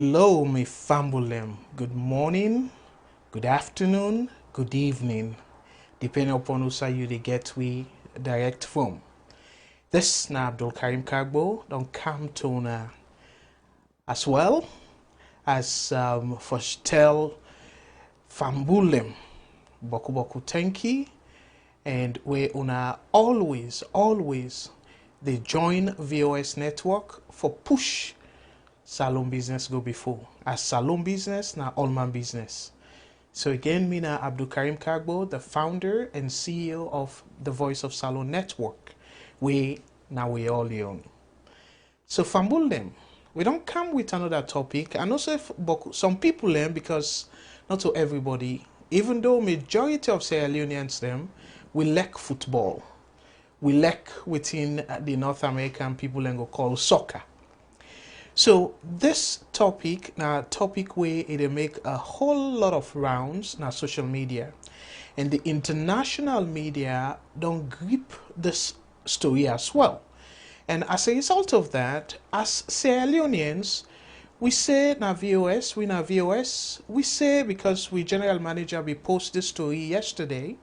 Hello, my family. Good morning, good afternoon, good evening, depending upon who side you they get we direct from. This na Abdul Karim Kagbo don't come to as well as for tell Fambulem Boku Boku Tenki and we una always they join VOS network for push salon business go before. As salon business, now all man business. So again, me na Abdul Karim Kagbo, the founder and CEO of the Voice of Salon Network. We all Leone. So fambul them. We don't come with another topic. And also some people learn because not to everybody, even though majority of Sierra Leoneans them, we lack football. We lack within the North American people and go call soccer. So this topic, now topic where it make a whole lot of rounds now social media, and the international media don't grip this story as well. And as a result of that, as Sierra Leoneans, we say na VOS, we say because we general manager we post this story yesterday.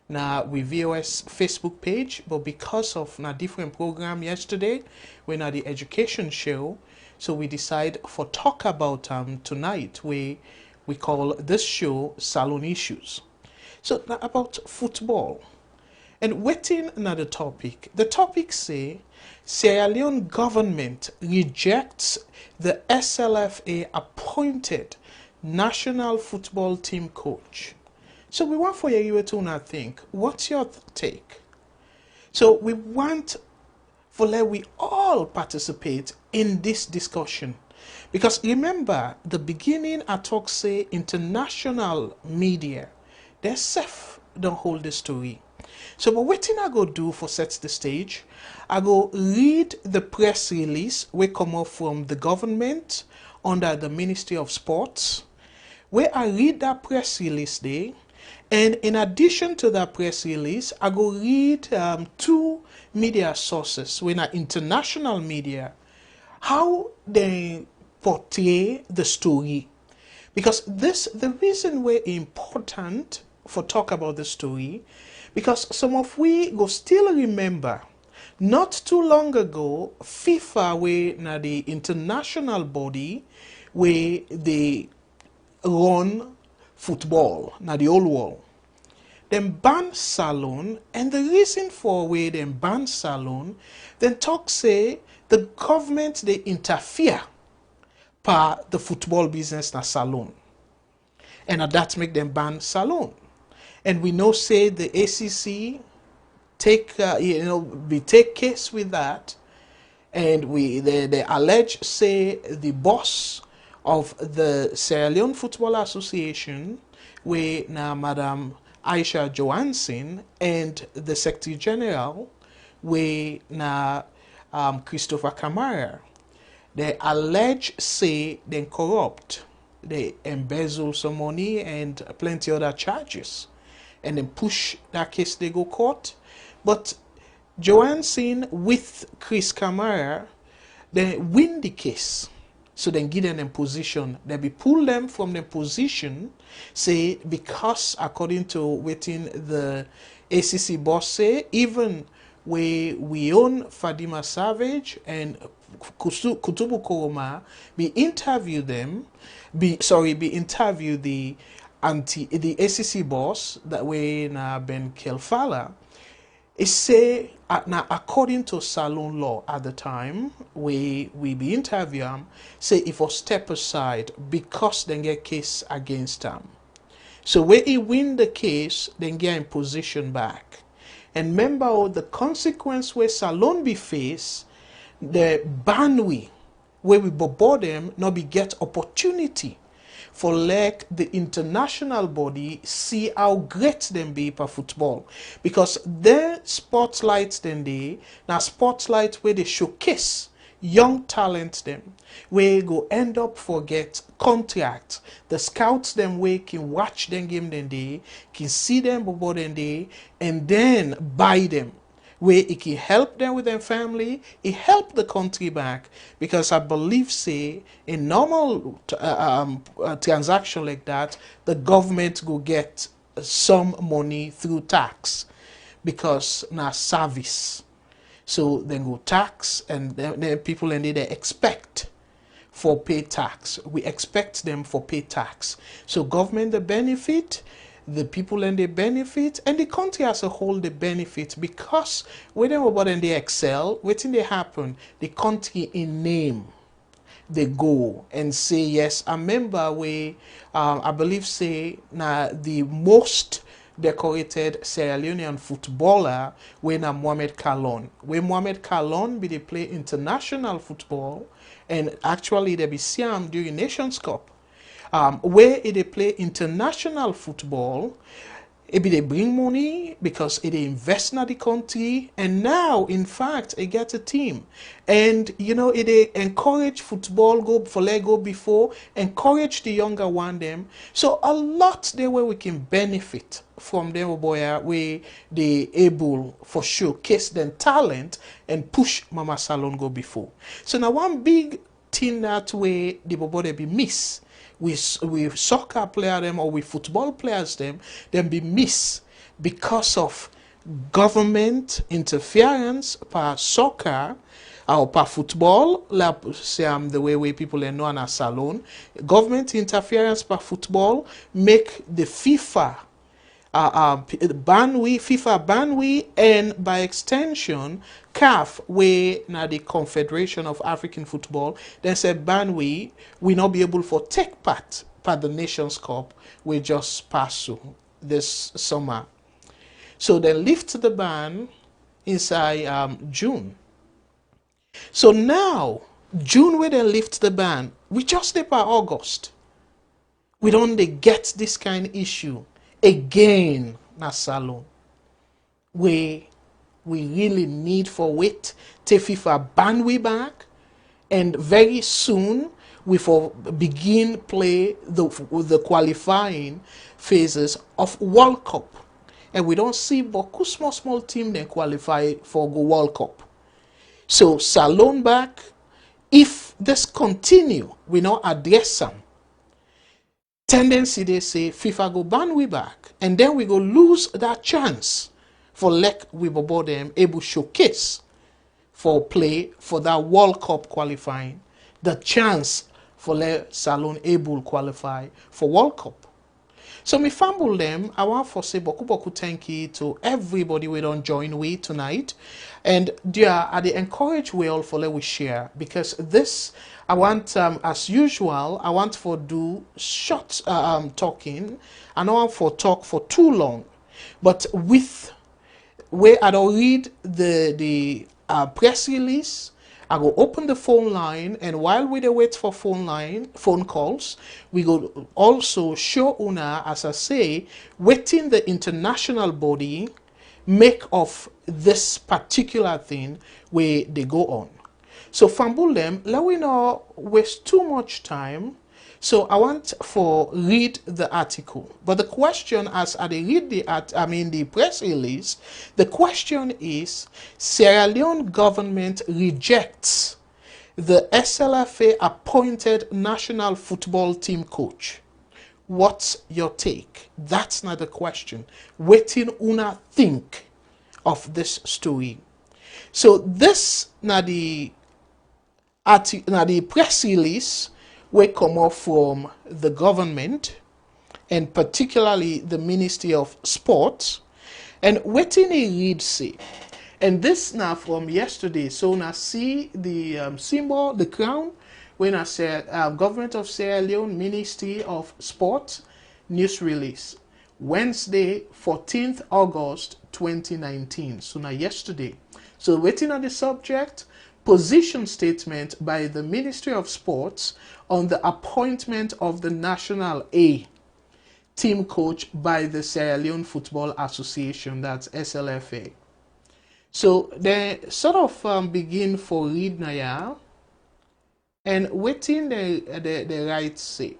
Now we VOS Facebook page, but because of na different program yesterday, we na the education show, so we decide for talk about tonight. We call this show Salon Issues. So now about football. And waiting na the topic. The topic say Sierra Leone government rejects the SLFA appointed national football team coach. So we want for you to not think, what's your take? So we want for let we all participate in this discussion. Because remember, the beginning I talk say international media, they're safe, don't hold the story. So but what thing I go do for sets the stage, I go read the press release we come up from the government under the Ministry of Sports, where I read that press release there. And in addition to that press release, I go read two media sources, when are international media, how they portray the story. Because the reason we're important for talk about the story, because some of we go still remember, not too long ago, FIFA, where now the international body, where they run football, now the whole world. Them ban salon, and the reason for where them ban salon, then talk say the government they interfere par the football business na salon, and that make them ban salon. And we know say the ACC take we take case with that, and they allege say the boss of the Sierra Leone Football Association, where now Madam Aisha Johansson, and the Secretary General, where now Christopher Kamara, they allege say they corrupt, they embezzle some money and plenty other charges, and then push that case they go court. But Johansson with Chris Kamara, they win the case. So then give them in position. They be pull them from the position, say because according to within the ACC boss say, even we own Fadima Savage and Kutubu Koroma, be interview them, be interview the ACC boss that way na Ben Kelfala. It say now according to salon law at the time we be interview them, say if I step aside because then get case against them. So where he win the case, then get in position back. And remember the consequence where salon be face, the ban where we board them not be get opportunity for like the international body see how great them be per football, because their spotlights then they now spotlight where they showcase young talent them where go end up forget contract. The scouts them way can watch them game then they can see them before then they and then buy them where it can help them with their family, it help the country back. Because I believe, say, in normal transaction like that, the government will get some money through tax, because now service. So then go tax, and then people and they expect for pay tax. We expect them for pay tax. So government the benefit, the people and they benefit, and the country as a whole they benefit, because when they about and they excel, waiting they happen, the country in name they go and say, yes, I remember we I believe say now the most decorated Sierra Leonean footballer when Mohamed Kalon. When Mohamed Kalon be they play international football, and actually they be Siam during Nations Cup. Where they play international football, it be they bring money because it invest in the country, and now in fact it get a team, and you know it they encourage football go for Lego before, encourage the younger one them. So a lot there where we can benefit from them boy where they able for showcase them talent and push Mama Salone go before. So now one big thing that way the bobo they be miss with soccer player them or with football players them be miss because of government interference per soccer or per football, like the way people are known as SALONE. Government interference per football make the FIFA FIFA ban we, and by extension CAF, where now the Confederation of African Football, then said ban we not be able for take part the Nations Cup we just pass through this summer. So they lift the ban inside June. So now June where they lift the ban, we just step by August. We don't get this kind of issue again na SALONE, where we really need for wait till FIFA ban we back, and very soon we for begin play the qualifying phases of World Cup, and we don't see Boku small team then qualify for go World Cup. So SALONE back, if this continue, we not address them. Tendency they say FIFA go ban we back, and then we go lose that chance for we bobo them able showcase for play for that World Cup qualifying, the chance for SALONE able qualify for World Cup. So me fumble them. I want for say boku thank you to everybody we don't join we tonight, and dear I they encourage we all for let we share, because this I want as usual I want for do short talking. I don't want for talk for too long, but with where I don't read the press release, I go open the phone line, and while we wait for phone calls, we go also show una, as I say, waiting the international body make of this particular thing where they go on. So Fambul them, let we not waste too much time. So I want for read the article, but the question as I read the press release, the question is: Sierra Leone government rejects the SLFA appointed national football team coach. What's your take? That's not the question. Waiting una think of this story. So this na the press release will come off from the government, and particularly the Ministry of Sports, and waiting a read say, and this now from yesterday. So now see the symbol, the crown, when I said Government of Sierra Leone, Ministry of Sport, news release, Wednesday 14th August 2019. So now yesterday. So waiting on the subject, position statement by the Ministry of Sports on the appointment of the National A team coach by the Sierra Leone Football Association, that's SLFA. So they sort of begin for read now, and waiting the right say.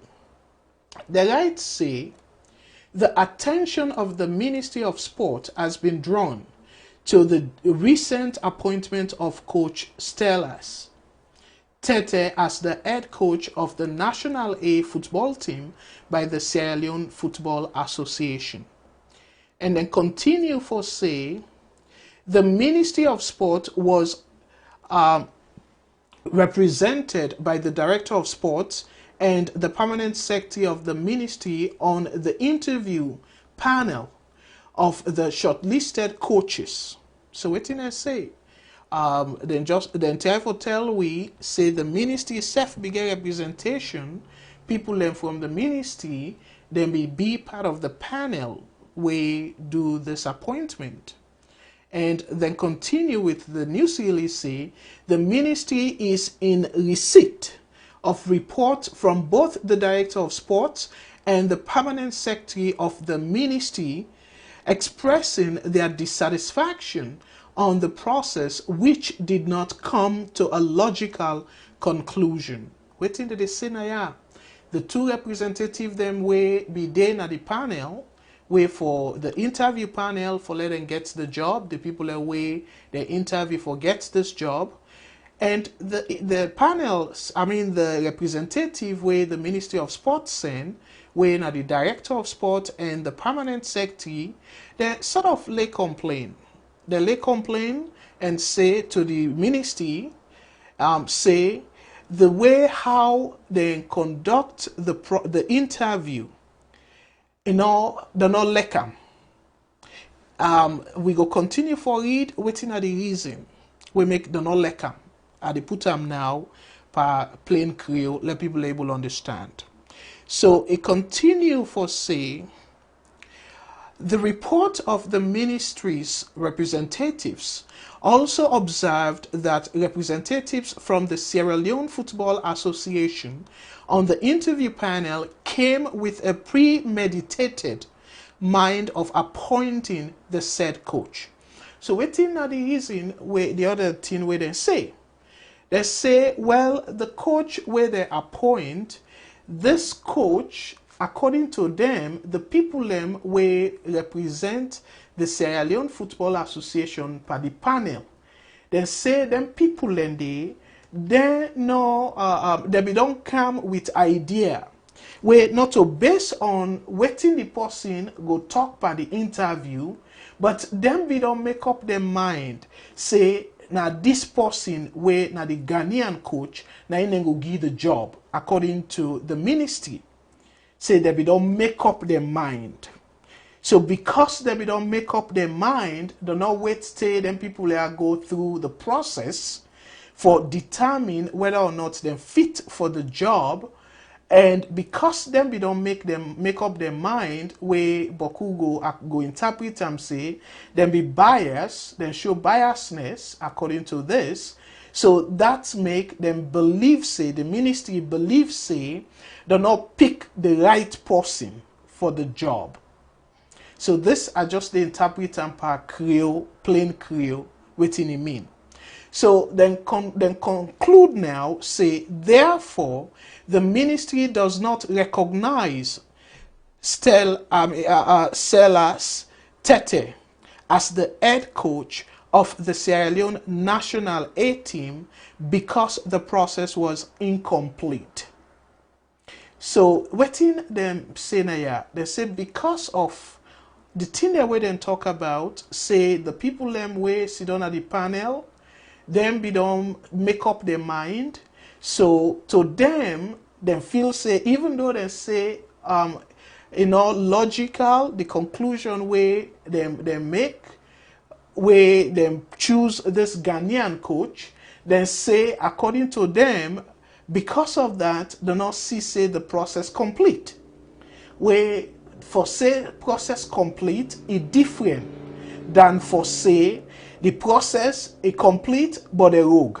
The right say, the attention of the Ministry of Sport has been drawn to the recent appointment of Coach Stellas Tete as the head coach of the National A football team by the Sierra Leone Football Association. And then continue for say, the Ministry of Sport was represented by the Director of Sports and the Permanent Secretary of the Ministry on the interview panel of the shortlisted coaches. So what did I say? Then therefore tell we say the ministry self begin representation, people then from the ministry then be part of the panel we do this appointment. And then continue with the news release say the ministry is in receipt of reports from both the Director of Sports and the Permanent Secretary of the ministry expressing their dissatisfaction on the process which did not come to a logical conclusion. Waiting to the scenario. The two representatives them way be there at the panel, way for the interview panel for let them get the job. The people away they interview for gets this job. And the panels, I mean the representative way the Ministry of Sports send, where the Director of Sport and the Permanent Secretary, they sort of lay complain. They lay complain and say to the ministry, say the way how they conduct the interview, they're not like them. We go continue for it, waiting at the reason we make the not like them. They put them now per plain Creole, let people able understand. So it continue for say, the report of the ministry's representatives also observed that representatives from the Sierra Leone Football Association on the interview panel came with a premeditated mind of appointing the said coach. So waiting na the reason where the other thing where they say, well, the coach where they appoint, this coach, according to them, the people them will represent the Sierra Leone Football Association per the panel. They say them people then they no they don't come with idea. We not to base on waiting the person go talk by the interview, but them we don't make up their mind. Say now this person where now the Ghanaian coach now he go give the job according to the ministry. Say they don't make up their mind. So because they don't make up their mind, they not wait till them people go through the process for determine whether or not they're fit for the job. And because them we don't make up their mind, where Boku go interpret and say, then be biased, then show biasness according to this. So that make them believe, say, the ministry believe, say, they not pick the right person for the job. So this are just the interpret and per Creole, plain Creole, waiting it mean. So then conclude now, say, therefore, the ministry does not recognize Stellas Tete as the head coach of the Sierra Leone National A team because the process was incomplete. So waiting them say now, they say because of the thing that we then talk about, say the people them way sit down at the panel, them be don't make up their mind. So to them feel say, even though they say logical, the conclusion where they make, where they choose this Ghanaian coach, then say according to them, because of that, they not see say the process complete. Where for say process complete is different than for say the process is complete but a rogue.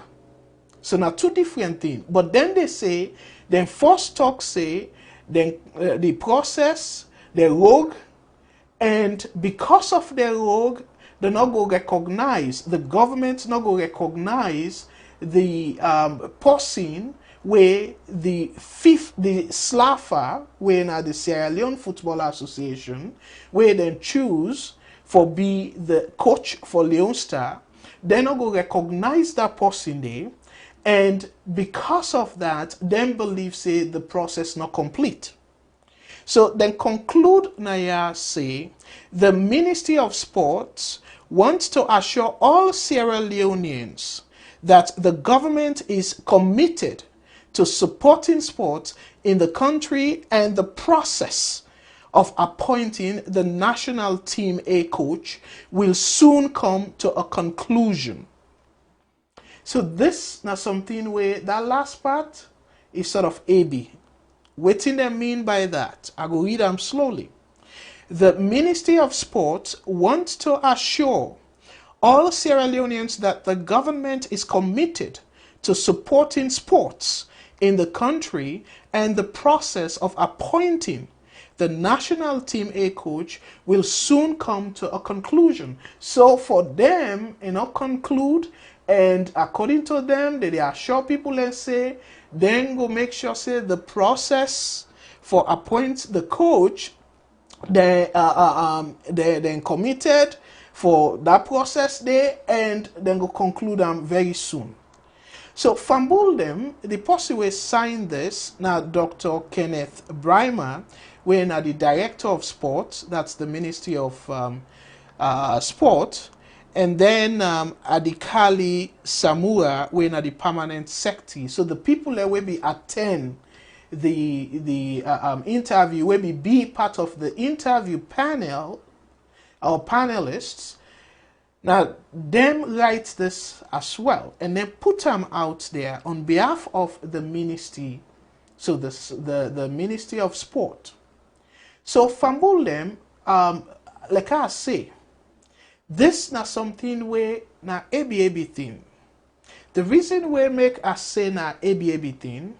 So now two different things. But then they say, then first talk say, then the process, the rogue, and because of the rogue, they not go recognize, the government not go recognize the person where the Slfa, where now the Sierra Leone Football Association, where then choose for be the coach for Leone Star, they not go recognize that person there, and because of that, then believe say the process not complete. So then conclude Naya say the Ministry of Sports wants to assure all Sierra Leoneans that the government is committed to supporting sports in the country, and the process of appointing the national team A coach will soon come to a conclusion. So this now something where that last part is sort of AB. What do they mean by that? I will read them slowly. The Ministry of Sports wants to assure all Sierra Leoneans that the government is committed to supporting sports in the country, and the process of appointing the national team A coach will soon come to a conclusion. So for them, conclude, and according to them, they assure people and say, then go make sure say the process for appoint the coach, they then committed for that process there, and then go conclude them very soon. So Fambul them, the person who signed this, now Dr. Kenneth Brymer, we're now the Director of Sports, that's the Ministry of Sport, and then Adikali Samura, we're now the Permanent Secretary. So the people that will be attend the interview, will be part of the interview panel, or panelists. Now, them write this as well, and then put them out there on behalf of the ministry, so the Ministry of Sport. So, Fambul them, like I say, this na something where na ABAB thing. The reason we make us say na ABAB thing,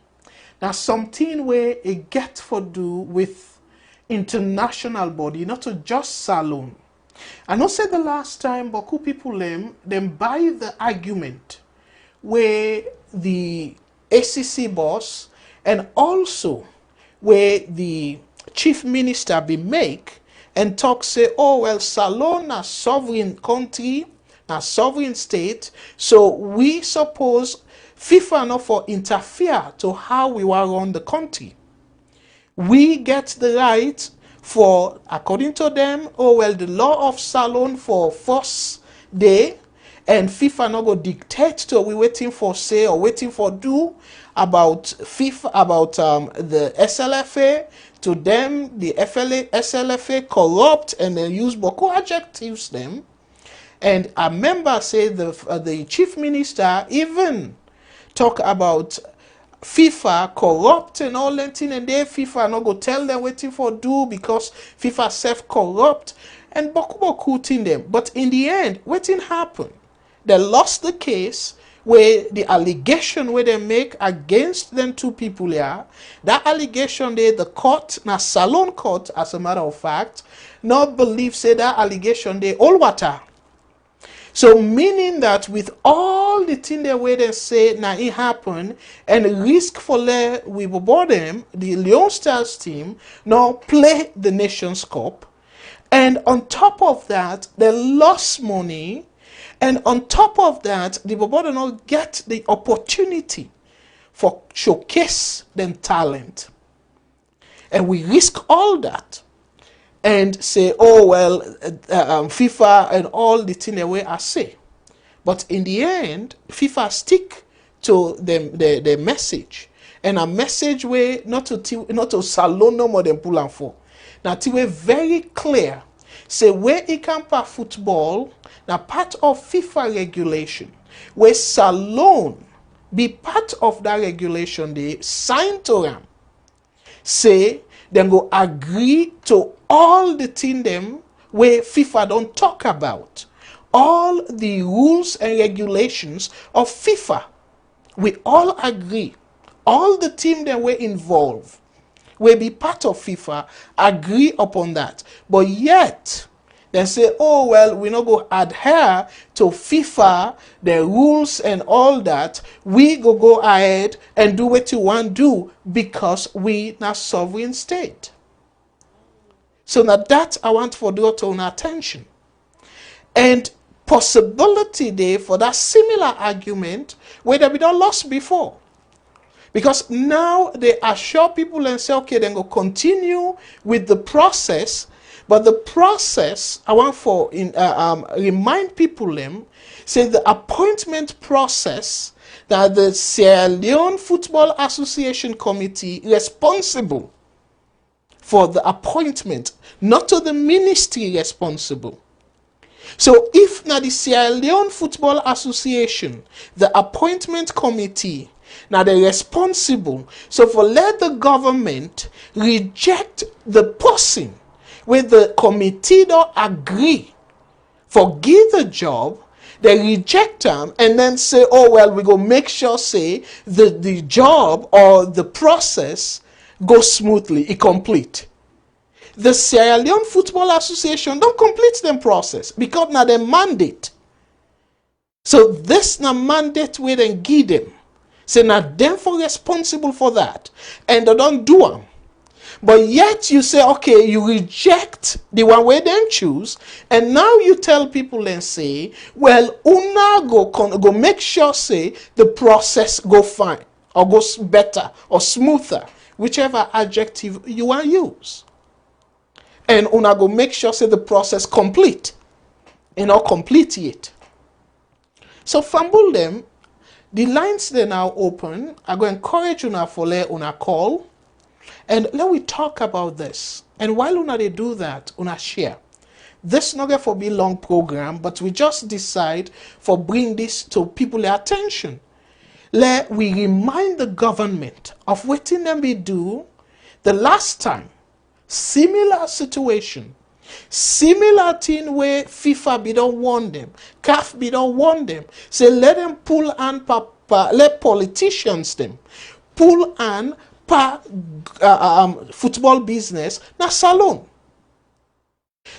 na something where it get for do with international body, not to just SALONE. I know said the last time, Boku people them buy the argument where the ACC boss and also where the chief minister be make and talk say, oh well, SALONE a sovereign country, a sovereign state, so we suppose FIFA not for interfere to how we were run the country. We get the right for, according to them, oh well, the law of SALONE for first day, and FIFA not go dictate to we waiting for say or waiting for do about FIFA, about the SLFA. To them, the SLFA corrupt, and they use Boko adjectives them. And a member say the chief minister even talk about FIFA corrupt and all that thing, and then FIFA not go tell them waiting for do because FIFA self corrupt and boku thing them. But in the end, waiting happen. They lost the case where the allegation where they make against them two people here, that allegation there, the court, now SALONE court, as a matter of fact, not believe say that allegation there all water. So meaning that with all the thing the way they say now it happened, and risk for we board them, the Leone Stars team now play the Nations Cup, and on top of that they lost money, and on top of that the board not get the opportunity for showcase them talent, and we risk all that. And say, oh well, FIFA and all the thing the way I say, but in the end, FIFA stick to them the message, and a message where not to SALONE no more than pull and for. Now, to be very clear, say where it can play football, now part of FIFA regulation, where SALONE be part of that regulation, they sign to them, say them go agree to all the thing them where FIFA don't talk about, all the rules and regulations of FIFA. We all agree. All the team that were involved will be part of FIFA, agree upon that. But yet, they say, oh well, we not go adhere to FIFA, the rules and all that. We go ahead and do what you want to do because we not sovereign state. So now that I want for draw to attention. And possibility there for that similar argument where they be done lost before. Because now they assure people and say, okay, then go continue with the process. But the process, I want for remind people them, say the appointment process that the Sierra Leone Football Association Committee responsible for the appointment, not to the ministry responsible. So if now the Sierra Leone Football Association, the appointment committee, now they're responsible. So for let the government reject the person where the committee don't agree for give the job, they reject them and then say, oh well, we go make sure say the job or the process goes smoothly, it complete. The Sierra Leone Football Association don't complete them process because now they mandate. So this now mandate where they give them. Say now them for responsible for that. And they don't do them. But yet you say, okay, you reject the one where they choose, and now you tell people and say, well, una go make sure say the process go fine or goes better or smoother, whichever adjective you want to use. And una go make sure say the process complete and not complete yet. So fumble them. The lines they now open. I go encourage una for let una call. And let we talk about this. And while una they do that, una share. This not going to be long program, but we just decide for bring this to people's attention. Let we remind the government of what them we do the last time. Similar situation. Similar thing where FIFA be don't want them. CAF be don't want them. Say let them pull and let politicians them pull and football business na SALONE.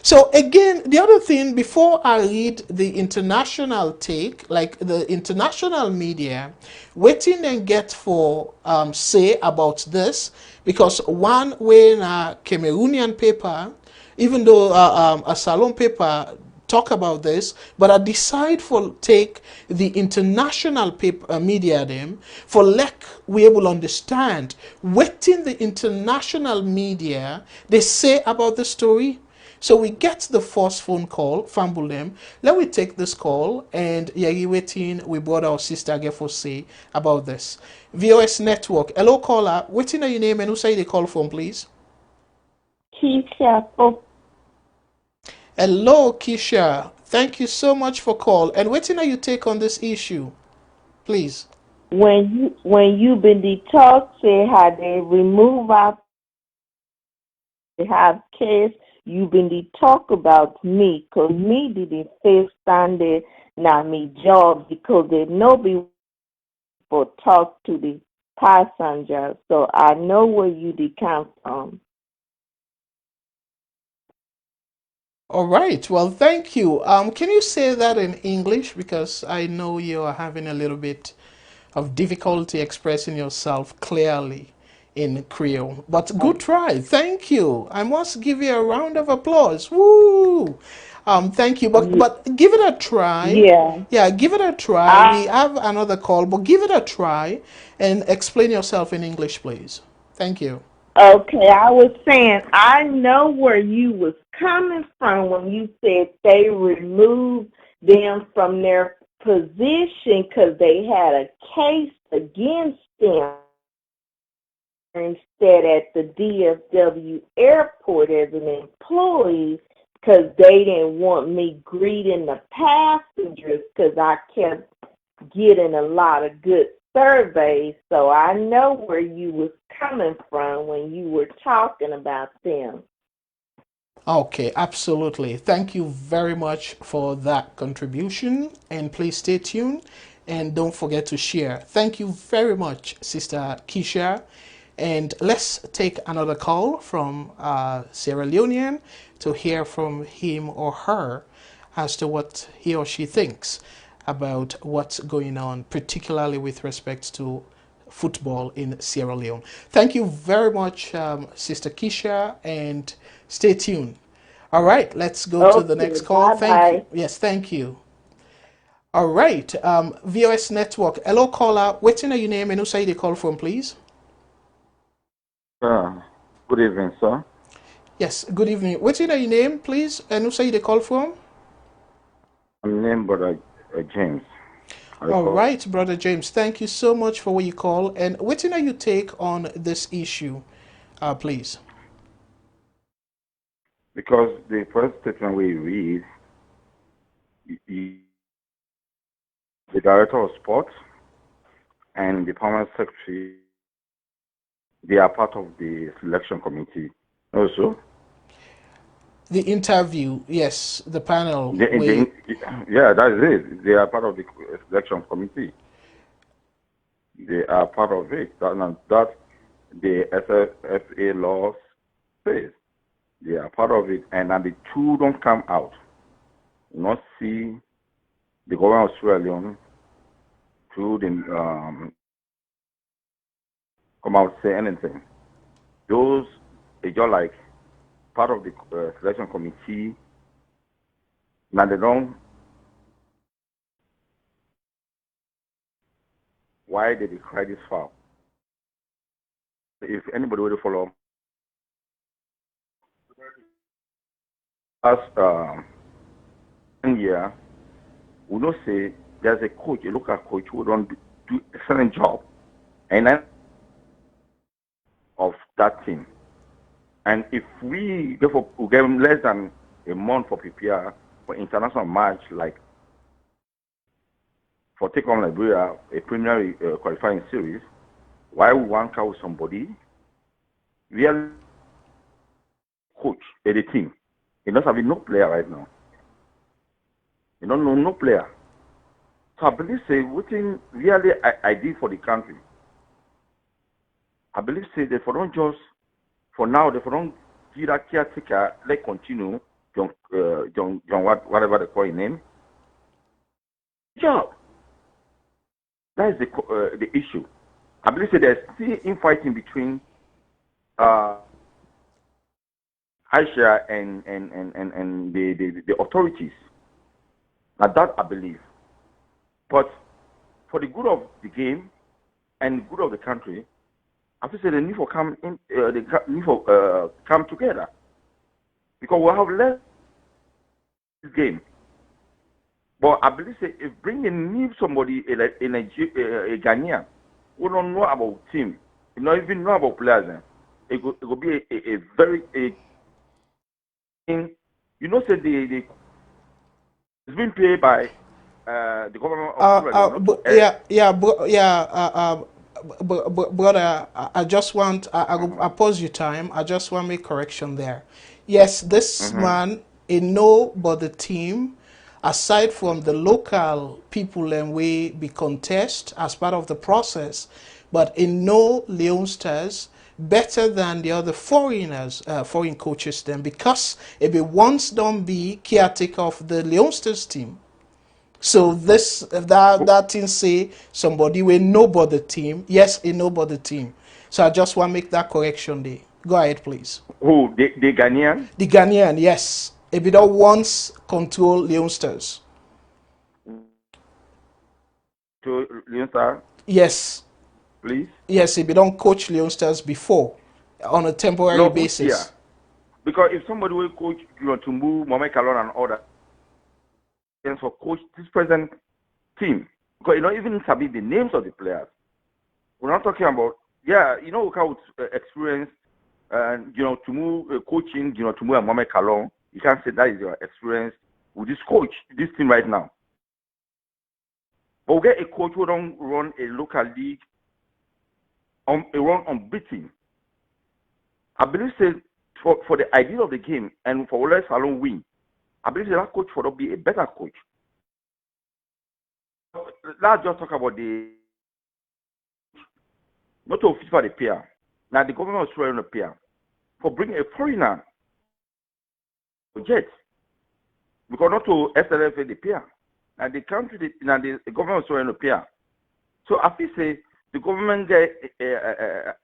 So again, the other thing before I read the international take, like the international media, waiting and get for say about this, because one way in a Cameroonian paper, even though a SALONE paper talk about this, but I decide for take the international paper media them for like we able understand what in the international media they say about the story. So we get the first phone call, fumble them. Let we take this call and yeah, waiting. We brought our sister again for say about this. VOS Network. Hello caller. Waiting are your name and who say the call from, please? Keisha. Hello, Keisha. Thank you so much for call. And waiting are you take on this issue, please? When you been the talk say how they remove out they have case, you been the talk about me, cause me didn't face standard now me job because they no be for talk to the passenger. So I know where you did come from. All right. Well, thank you. Can you say that in English because I know you are having a little bit of difficulty expressing yourself clearly in Creole. But good try. Thank you. I must give you a round of applause. Woo! Thank you. But give it a try. Yeah. Yeah, give it a try. We have another call, but give it a try and explain yourself in English, please. Thank you. Okay, I was saying I know where you was coming from when you said they removed them from their position because they had a case against them instead at the DFW airport as an employee because they didn't want me greeting the passengers because I kept getting a lot of good surveys. So I know where you was coming from when you were talking about them. Okay, absolutely. Thank you very much for that contribution. And please stay tuned and don't forget to share. Thank you very much, Sister Keisha. And let's take another call from Sierra Leonean to hear from him or her as to what he or she thinks about what's going on, particularly with respect to football in Sierra Leone. Thank you very much, Sister Keisha, and stay tuned. All right, let's go to the Okay, next call. bye Thank you. bye. Yes, thank you. All right, VOS Network. Hello, caller. What's in your name and who say they call from, please? Good evening, sir. Yes, good evening. What's in your name, please, and who say they call from? I'm named Brother James. I All call right, Brother James. Thank you so much for what you call. And what's in your take on this issue, please? because the first statement we read, the the director of sports and the permanent secretary, they are part of the selection committee. Also, The interview, yes, the panel. yeah, that is it. They are part of the selection committee. They are part of it. That the SFA law says they are part of it, and the two don't come out. Not see the government of Sierra Leone to come out say anything. Those are just like part of the selection committee. Now they don't. Why did they cry this foul? If anybody will follow, as year, we don't say there's a coach, a local coach who don't do excellent job, and then of that team. And if we therefore we give them less than a month for prepare for international match like for take on Liberia, a preliminary qualifying series, why we want to with somebody, real coach at the team. He doesn't have no player right now. He don't know no player. So I believe say what thing really I did for the country. I believe say they for don't just for now they for don't give that caretaker let continue John whatever they call his name. Job. That is the issue. I believe that there's still infighting between Aisha and the authorities. Now that I believe. But for the good of the game and the good of the country, I feel say they need for come in they need for come together. Because we have less game. But I believe say if bringing new somebody in a Ghanaian who don't know about team, you don't even know about players, it will be a very you know say the it's been paid by the government of Brother, I just want, I pause your time. I just want to make correction there. Yes, this man, in no but the team, aside from the local people and we be contest as part of the process, but in no Leone Stars better than the other foreigners, foreign coaches then, because it be once don't be caretaker of the Leone Stars team. So this that thing say somebody will know about the team. Yes, he know about the team. So I just want to make that correction there. Go ahead, please. who the Ghanaian The Ghanaian, yes. If you don't once control Leone Stars. to Leon Yes. please. Yes, if you don't coach Leone Stars before on a temporary No, yeah. basis. Because if somebody will coach to move Mohamed Kalon and all that, and for coach this present team, because you don't even sabi the names of the players. We're not talking about how experience and to move coaching, to move Mohamed Kalon. You can't say that is your experience with this coach, this team right now. But we get a coach who don't run a local league run unbeaten. I believe say for the idea of the game and for let SALONE win, I believe that coach would be a better coach. Let's just talk about the not to FIFA the pair. Now the government was throwing the pair for bringing a foreigner jet because not to SLFA the pair. Now the country, the government was throwing the pair. So I feel say the government get a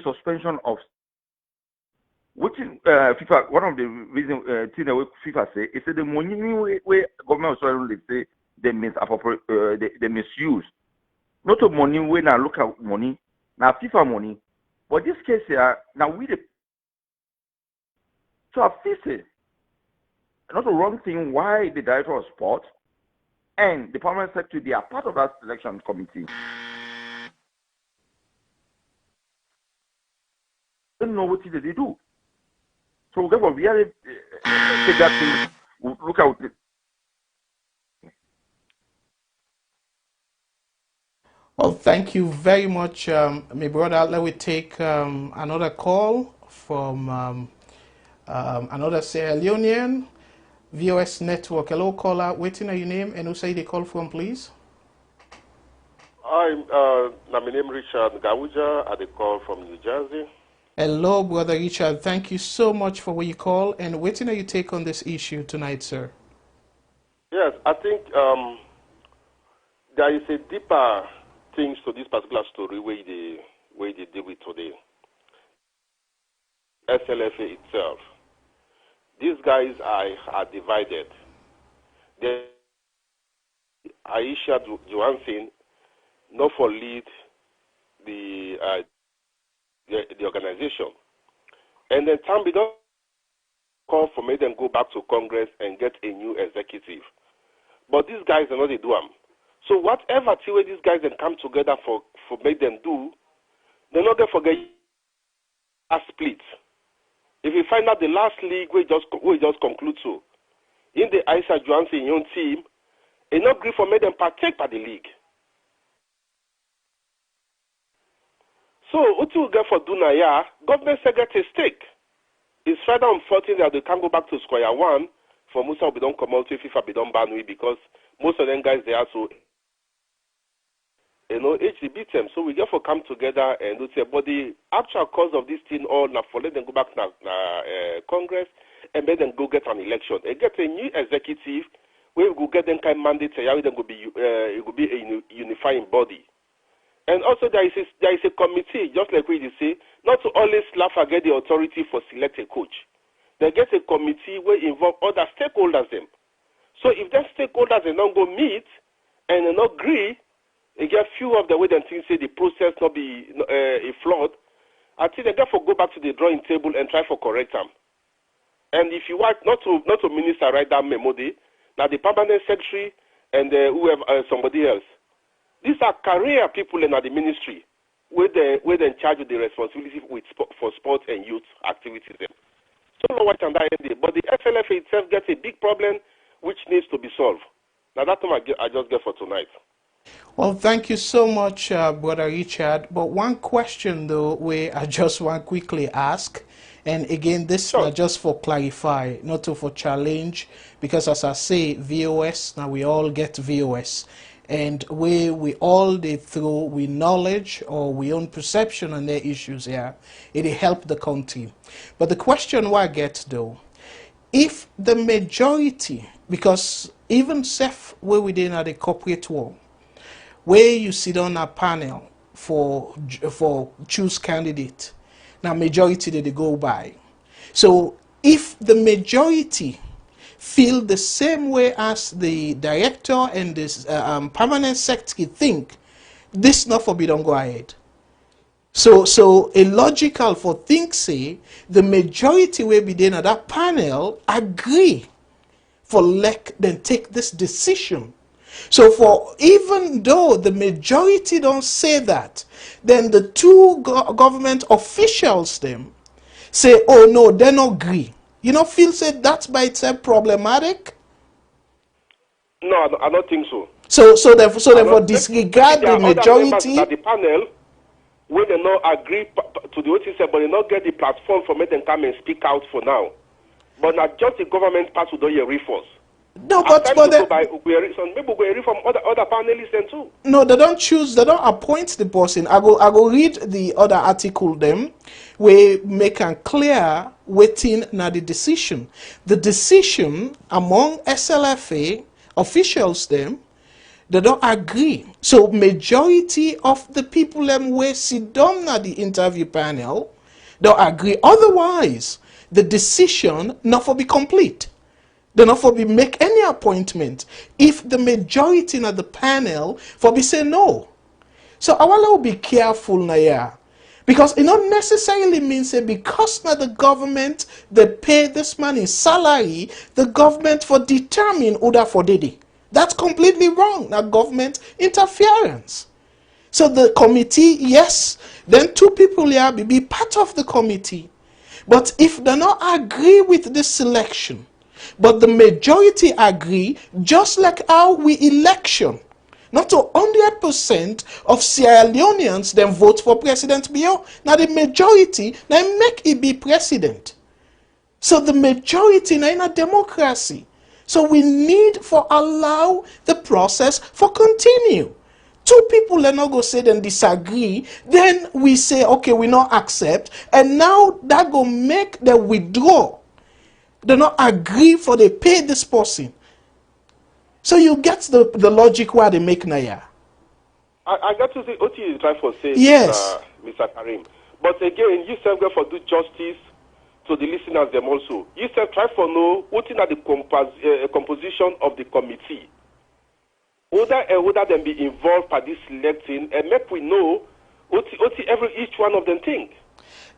suspension of which is FIFA, one of the reasons things that FIFA say is that the money where government also say they they misuse. Not the money when I look at money, now FIFA money. But this case here, now we the so I feel it. Not the wrong thing why the director of sport and the permanent secretary, they are part of that selection committee. They don't know what it is they do. So therefore, we really take that thing, look at it. Well, thank you very much, my brother. Let me take another call from another Sierra Leonean VOS network. Hello, caller. Waiting on your name and who say they call from, please? Hi, my name is Richard Gawuja. I call from New Jersey. Hello, brother Richard. Thank you so much for what you call and waiting on your take on this issue tonight, sir. Yes, I think there is a deeper things to this particular story where they deal with today. SLFA itself. These guys are divided. Aisha Johansson not for lead the organization. And then Tambi don't call for make them go back to Congress and get a new executive. But these guys are not they do them. So whatever way these guys then come together for make them do, they're not going to forget a split. If you find out the last league we just conclude so, in the Aisha Johansson young team, they not agree for make them partake by the league. So what you get for Dunaya, government secretary stake. It's rather unfortunate that they can't go back to square one for Musa will be done come out to FIFA be done ban because most of them guys they are so HD beat them. So we get for come together and do say, but the actual cause of this thing all now for let them go back to Congress and let them go get an election and get a new executive where we go get them kind of mandate say how then go be it will be a unifying body. And also there is a committee, just like we say, not to always Slfa get the authority for select a coach. They get a committee where involve other stakeholders them. So if them stakeholders they don't go meet and they not agree, they get few of the way them things say the process not be a flawed, I think they therefore go back to the drawing table and try for correct them. And if you want not to minister write that memo, now the permanent secretary and whoever somebody else. These are career people in the ministry where they're in charge of the responsibility for sport and youth activities. So no what can that end. But the SLFA itself gets a big problem which needs to be solved. Now that's what I just get for tonight. Well, thank you so much, Brother Richard. But one question, though, where I just want to quickly ask, and again, this Sure. just for clarify, not to for challenge, because as I say, VOS, now we all get VOS. And we all they through we knowledge or we own perception on their issues here, it help the country. But the question I get though, if the majority, because even self where we did at the corporate world, where you sit on a panel for choose candidate, now majority they go by. So if the majority feel the same way as the director and this permanent secretary think, this not forbidden go ahead. So a logical for think say the majority will be there at that panel agree for let them take this decision. So for even though the majority don't say that, then the two government officials them say, oh no, they don't agree. You know, feel said that's by itself problematic. No, I don't think so. So therefore disregard the majority. At the panel, when they not agree to the what you said, but they not get the platform for make them come and speak out for now. But not just the government part to do your reforms. No, but some people go reform other panelists and too. No, they don't choose. They don't appoint the person. I go read the other article them, where make it clear waiting now the decision. The decision among SLFA officials them, they don't agree. So majority of the people them where sit down at the interview panel don't agree. Otherwise, the decision not for be complete. They not for be make any appointment if the majority in the panel for be say no. So I want to be careful now, yeah. Because it not necessarily means that because now the government they pay this man in salary, the government for determine order for did. That's completely wrong. Now government interference. So the committee, yes, then two people here be part of the committee. But if they not agree with this selection, but the majority agree, just like how we election, not to 100% of Sierra Leoneans then vote for President Bio. Now the majority then make it be president. So the majority now in a democracy. So we need for allow the process for continue. Two people are not go say then disagree, then we say okay we not accept, and now that go make the withdraw. They not agree for they pay this person. So you get the logic why they make Naya. I got to say what you try for say, yes, Mr. Karim. But again, you said go for do justice to the listeners them also. You said try for know what in the composition of the committee. Whether them be involved by this selecting and make we know what each one of them think.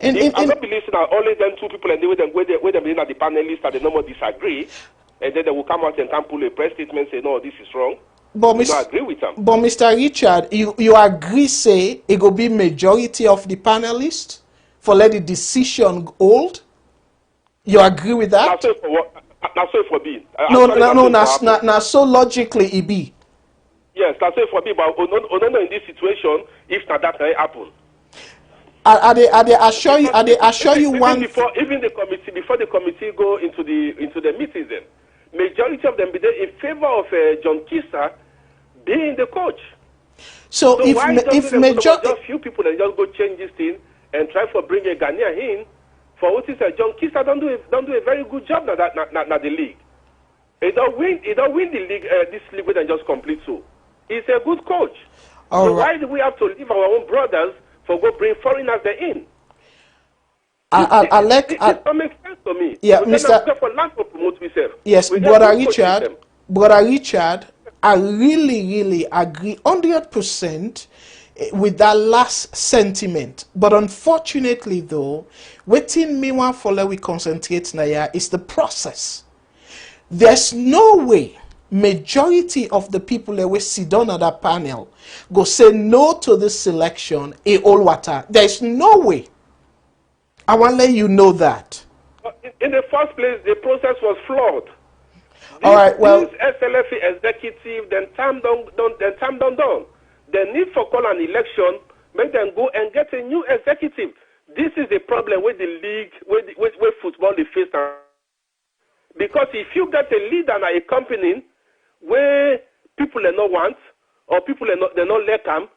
I'm not be listening only them two people and they with them in at the panelists and they no more disagree. And then they will come out and can pull a press statement and say, no, this is wrong. But we don't agree with them. But Mr. Richard, you agree say it will be majority of the panelists for let the decision hold? You agree with that? Now so for what? Now so for being. Now so logically it be. Yes, that's it for me. But in this situation, if not that can happen. Are they assure you one before the committee go into the meetings then. Majority of them be there in favor of John Kisa being the coach. So if just few people and just go change this thing and try for bring a Ghanaian in for what is John Kisa don't do a very good job now the league. He don't win the league this league and just complete so. He's a good coach. Why do we have to leave our own brothers for go bring foreigners there in? It don't make sense to me. Yeah, Mr. For land to promote myself. Yes, Brother Richard, I really agree 100% with that last sentiment. But unfortunately, though, waiting me one for let we concentrate now is the process. There's no way majority of the people that will sit down at that panel go say no to this selection in all water. There's no way. I want to let you know that. In the first place, the process was flawed. All right, well, this SLFA executive, then time done. The need for call an election, make them go and get a new executive. This is the problem with the league, with football they face. Because if you get a leader and a company where people are not want or people are not let them,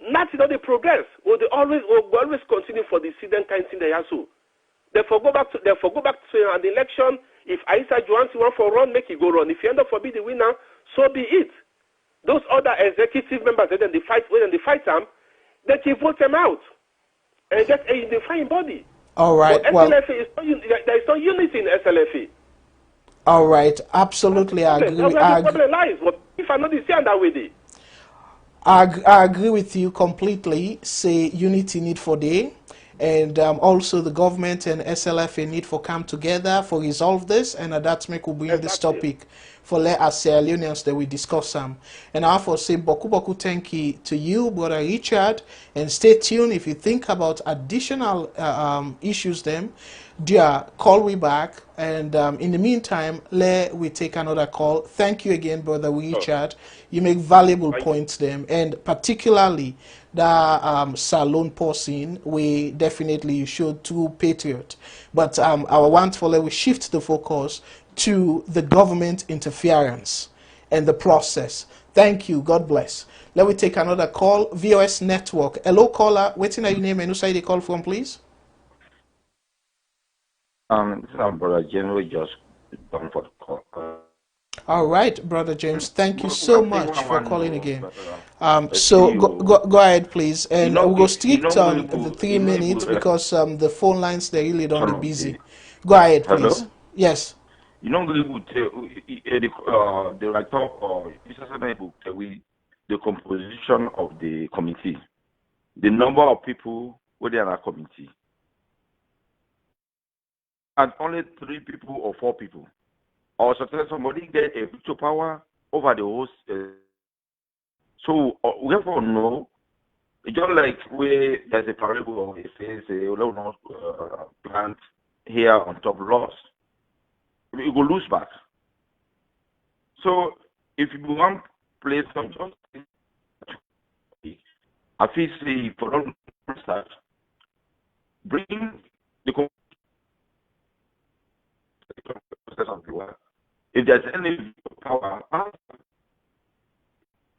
nothing of the progress. Will always continue for the same kind of thing they have so. Therefore go back to an election. If Aisha Johansson want for run, make it go run. If you end up for be the winner, so be it. Those other executive members when they fight them, they can vote them out and get a unifying body. All right. But SLFA there is no unity in SLFA. All right, absolutely, I agree. If I know this that way, I agree with you completely. Say unity need for day, and also the government and SLFA need for come together for resolve this, and that's make we bring this topic for let us Sierra Leoneans that we discuss some. And I for say boku thank you to you, Brother Richard, and stay tuned if you think about additional issues them. Dear, call we back, and in the meantime, let we take another call. Thank you again, Brother Richard. You make valuable points them, and particularly the SALONE person, we definitely showed true patriot. But our want for let we shift the focus to the government interference and the process. Thank you. God bless. Let me take another call. VOS Network. Hello, caller. Waiting at your name and who side they call from, please? This is our brother James. We just done for the call. All right, Brother James. Thank you so much for calling again. So go ahead, please, and we'll go strict on the 3 minutes because the phone lines they really don't be busy. Go ahead, please. Hello? Yes. You know, we would the like talk or the composition of the committee, the number of people within our committee, and only 3 people or 4 people, or sometimes somebody get a veto power over the whole. So we have to know. It's just like where there's a parable of it says a little plant here on top lost. You go lose back. So if you want to play some justice, I feel say for all research, bring the process of the work. If there's any power,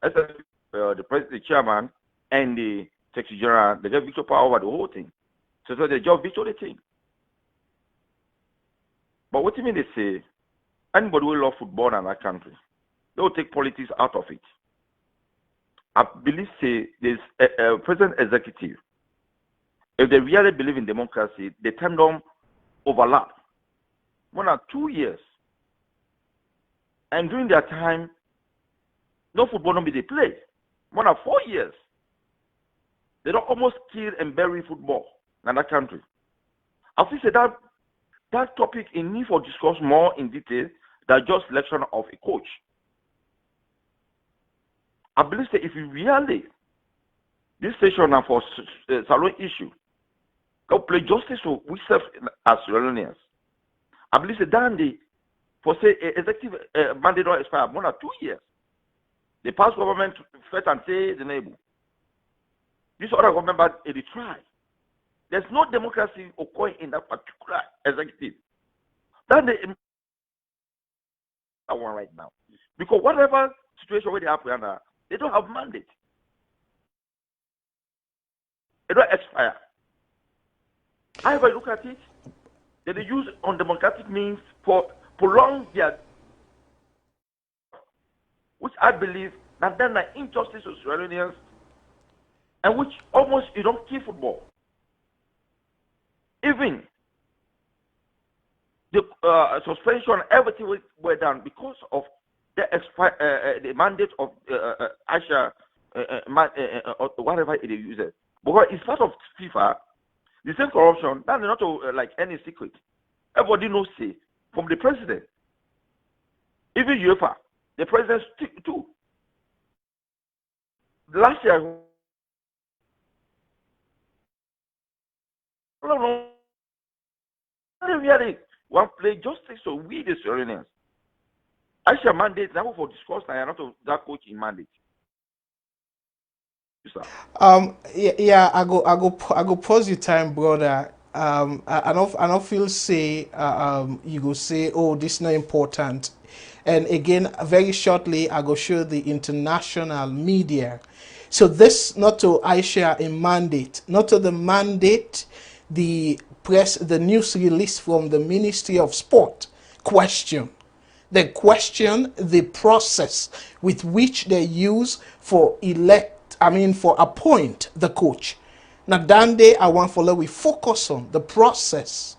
the president, the chairman, and the secretary general, they get veto power over the whole thing. So they just veto the thing. But what do you mean they say? Anybody will love football in that country, they will take politics out of it. I believe say there's a president executive. If they really believe in democracy, the time don't overlap. 1 or 2 years. And during that time, no football don't be they play. 1 or 4 years. They don't almost kill and bury football in that country. I think that topic in need for discuss more in detail than just selection of a coach. I believe that if you really this session now for SALONE issue, go play justice so we serve as Leoneans. I believe that Dandy for say executive mandate don't expire 1 or 2 years. The past government first and say the neighbor. This other government but they try. There's no democracy occurring in that particular executive. That's the one right now. Because whatever situation where they are, they don't have mandate. They don't expire. However, look at it, they use undemocratic means for prolong their, which I believe that then an injustice to Australians, and which almost you don't kill football. Even the suspension, everything were done because of the mandate of Aisha, whatever it uses. Because it's part of FIFA, the same corruption, that's not like any secret. Everybody knows, say, from the president, even UEFA, the president too. Last year, really one play justice so we the Syrians. Aisha mandate now for discuss and not of that coaching mandate. Yeah, I go pause your time, brother. I don't feel say you go say, oh, this not important. And again, very shortly, I go show the international media. So this not to Aisha a mandate, not to the mandate, the news release from the Ministry of Sport question. They question the process with which they use for appoint the coach. Now, Dande, I want for we focus on the process.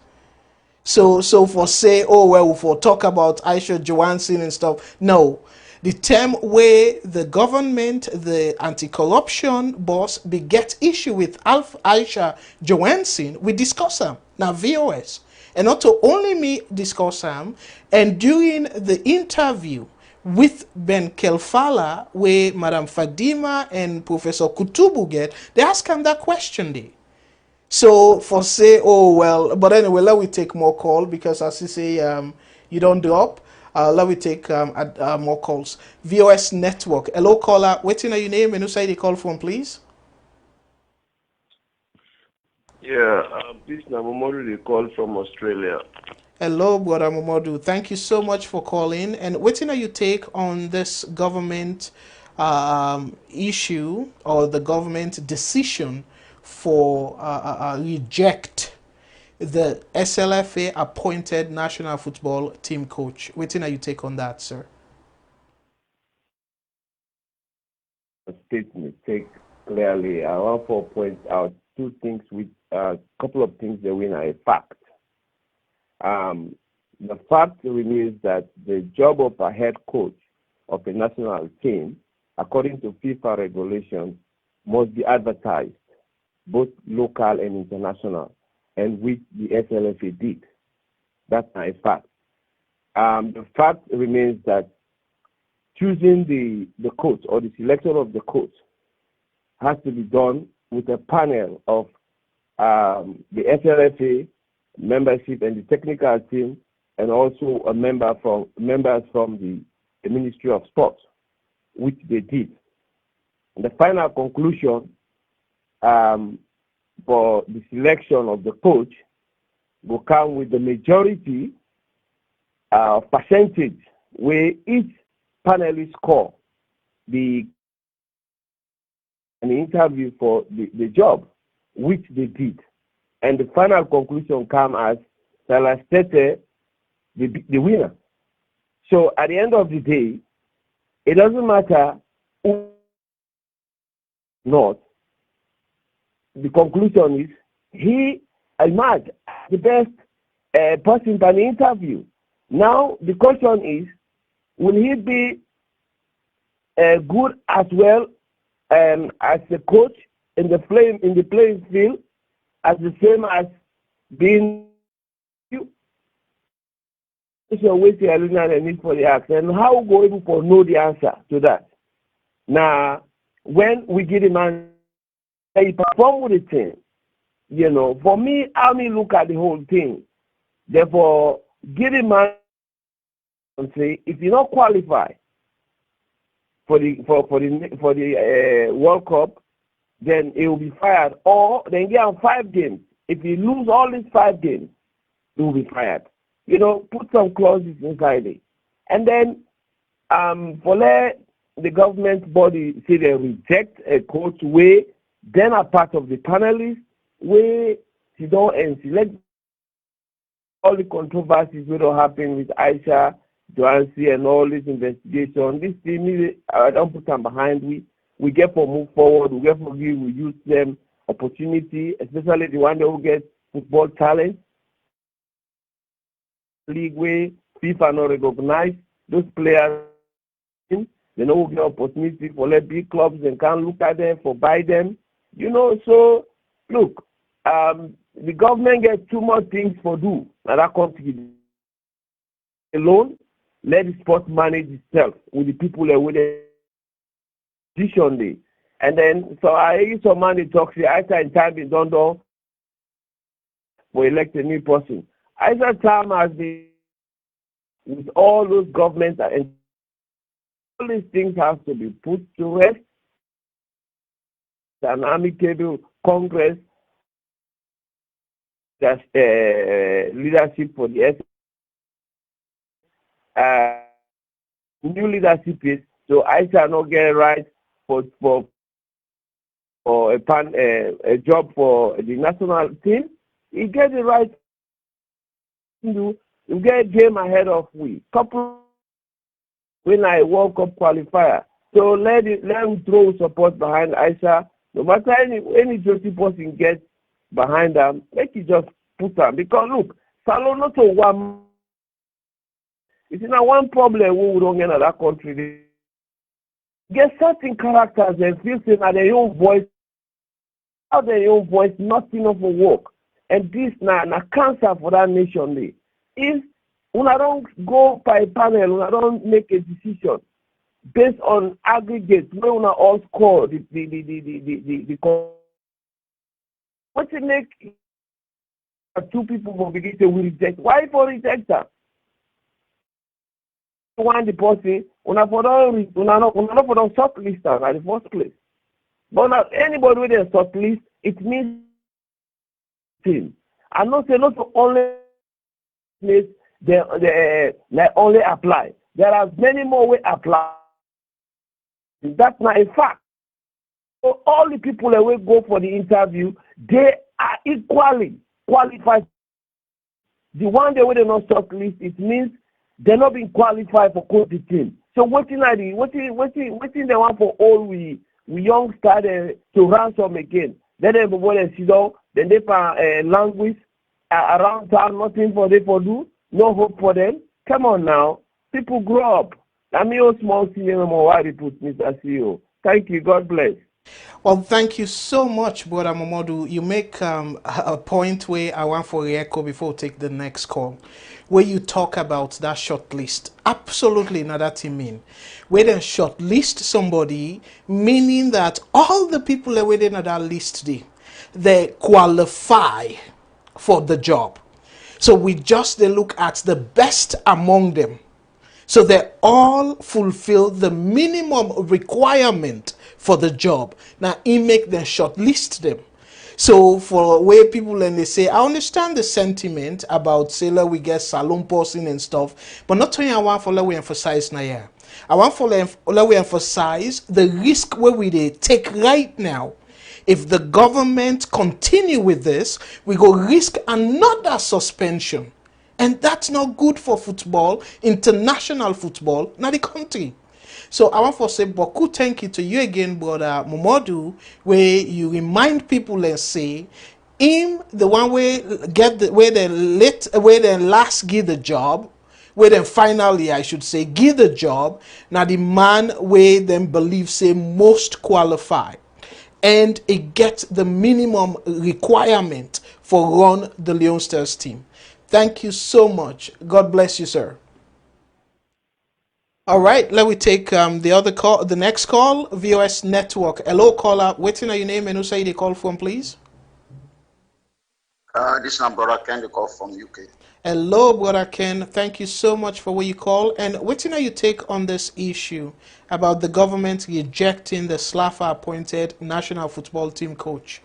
So for say, oh well, for talk about Aisha Johansson and stuff. No, the term where the government, the anti-corruption boss, be get issue with Aisha Johansson, we discuss them now VOS, and not to only me discuss them. And during the interview with Ben Kelfala, where Madam Fadima and Professor Kutubu get, they ask him that question there. So for say, oh well, but anyway, let we take more call because as you say, you don't drop. Let me take more calls. VOS network. Hello, caller. Waiting on your name and who say the call from, please. Yeah, this is Namomodu, they call from Australia. Hello, brother Momodu. Thank you so much for calling. And waiting on your take on this government issue or the government decision for reject the SLFA appointed national football team coach. Waiting on you take on that, sir. A statement take clearly. I want to point out two things, with a couple of things that we know a fact. The fact remains that the job of a head coach of a national team, according to FIFA regulations, must be advertised, both local and international, and which the SLFA did. That's a fact. The fact remains that choosing the coach or the selection of the coach has to be done with a panel of the SLFA membership and the technical team, and also members from the Ministry of Sports, which they did. And the final conclusion for the selection of the coach will come with the majority percentage where each panelist score an interview for the job, which they did. And the final conclusion come as Slfa, the winner. So at the end of the day, it doesn't matter who not. The conclusion is he emerged the best person for the interview. Now the question is, will he be good as well as a coach in the playing field, as the same as being need for the ask, and how we go able to know the answer to that? Now, when we get him and he perform with the team, you know, for me, I mean look at the whole thing. Therefore, get him and say if you not qualify for the World Cup, then he will be fired, or then get on 5 games. If you lose all these 5 games, he will be fired. You know, put some clauses inside it. And then for the government body say they reject a coach way, then a part of the panelists where you don't and select all the controversies that will happen with Aisha, Joansi, and all this investigation. This thing, I don't put them behind. We get for move forward. We get for give. We use them opportunity, especially the one that will get football talent. League way FIFA not recognize those players. They don't get opportunity for let big clubs and can't look at them for buy them. You know, so look, the government gets too much things for do, and that country alone. Let the sport manage itself with the people that with the decision day. And then so I hear some man they talk say after in time is done for elect a new person. Either time has been with all those governments and all these things have to be put to rest. An amicable Congress, that's leadership for the new leadership is so I shall not get right for a job for the national team. He get the right. You get a game ahead of we. Couple when I World Cup qualifier. So let him throw support behind Aisha. No matter any dirty person gets behind them, make it just put them. Because look, SALONE not to one. It's not one problem we don't get in that country. Get certain characters and feel that their own voice, out their own voice, not enough for work. And this now cancer for that nation. If when I don't go by panel, when I don't make a decision based on aggregate, when I all score what you make 2 people will begin to reject. Why for reject that? One the person, when I for the short list at the first place. But not anybody with a short list, it means team. I'm not saying not to only they only apply. There are many more way apply. That's not a fact. So all the people that will go for the interview, they are equally qualified. The one that will not shortlist, it means they're not being qualified for coach the team. So what they want for all we young started to ransom again. Then they go and sit down, then they language around town, nothing for them for do, no hope for them. Come on now. People grow up. I mean, small CEO, why they put Mr. CEO. Thank you. God bless. Well, thank you so much, Brother Momodu. You make a point where I want for echo before we take the next call, where you talk about that short list. Absolutely not that you mean. Where then short list somebody, meaning that all the that are within that list, they qualify for the job. So we just they look at the best among them. So they all fulfill the minimum requirement for the job. Now, he make them shortlist them. So for where people and they say, I understand the sentiment about say let we get salon posting and stuff, but not only I want for let we emphasize now. Yeah. I want for let we emphasize the risk where we they take right now. If the government continue with this, we go risk another suspension. And that's not good for football, international football, not the country. So I want to say, Boku, thank you to you again, brother Momodu, where you remind people and say, him the one way get the where they last give the job, where then finally I should say give the job. Now the man where them believe say most qualified, and it gets the minimum requirement for run the Leone Stars team. Thank you so much. God bless you, sir. All right, let me take the other call, the next call, VOS Network. Hello, caller. Waiting on your name and who say the call from, please? This is my brother Ken, the call from UK. Hello, brother Ken. Thank you so much for what you call. And waiting on your take on this issue about the government rejecting the Slfa appointed national football team coach.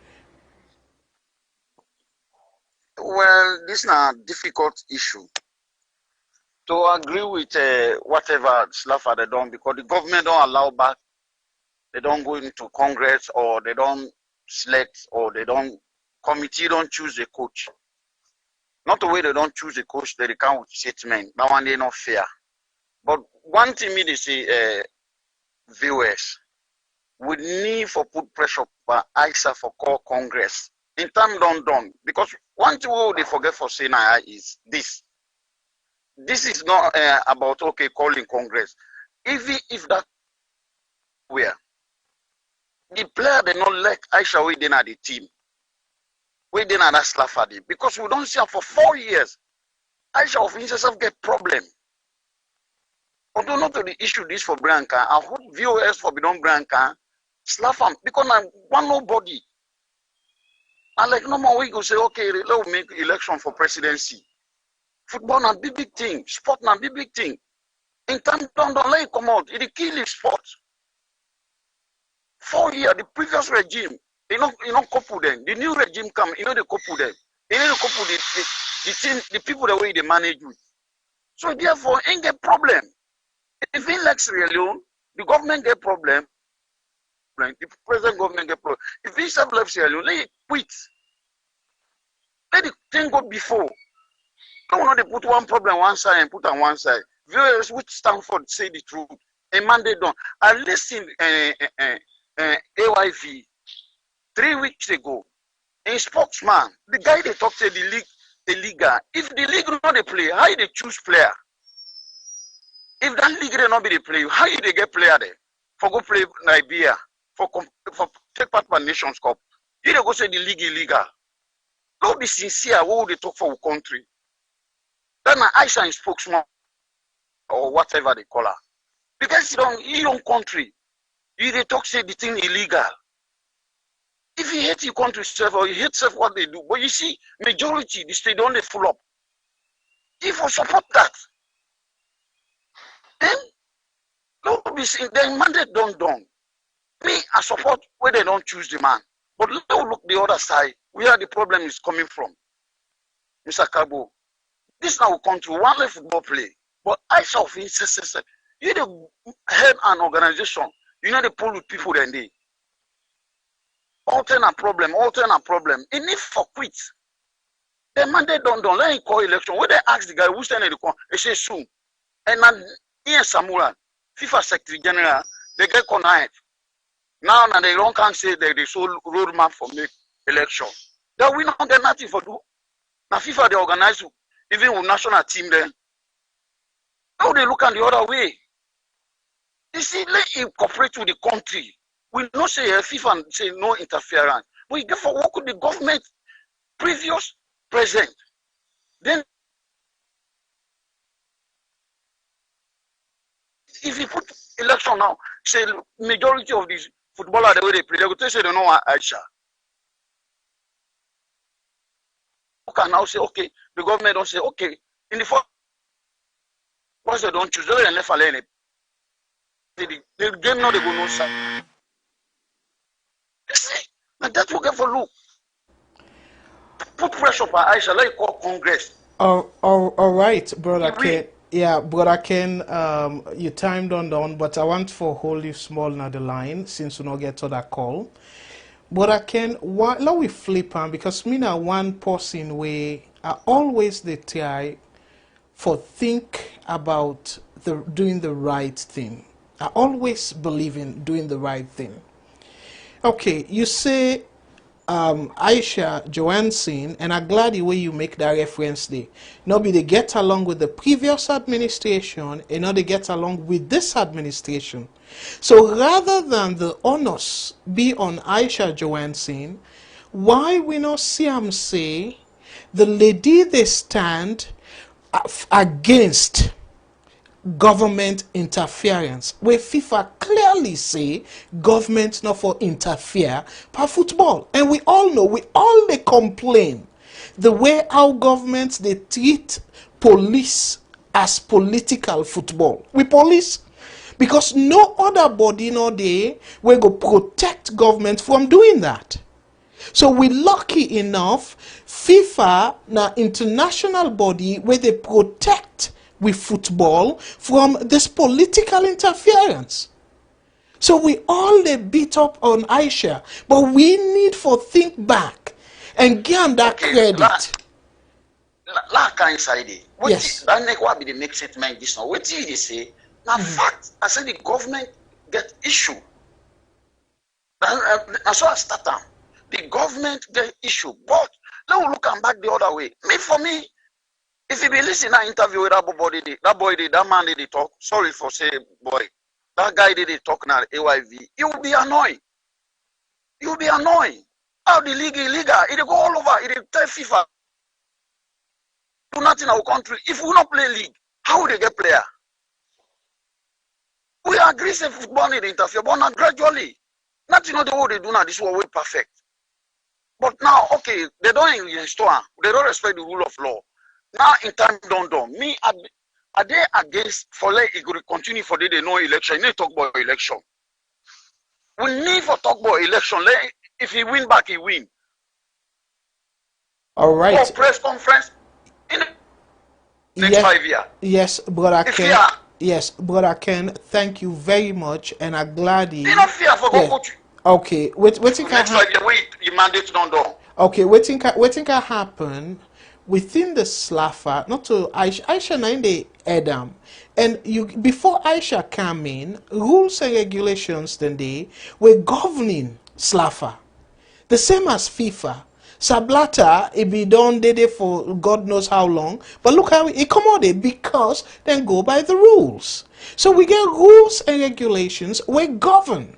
Well, this is a difficult issue to agree with whatever Slfa they done, because the government don't allow back, they don't go into Congress, or they don't select, or they don't committee don't choose a coach. Not the way they don't choose a coach, they come with statement. That one they not fair. But one thing me they say, viewers, we need for put pressure by ISA for call Congress. In time done, because one thing they forget for saying is this. This is not about okay calling Congress. If that were the player they not like Aisha within at the team, within at that Slfa, because we don't see her for 4 years. Aisha of herself get problem. Although not to the issue this for Branca, I hope VOS for Bidon Branca, Slfa, because I'm one nobody. And like no more we go say, okay, let's make election for presidency. Football na big thing, sport na big thing. In time don't let it come out, it kill the sport. 4 years, the previous regime, you know couple them. The new regime come, they couple them. They need to couple the team, the people the way they manage with. So therefore, ain't get problem. If he likes Leone, the government get problem. The present government get problem. If he self left Leone, let it quit. Let the thing go before. Don't want to put one problem one side and put on one side. Viewers which Stanford say the truth. A mandate done. I listened AYV 3 weeks ago. A spokesman, the guy they talk to the league, the league. If the league not they play, how they choose player? If that league they not be the play, how they get player there? For go play Nigeria, for take part in Nations Cup. You they go say the league illegal. Don't be sincere. What would they talk for a country? Then Aisha is spokesman or whatever they call her. Because you don't country, you they talk say the thing illegal. If you hate your country self or you hate self what they do, but you see majority the state don't they full up. If you support that, then don't be then mandate done. Me I support where they don't choose the man. But let's look the other side where the problem is coming from. Mr. Kabo. This now country one left football play, but I shall feel you the head an organization, you know they pull with people then they alternate problem. And if for quit, the mandate don't let him call election. When they ask the guy who's standing the call, they say soon. And then here Samuel, FIFA Secretary General, they get connived. Now they don't can say that they show roadmap for make election. That we not get nothing for do. Now FIFA they organize even with national team there. Now they look at the other way. You see, let it cooperate with the country. We not say FIFA say no interference. But you get for what could the government previous present. Then if you put election now, say majority of these footballers the way they play, they go say they don't want Aisha. You can now say, okay, the government don't say, okay, in the first once they don't choose, they left alone. The game now they go no side. You see, and that's what get for look. Put pressure on Aisha, let it call Congress. All right, brother Ken. Yeah, brother Ken, you timed on, but I want to hold you small now the line since we not get to that call. Brother Ken, let we flip on because me now one person way I always they try for think about doing the right thing. I always believe in doing the right thing. Okay, you say Aisha Johansson, and I'm glad the way you make that reference there. Nobody they get along with the previous administration, and now they get along with this administration. So rather than the onus be on Aisha Johansson, why we not see him say the lady they stand against government interference, where FIFA clearly say government not for interfere per football, and we all know, we all they complain the way our governments they treat police as political football. We police because no other body no day will go protect government from doing that. So we lucky enough FIFA na international body where they protect with football from this political interference. So we all they beat up on Aisha, but we need for think back and give them that credit. Like inside it. Yes. That neck will be the next statement this now. What did they say? Now fact, I said the government get issue. That's why I start down. The government get issue, but let me look back the other way. For me, if you be listening to an interview with that man did talk, sorry for say boy, that guy did talk now AYV, you will be annoyed. You will be annoyed. How the league illegal, it go all over, it tell FIFA do nothing in our country. If we not play league, how will they get player? We agree say football need interfere, but not gradually. Nothing of the way they do now, this is way perfect. But now, okay, they don't install, they don't respect the rule of law. Now in time don't. Me, are they against for let it continue for they no election? You need to talk about election. We need for talk about election. If he win back, he win. All right. Or press conference in the next 5 years. Yes, brother Ken. Yes, brother Ken. Thank you very much, and I'm glad you. Not fear for go coach. Okay, what think next 5 years? Wait, you mandate don't do. Okay, what think happen within the Slfa, not to Aisha na in the Adam, and you before Aisha came in, rules and regulations then they were governing Slfa, the same as FIFA. Sablata it be done did for God knows how long, but look how it come out because then go by the rules. So we get rules and regulations we govern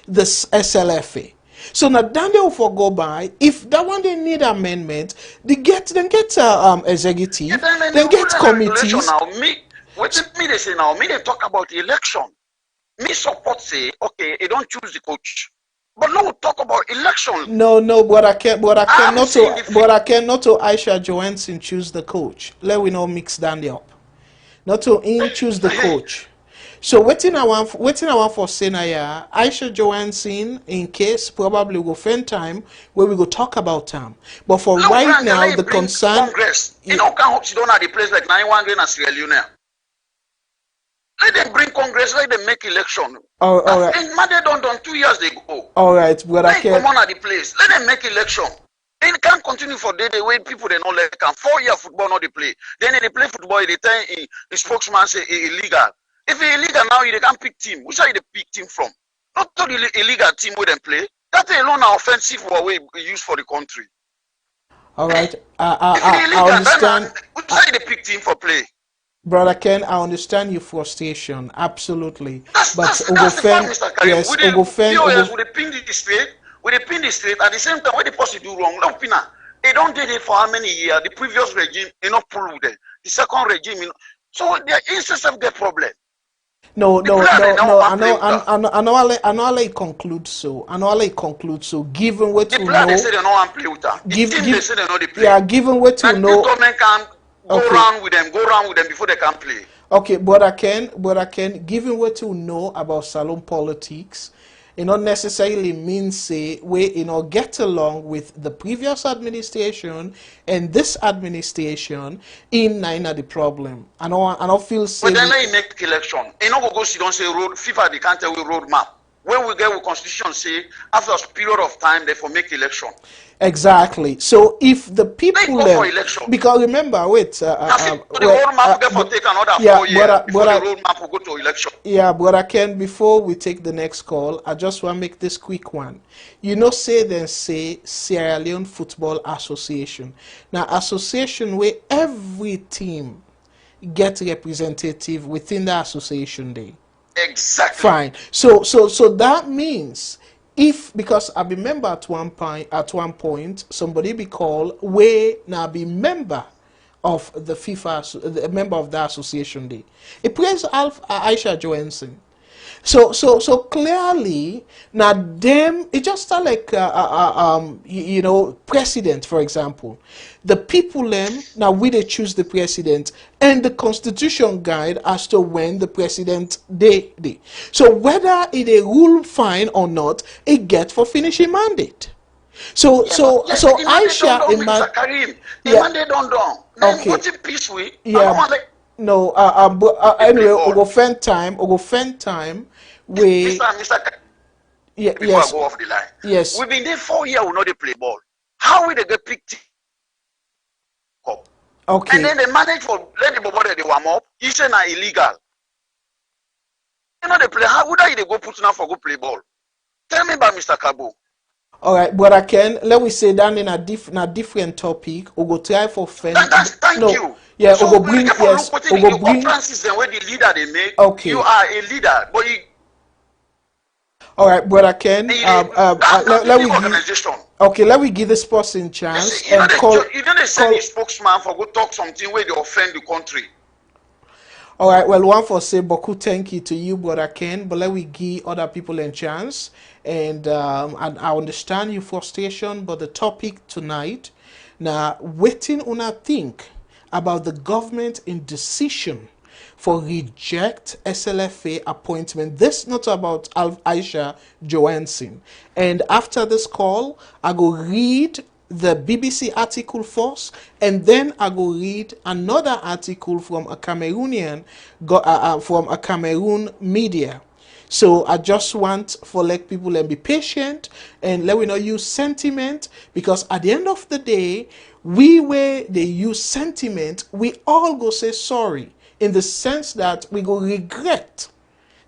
this SLFA. So now Daniel for go by. If that one they need amendment, they get executive, then get committees. Now me they say now me they talk about election. Me support say okay, they don't choose the coach, but no talk about election. No, but I cannot to Aisha Johansson choose the coach. Let we not mix Daniel up. Not to him choose the coach. So waiting I want for Senaya, Aisha Johansson in case probably will find time where we go talk about them. But for right now the concern Congress. You know can't hope she don't have the place like 9-1 and Sierra Leone. Let them bring Congress, let them make election. All right. And Made done 2 years they go. All right, but I can't come on at the place. Let them make election. They can't continue for the way people they don't let can 4 year football not they play. Then they play football, they tell the spokesman say illegal. If it's illegal now, they can't pick team. Which are the pick team from? Not the illegal team where they play. That alone are offensive for we use for the country. All right. If it I illegal, then understand. we say they picked him for play. Brother Ken, I understand your frustration, absolutely. That's But that's that's the fact, Ogofen, Mr. Karim. yes, With the Ogofen, POS, with the pin the straight, with the pin the straight. At the same time, when the person do wrong, no pinna. They don't did it for how many years? The previous regime, not proved it. The second regime, so there is a get problem. no, The no, player they no, don't no. want play with that. I know I conclude so. I know I conclude so. Given what The to player they know, say they don't want play with that. The team they say they know they play. yeah, given what to Now this know. government can go Okay. around with them before they can play. Okay, Brother Ken, given what you know about salon politics, it not necessarily means say we get along with the previous administration and this administration in nine of the problem. I don't feel But then say let make election. You know go see don't say road FIFA they can't tell we road map. When we get with constitution say after a period of time they for make election. exactly. So if the people They go for election. because remember, wait, The roadmap will get for take another 4 years before the roadmap will go to election. Yeah, Brother Ken, before we take the next call, I just want to make this quick one. You know, say Sierra Leone Football Association. Now, association where every team get representative within the association day. Exactly. Fine. So that means if because I remember at one point somebody be called way now be member of the FIFA, the member of the association day. It plays Aisha Johansson. So clearly now them it just start like president for example, the people them now we they choose the president and the constitution guide as to when the president day. So whether it a rule fine or not, it get for finishing mandate. So Aisha in my Karim, yeah they don't. okay What's it peace with? yeah. No, anyway, we'll go spend time. We Mr. yeah, Before yes, I go off the line. yes. We've been there 4 years, we know they play ball. How will they get picked up? Okay. And then they manage for let the ball they warm up. You say now illegal. You know they play. How would they go put now for go play ball? Tell me about Mr. Kabo. All right, but I can let we say that in a different topic. We go try for friend. Thank you. Yeah, so we go bring yes. We go bring. Francis and where the leader they make. Okay. You are a leader, but you. All right, but I can. Let we give. Okay, let we give this person chance You and call. You don't send the spokesman for go talk something where they offend the country. All right, well, one for say Boku, thank you to you, Brother Ken, but let we give other people a chance. And I understand your frustration, but the topic tonight, now, waiting on a think about the government indecision for reject SLFA appointment. This not about Aisha Johansson. And after this call, I go read the BBC article first, and then I go read another article from a Cameroonian, from a Cameroon media. So I just want for like people and be patient and let we not use sentiment, because at the end of the day, where they use sentiment, we all go say sorry in the sense that we go regret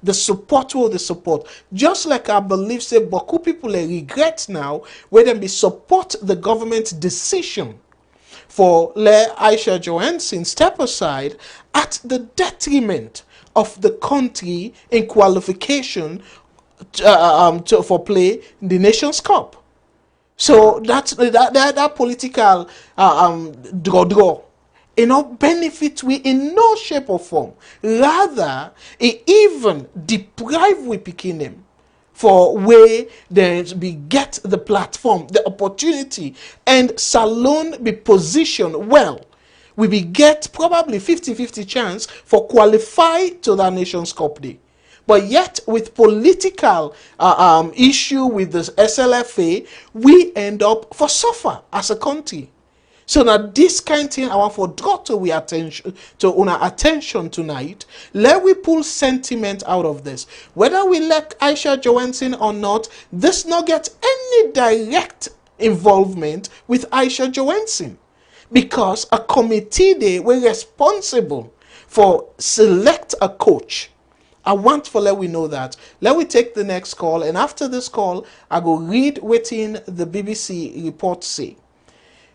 the support will the support. Just like I believe say Boku people regret now where them be support the government's decision for let Aisha Johansson step aside at the detriment of the country in qualification for play the Nations Cup. So that political draw it not benefit we in no shape or form. Rather, it even deprive we picking them for where they be get the platform, the opportunity, and Salone be positioned well. We be get probably 50-50 chance for qualify to the Nations Cup day. But yet, with political issue with the SLFA, we end up for suffer as a country. So now this kind of thing I want for draw to we attention to our attention tonight. Let we pull sentiment out of this. Whether we like Aisha Johansson or not, this not get any direct involvement with Aisha Johansson. Because a committee they were responsible for select a coach. I want for let we know that. Let we take the next call, and after this call, I go read within the BBC report say.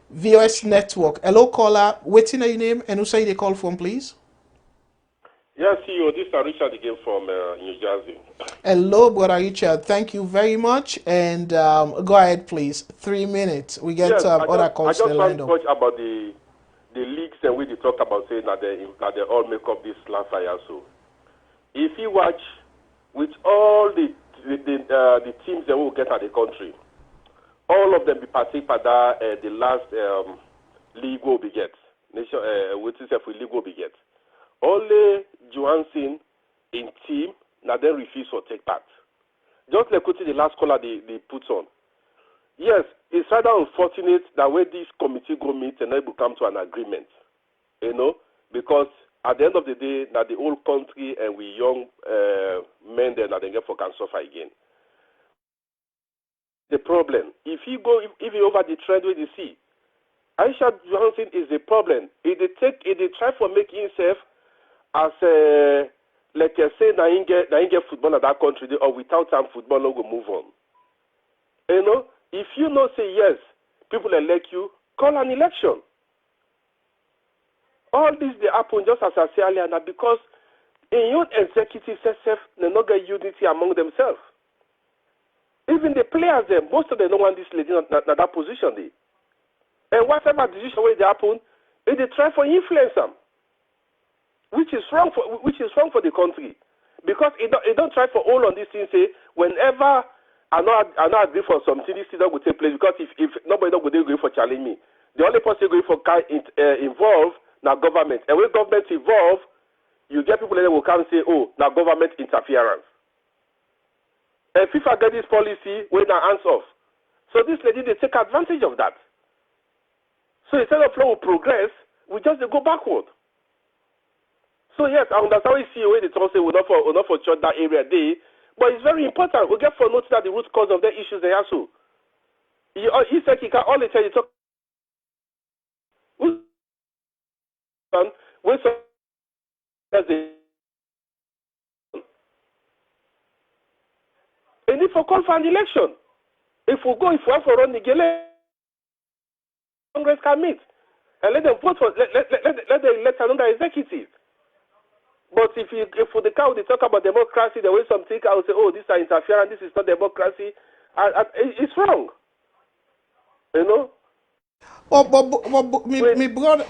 VOS Network. Hello, caller. Waiting your name and who say they call from, please? Yes, CEO, this is Richard again from New Jersey. Hello, Brother Richard. Thank you very much. And go ahead, please. 3 minutes. We get Yes, other I calls just want lined to up. touch about the leaks and we talk about saying that they all make up this Slfa also. If you watch with all the teams that we will get at the country, all of them be partake by the last league will be get. Nation which is if league will be get. Only Johansson in team now then refuse to take part. Just like the last caller they put on. Yes, it's rather unfortunate that when this committee go meet and they will come to an agreement, you know, because at the end of the day, that the whole country and we young men then that they get for can suffer again. The problem, if you over the trend where you see, Aisha Johansson is the problem. If they try for making himself as like I say, now he get football in that country, or without time football, no go move on. You know. If you not say yes, people elect you, call an election. All this they happen just as I say earlier, now because in your executive self, they not get unity among themselves. Even the players, most of them don't want this lady in that position. And whatever decision where they happen, they try for influence them, which is wrong for the country, because it don't try for all on these things. Say whenever. I not agree for something. This thing that will take place because if nobody don't go there for challenge me, the only person going for involve now government. And when government involve, you get people that will come and say, "Oh, now government interference." And FIFA get this policy when their hands off. So this lady they take advantage of that. So instead of flow progress, we just go backward. So yes, I understand we see where they talk say we're not for shut that area day. But it's very important. We get for notice that the root cause of the issues they have so. He said he can only tell you talk. When they need for call for an election. If we have to run the gale, Congress can meet and let them vote for let them elect another executive. But if for the cow they talk about democracy, the way some think I will say, oh, this is interference, this is not democracy. It's wrong. You know. But me brother,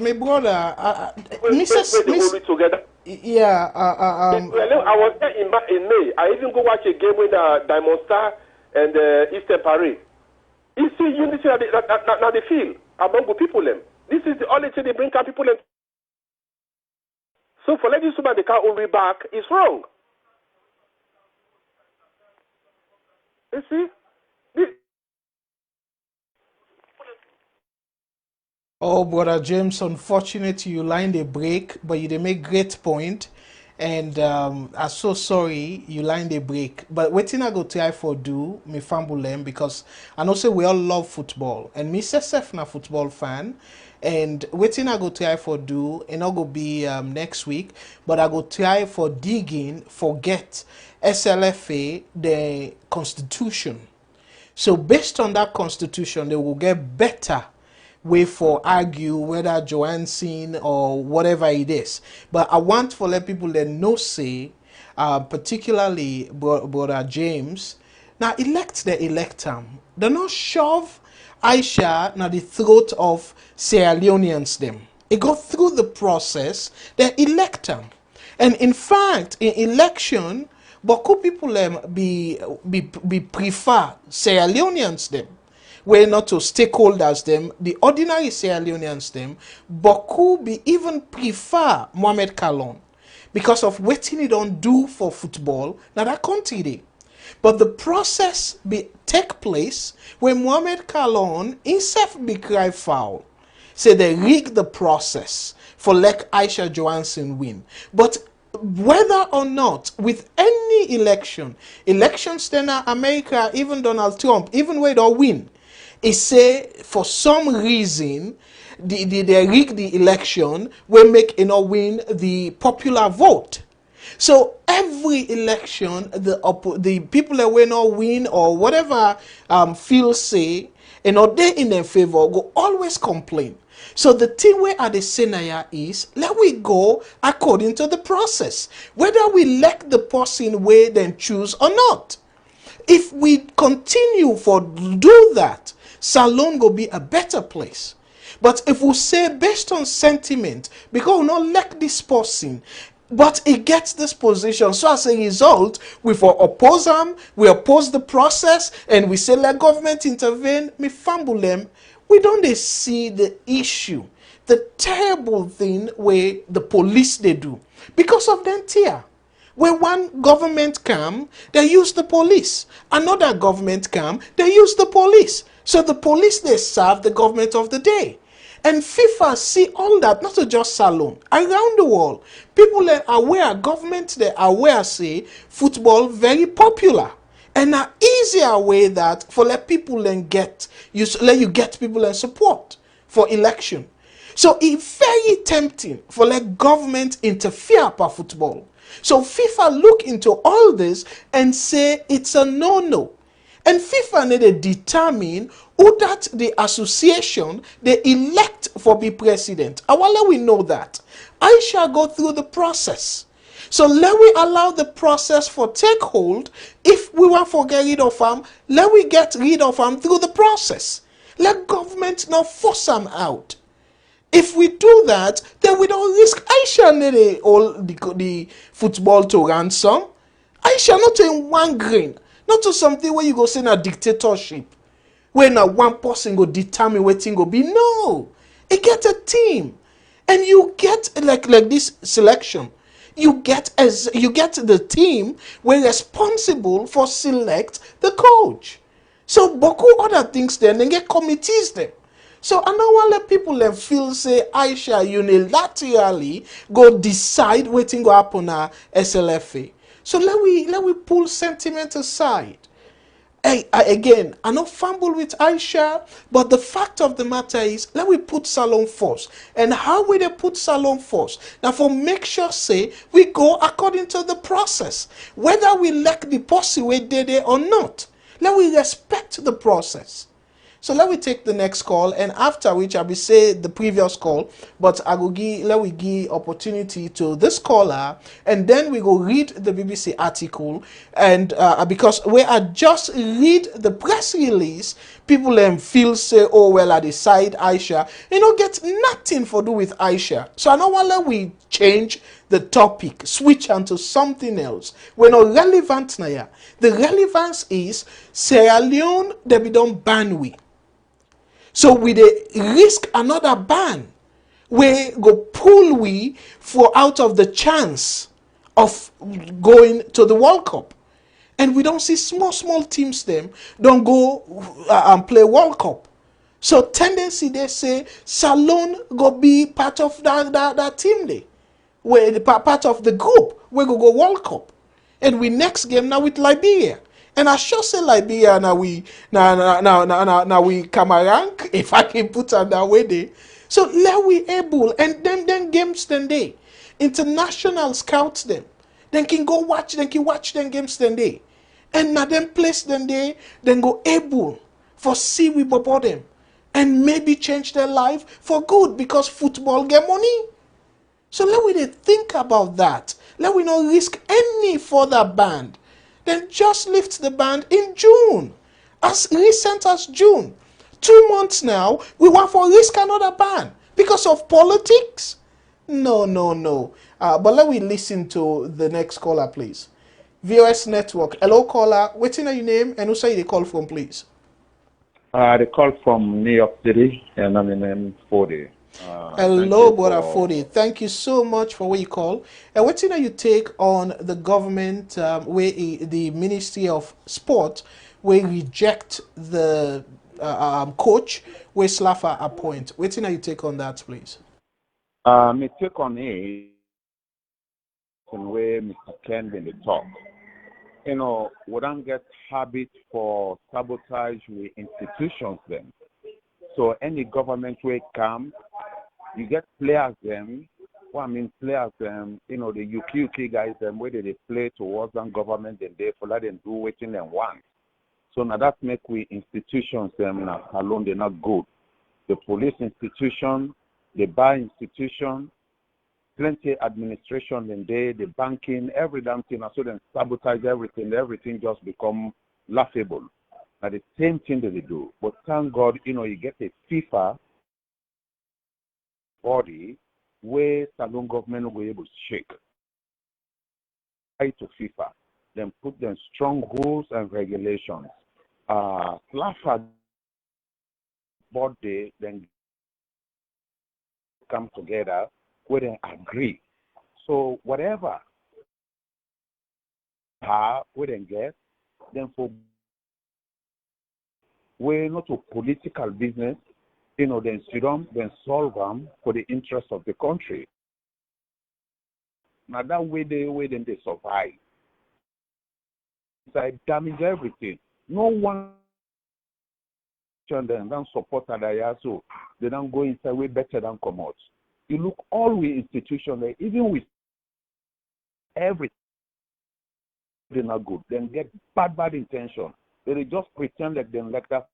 Mrs. together. Yeah. I was there in May. I even go watch a game with Diamond Star and Eastern Parade. You see unity at the field among the people. This is the only thing they bring people in. So for letting somebody they can't only back is wrong. You see? Oh, Brother James, unfortunate you line the break, but you they make great point. And I'm so sorry you line the break. But waiting I go try for do me fambulem because I know say we all love football. And me self na football fan. And waiting I go try for do and I go be next week. But I go try for digging, forget SLFA, the constitution. So based on that constitution, they will get better way for argue whether Johansson or whatever it is. But I want for let people that know say, particularly Brother James, now elect the electum. They not shove Aisha now the throat of Sierra Leoneans them. It go through the process, they elect them. And in fact, in election, beaucoup people be prefer Sierra Leoneans them. We're not to stakeholders them, the ordinary Sierra Leoneans them, beaucoup be even prefer Mohamed Kalon because of what he don't do for football now that country dey. But the process be take place when Mohamed Kalon himself be cry foul. Say they rig the process for let Aisha Johansson win. But whether or not with any elections then America, even Donald Trump, even where they win, it say for some reason they rig the election will make win the popular vote. So every election, the people that will not win or whatever feel say and or they in their favor go always complain. So the thing where at the scenario is, let we go according to the process, whether we elect the person we then choose or not. If we continue for do that, Salone will be a better place. But if we say based on sentiment, because we not like this person, but he gets this position, so as a result, we for oppose him, we oppose the process, and we say let government intervene, me fumble them. We don't they see the issue, the terrible thing where the police they do because of them tear. When one government come, they use the police. Another government come, they use the police. So the police, they serve the government of the day. And FIFA see all that, not just Salone, around the world. People are aware, government they are aware, say, football very popular. And an easier way that for let people then get, let you get people and support for election. So it's very tempting for let government interfere per football. So FIFA look into all this and say it's a no-no. And FIFA need to determine who that the association they elect for be president. Awala we know that. I shall go through the process. So let we allow the process for take hold. If we want to get rid of them, let we get rid of them through the process. Let government not force them out. If we do that, then we don't risk. I shall need all the football to ransom. I shall not in one grain. Not to something where you go say a dictatorship. Where now one person go determine what thing go be. No. It get a team. And you get like this selection. You get the team where responsible for select the coach. So boku other things then get committees there. So I don't want let people then feel say Aisha unilaterally go decide what thing go happen at SLFA. So let we pull sentiment aside. Again, I not fumble with Aisha, but the fact of the matter is, let we put Salone first. And how will they put Salone first? Now, for make sure, say, we go according to the process. Whether we like the policy we did it or not, let we respect the process. So let we take the next call, and after which I will say the previous call, but I will let we give opportunity to this caller, and then we go read the BBC article, and because we are just read the press release, people feel say, oh well, I decide Aisha, get nothing for do with Aisha. So I don't want let we change the topic, switch onto something else. We're not relevant now. The relevance is Sierra Leone, they be done ban we. So we dey risk another ban we go pull we for out of the chance of going to the World Cup. And we don't see small teams them don't go and play World Cup. So tendency they say Salone go be part of that team there. Where the part of the group we go World Cup. And we next game now with Liberia. And I sure say Liberia now we Camarang, if I can put it that way there. So let we able and then games then they international scouts them. Then can go watch, then can watch them games then they. And now them place then they then go able for see we bobble them. And maybe change their life for good because football get money. So let we think about that. Let we not risk any further ban. Then just lift the ban in June. As recent as June. 2 months now, we want for risk another ban. Because of politics? No. But let we listen to the next caller, please. VOS Network. Hello, caller. What's your name and who say they call from, please? They call from New York City, and I'm in M40. Hello, brother Fodi. Thank you so much for what you call. And what you take on the government, where the Ministry of Sport, where reject the coach, where Slfa appoint. What you take on that, please? Me take on it where Mr. Ken been the talk. We don't get habit for sabotage with institutions then. So any government will come, you get players them. Well, I mean players them. The UK guys them where they play towards them government and they for let them do what they want. So now that make we institutions them alone they're not good. The police institution, the bar institution, plenty administration in there, the banking, every damn thing, and so then sabotage everything. Everything just become laughable. Now the same thing that they do. But thank God, you get a FIFA body where Salone government will be able to shake. To FIFA, then put them strong rules and regulations. SLFA body then come together where they agree. So whatever we then get, then for we're not a political business, then sit down, then solve them for the interest of the country. Now that way then they survive. So I damage everything. No one then don't support that, so they don't go inside way better than come out. You look all we institutions, even with everything they're not good, then get bad intention. They just pretend like them like that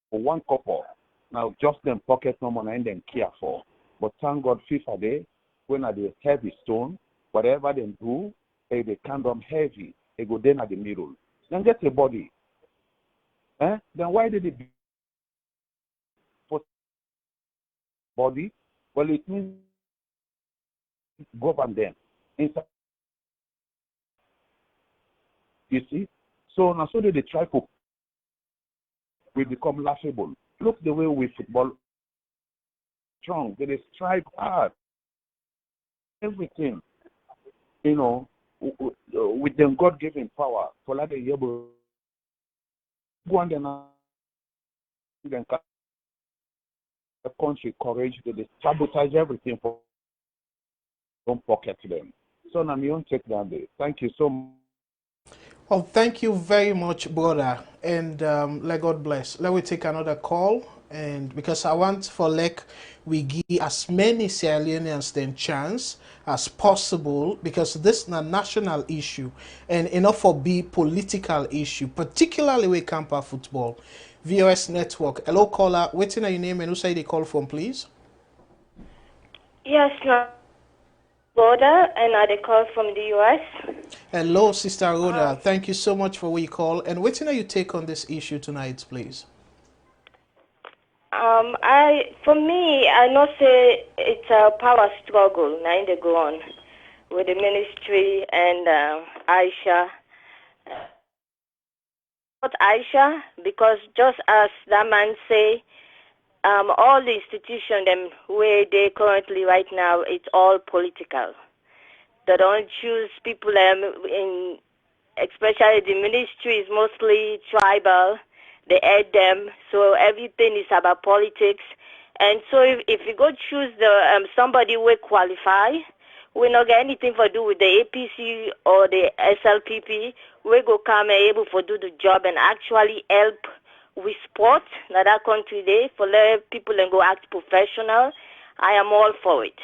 for one couple. Now just them pocket no money and then care for. But thank God FIFA day, when at the heavy stone, whatever they do, they can them heavy, they go then at the middle. Then get a body. Then why did it put body? Well, it means govern them. Inside. You see? So now so they try to we become laughable. Look the way we football strong. They strive hard. Everything, with them God-given power for that they able go and then the country courage they sabotage everything for don't pocket them. So now me won't take that day. Thank you so much. Well, thank you very much, brother, and let God bless. Let me take another call, and because I want for we give as many Sierra Leoneans then chance as possible, because this is a national issue and enough for be political issue, particularly with camper football. VOS Network. Hello, caller. Waiting on your name and who say they call from, please? Yes, no. Rhoda, and I call from the US. Hello, Sister Rhoda. Thank you so much for what you call. And what are you take on this issue tonight, please? For me, I know say it's a power struggle now they go on with the ministry and Aisha. Not Aisha, because just as that man say, all the institutions them where they currently right now, it's all political. They don't choose people especially the ministry is mostly tribal. They add them, so everything is about politics. And so if you go choose somebody who qualify, we not get anything to do with the APC or the SLPP. We go come and able to do the job and actually help with sport in that country there for let people and go act professional. I am all for it.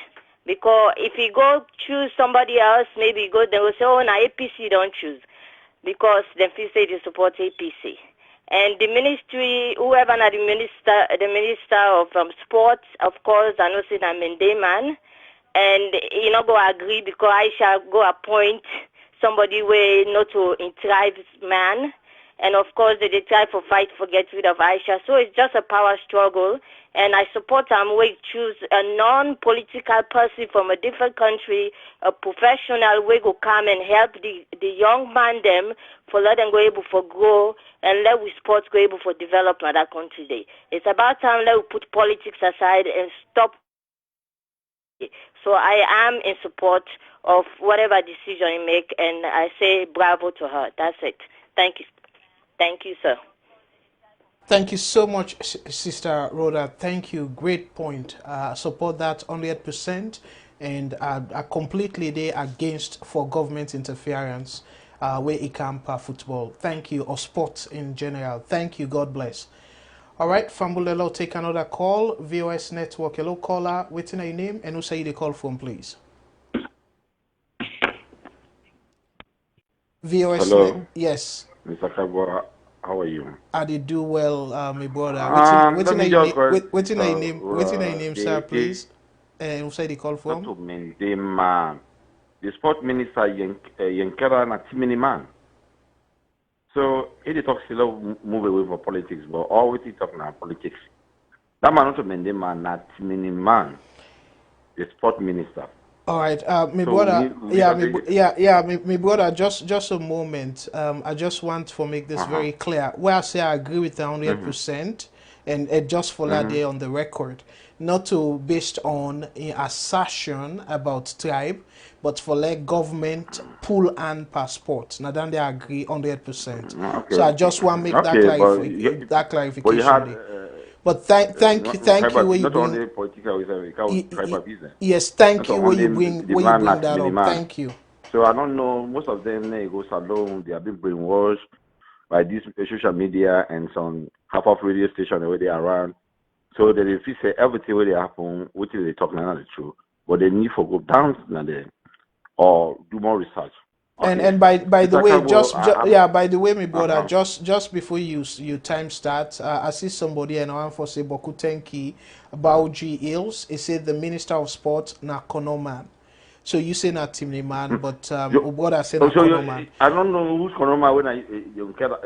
Because if you go choose somebody else, maybe you go, they will say, oh, now APC don't choose. Because they feel say they support APC. And the ministry, whoever not the minister of sports, of course, I know say I'm in man. And you know go agree because I shall go appoint somebody where not to thrive man. And of course they try for fight for get rid of Aisha. So it's just a power struggle. And I support them we choose a non-political person from a different country, a professional way go come and help the young man them for let them go able for grow and let we sports go able for develop in that country day. It's about time let we put politics aside and stop. So I am in support of whatever decision you make, and I say bravo to her. That's it. Thank you. Thank you, sir. Thank you so much, Sister Rhoda. Thank you. Great point. Support that 100%. And I completely there against for government interference where it can football. Thank you. Or sports in general. Thank you. God bless. All right, Fambulelo, take another call. VOS Network. Hello, caller. Waiting on your name and who say the call from, please. VOS. Hello. Yes. Mr. Kabwa, how are you? I did do well, my brother. Let me just go. Waiting a name, sir, The please. And who said the call not from? to mean the man, the sport minister Yankera na Timini man. So he talks a lot move away from politics, but always he talk now politics. That man not to mean the man na Timini man, the sport minister. All right, my So brother. we have the, My brother. Just a moment. I just want to make this very clear. Where I say I agree with 100%, and just for that day on the record, not to based on an assertion about tribe, but for like government pull and passport. Now then they agree 100%. So I okay, just want to make that okay, but you clarification had there. But thank you where you not bring. only political, it's tribal business. Yes, Not thank you on the where you man bring not that mini up. man. Thank you. So I don't know. Most of them they go salon. They have been brainwashed by this social media and some half of radio station where they are around. So they feel say everything where they happen, which they talk now the truth, but they need for go down now there or do more research. Okay. And by the Mr. way, Kabo, yeah, by the way, my brother, uh-huh. just before you time start, I see somebody and I want for say Boku Tenki about G Hills. He said the Minister of Sport na Kono man. So you say not Timney man, but brother say na Kono man. I don't know who's Konoma when I Yankela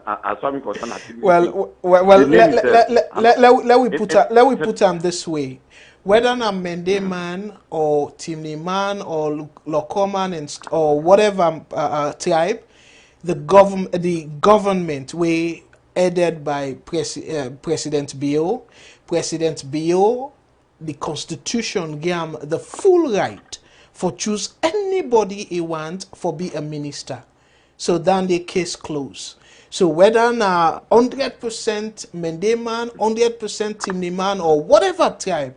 and Swami concern Well, the name itself. let we put them this way. Whether na Mende man or Timney man or Lokoman or whatever tribe, the government we headed by President Bio, the Constitution gave him the full right for choose anybody he want for be a minister. So then the case closed. So whether na 100% Mendeman, 100% Timniman, or whatever tribe,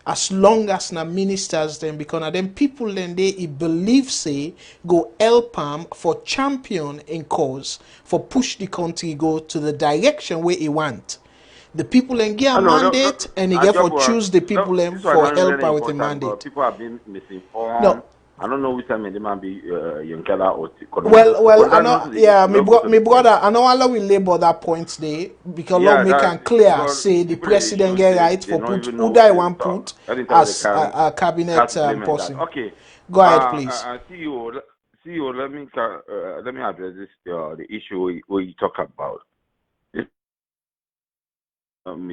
as long as na ministers then, because na them people then they believe say go help them for champion in cause, for push the country go to the direction where he want. The people then get a mandate and they get for choose the people then this for one not help really out with a important, but mandate. people have been misinformed. No, I don't know which time they might be Yankela or Konoma. well, I know, yeah, my brother, I know all we labor that points there because Lord Yeah, make that can clear because say the people that they president show get say right they for don't put even who know I they want talk. put Anytime they as can a cabinet implement that. person. Okay. Go ahead, please. CEO, let me address this the issue where you talk about. This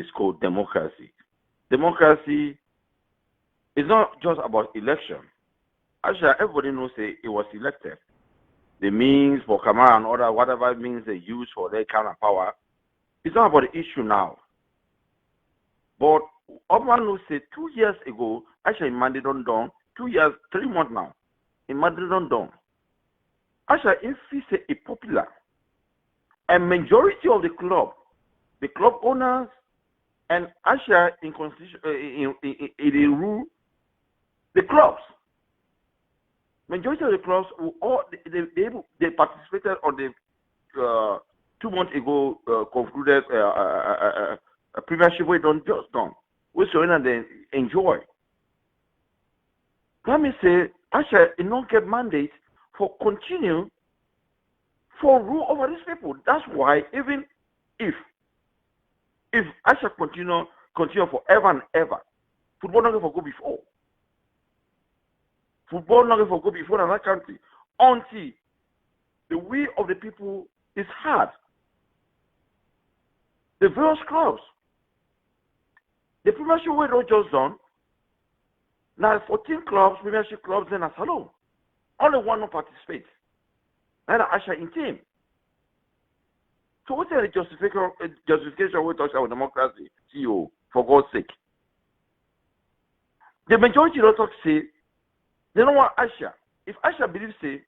is called democracy. Democracy is not just about election. Actually, everybody knows say it was elected. The means for Kamara and other whatever means they use for their kind of power. It's not about the issue now. But Obama said 2 years ago, actually in Monday don't done, 2 years, 3 months now, in Monday don't done. Actually, if he say it popular, a majority of the club owners, and actually in constitution, in rule, the clubs, majority of the clubs, they participated on the 2 months ago concluded a premiership we don't just done. We so and then enjoy. Let me say, actually, it don't get mandate for continue for rule over these people. That's why even if actually continue forever and ever, football not going to go before. Football not going to go before another country until the will of the people is hard. The various clubs, the premiership we don't just done. Now 14 clubs, premiership clubs, then a SALONE. Only one will participate. And actually in team. So what's the justification we talk about democracy, CEO, for God's sake? The majority of talk say they don't want Asia. If Asia believes say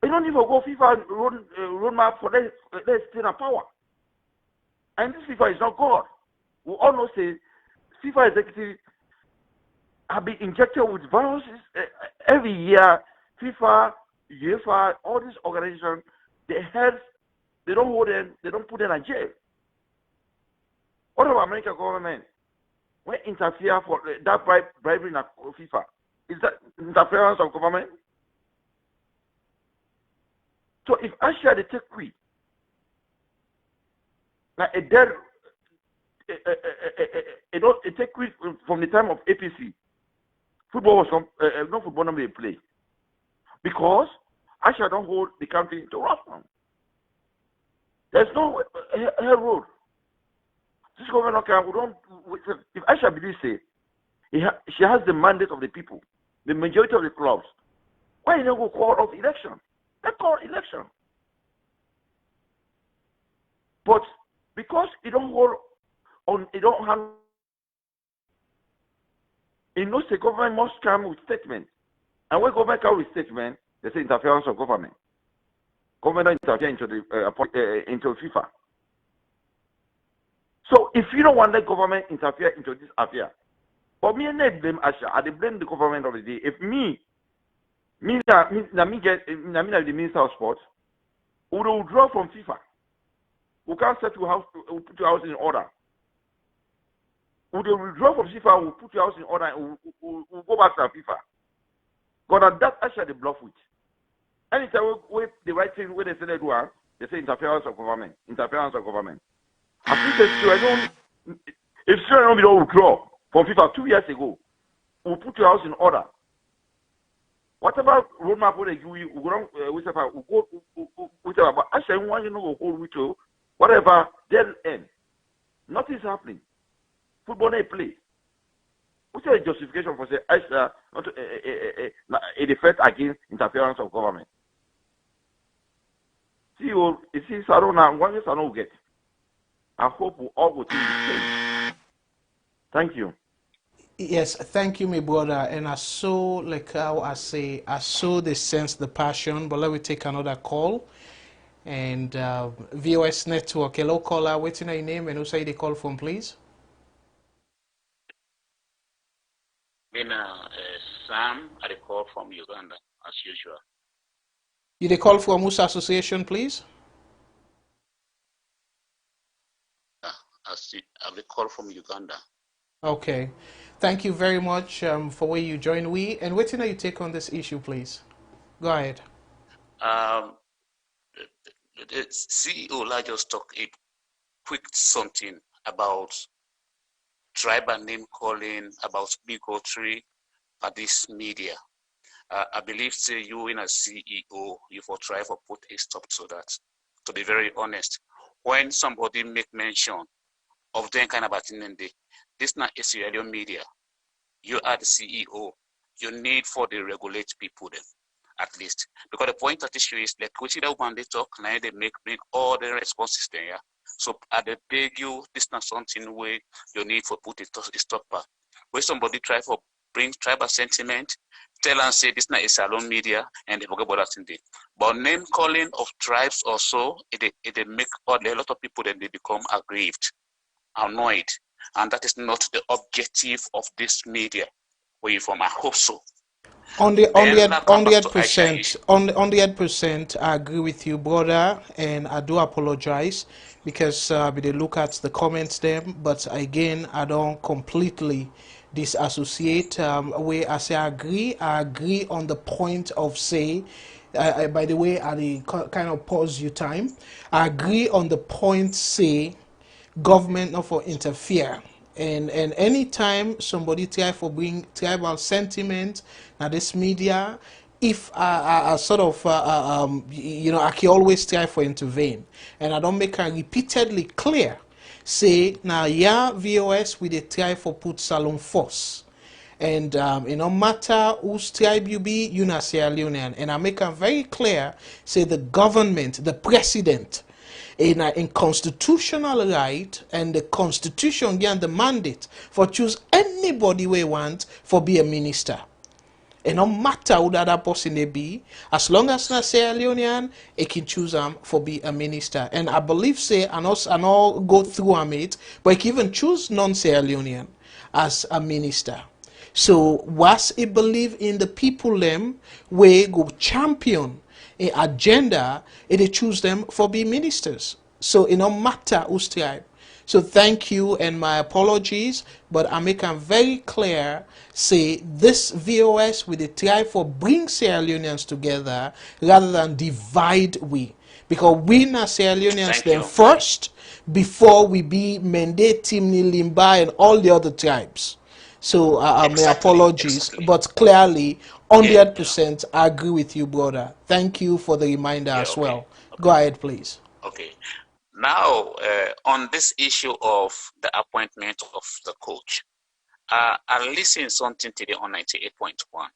they don't even go FIFA roadmap for their stay in power. And this FIFA is not God. We all know say FIFA executive have been injected with viruses every year. FIFA, UEFA, all these organizations, the heads, they don't hold them, they don't put them in jail. What about American government? When interfere for that bribery in FIFA? Is that interference of government? So if Asia they take quick, now a dead, it take quick from the time of APC. Football was no football number they play because Asia don't hold the country to ransom. There's no hair road. This government don't. If Aisha believes say she has the mandate of the people, the majority of the clubs, why you don't go call off election? Let's call election. But because it don't hold on, it don't have. It knows the government must come with statement, and when government come with statement, they say interference of government. Government don't interfere into the into FIFA. So if you don't want the government interfere into this affair, for me, I blame Asha. I blame the government of the day. If me get the Minister of Sports, we will withdraw from FIFA. We can't set your house, we'll put your house in order. We will withdraw from FIFA, we'll put your house in order, and we'll go back to FIFA. But that Asha they bluff with. Anytime we the right thing where they say they do, they say interference of government. Interference of government. I think if Sierra Leone don't withdraw from FIFA 2 years ago, we'll put your house in order. Whatever roadmap we give you, we'll go, whichever. But actually, one you know go hold with you, whatever, they'll end. Nothing's happening. Football they play. What's the justification for say Aisha not a defense against interference of government? See, you see, Salone, one year Salone get. I hope we all will think the same. Thank you. Yes, thank you, my brother. And I saw, like how I say, I saw the sense, the passion. But let me take another call. And VOS Network, hello caller, waiting on your name and who say the call from, please? Sam, I call from Uganda, as usual. You the call from whose association, please? I call from Uganda. Okay. Thank you very much for where you join we. And waiting on you take on this issue, please. Go ahead. The CEO I just talk a quick something about tribal name calling, about bigotry at this media. I believe say you in a CEO, you for try for put a stop to that. To be very honest, when somebody make mention of them kind of thing, this not a Sierra Leone media. You are the CEO. You need for the regulate people then, at least. Because the point at issue is like which that one they talk, now they bring all the responses there. So at the beg you, this not something where you need for put it a stopper. Where somebody try for bring tribal sentiment, tell and say this not a Salone media, and they forget about that thing. But name calling of tribes also, it make a lot of people then they become aggrieved, annoyed, and that is not the objective of this media. Where you from? I hope so. On the 100%, I agree with you, brother, and I do apologize because we did look at the comments there, but again, I don't completely disassociate. Where I say I agree on the point of say. By the way, I kind of pause you time. I agree on the point say government not for interfere. And anytime somebody try for bring tribal sentiment now this media, if I sort of I can always try for intervene, and I don't make it repeatedly clear. Say now, yeah, VOS we they try for put Salone first, and no matter whose tribe you be, you not Sierra Leonean, and I make it very clear. Say the government, the president. In constitutional right, and the constitution gives the mandate for choose anybody we want for be a minister. And no matter who that person may be, as long as not Sierra Leonean, it can choose for be a minister. And I believe say and all go through it, but it can even choose non-Sierra Leonean as a minister. So was it believe in the people them we go champion a agenda, it choose them for be ministers. So it no matter who's tribe. So thank you and my apologies, but I make them very clear, say this VOS with the try for bring Sierra Leoneans together rather than divide we. Because we na Sierra Leoneans Thank then you. first before we be Mende, Timni, Limba and all the other tribes. So my Exactly. apologies, Exactly. but clearly Yeah. 100% I agree with you, brother. Thank you for the reminder Yeah. as Okay. well. Go Okay. ahead, please. Okay. Now, on this issue of the appointment of the coach, I listened something today on 98.1,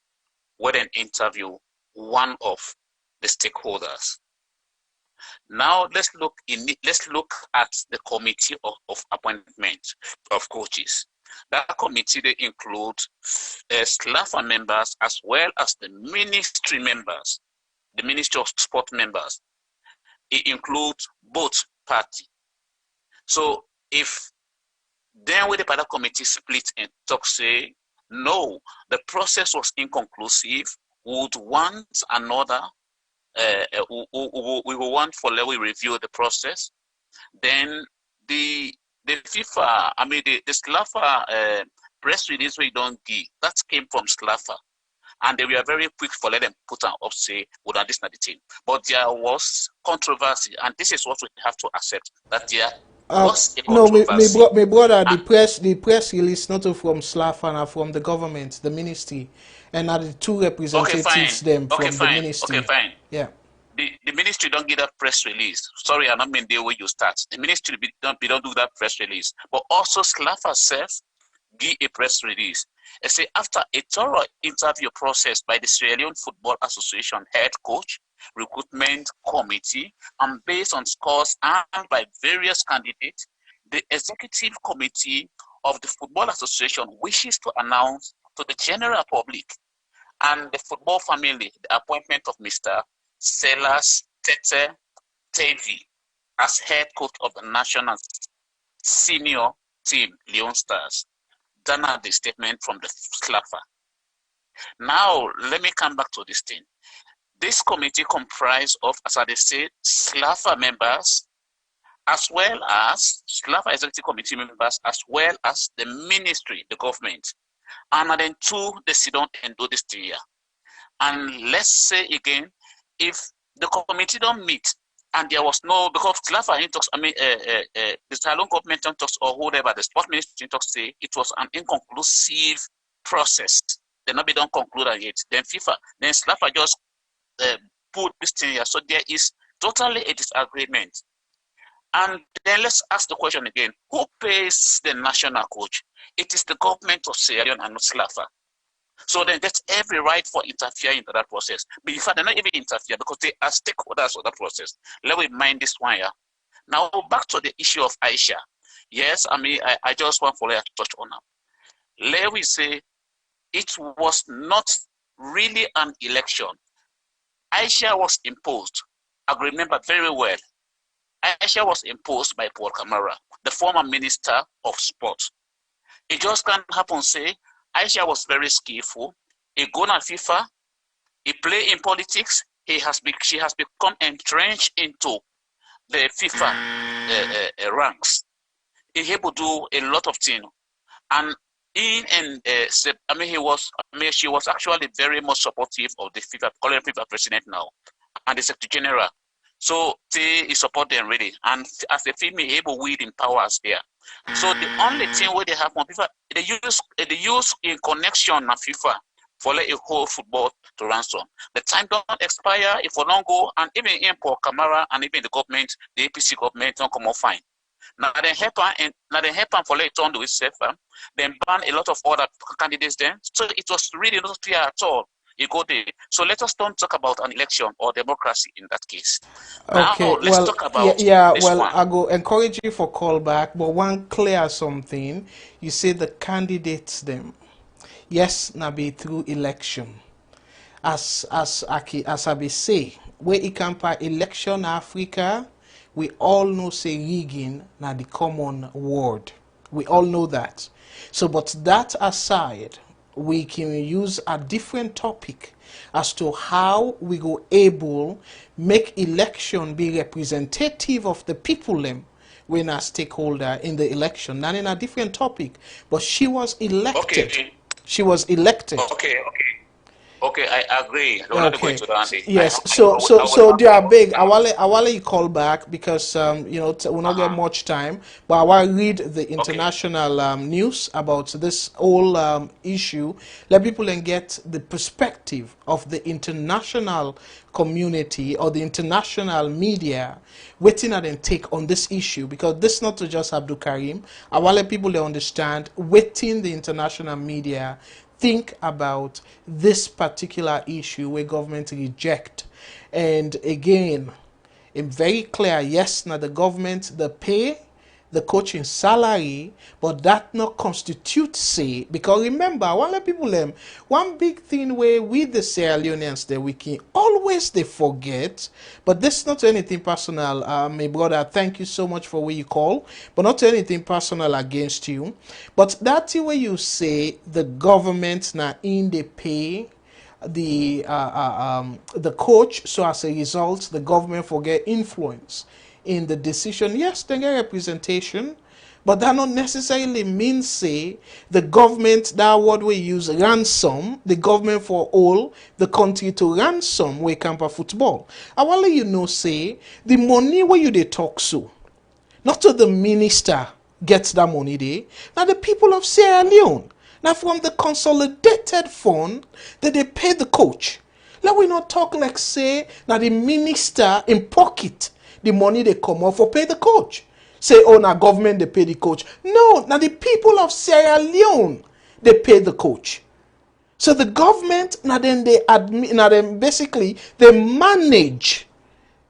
where an interview one of the stakeholders. Now let's look at the committee of appointment of coaches. That committee they include SLFA members as well as the ministry members, the Ministry of Sport members. It includes both parties. So if then with the panel committee split and talk say, no, the process was inconclusive, would want another, we will want for level review the process, then the FIFA, I mean the SLFA press release we don't give, that came from SLFA. And they were very quick for let them put an up say, well, this is not the team. But there was controversy, and this is what we have to accept, that there was a No, controversy. my brother, the press release not from SLFA and from the government, the ministry, and are the two Okay, fine. representatives them Okay, from the fine. Okay, ministry. fine. Yeah. The ministry don't give that press release. Sorry, I don't mean the way you start. The ministry don't do that press release. But also SLFA self give a press release. They say after a thorough interview process by the Sierra Leone Football Association head coach, recruitment committee, and based on scores earned by various candidates, the executive committee of the Football Association wishes to announce to the general public and the football family the appointment of Mr. Selas Tete Tevi as head coach of the national senior team, Leone Stars. Done the statement from the SLFA. Now, let me come back to this thing. This committee comprised of, as I say, SLFA members, as well as SLFA executive committee members, as well as the ministry, the government. And then two, they sit down and do this thing here. And let's say again, if the committee don't meet, and there was no, because SLFA talks, I mean, the SALONE government talks or whatever, the sport ministry talks say it was an inconclusive process. They not be done concluded yet. Then FIFA, then SLFA just put this thing here. So there is totally a disagreement. And then let's ask the question again: who pays the national coach? It is the government of Sierra Leone and not SLFA. So then that's every right for interfering into that process. But in fact, they not even interfere because they are stakeholders of that process. Let me mind this one here. Now back to the issue of Aisha. Yes, I mean, I just want for her to touch on her. Let me say it was not really an election. Aisha was imposed. I remember very well. Aisha was imposed by Paul Kamara, the former minister of sport. It just can't happen, say, Aisha was very skillful. He go on FIFA. He play in politics. She has become entrenched into the FIFA ranks. He able to do a lot of things. And she was actually very much supportive of the current FIFA president now and the Secretary General. So they support them really. And as a female, able wield in powers there. So the only thing where they have more FIFA, they use in connection with FIFA for let a whole football to ransom. The time don't expire if we don't go, and even in Paul Kamara and even the government, the APC government don't come out fine. Now they help for let it on to itself, then ban a lot of other candidates then. So it was really not clear at all. You go there. So let us don't talk about an election or democracy in that case. Now Okay, let's well, talk about this one. I go encourage you for callback, but one clear something. You say the candidates them. Yes, na be through election. As I be say, where it can by election Africa, we all know say rigging na the common word. We all know that. So, but that aside, we can use a different topic as to how we go able make election be representative of the people them when a stakeholder in the election, not in a different topic, but she was elected. Okay. She was elected. Okay, I agree. I will not go Okay. into that. Yes. I So will they are big. I will you call back because we'll not get much time. But I will read the international news about this whole issue. Let people then get the perspective of the international community or the international media waiting at and take on this issue, because this not to just Abdul Karim. I want let people to understand waiting the international media think about this particular issue where government reject. And again, it's very clear, yes, now the government, the pay the coaching salary, but that not constitute say, because remember, I want to let people one big thing where we the Sierra Leoneans that we can always they forget, but this is not anything personal, my brother, thank you so much for what you call, but not anything personal against you, but that way you say the government now in the pay the coach, so as a result the government forget influence in the decision. Yes, they get representation, but that not necessarily mean say the government, that word we use, ransom the government for all the country to ransom we camp for football. I want let you know say the money where you they talk so not to the minister gets that money there. Now the people of Sierra Leone, now from the consolidated fund that they pay the coach. Let we not talk like say now the minister in pocket the money they come off for pay the coach. Say, oh, now government they pay the coach. No, now the people of Sierra Leone they pay the coach. So the government now then they admit, now then basically they manage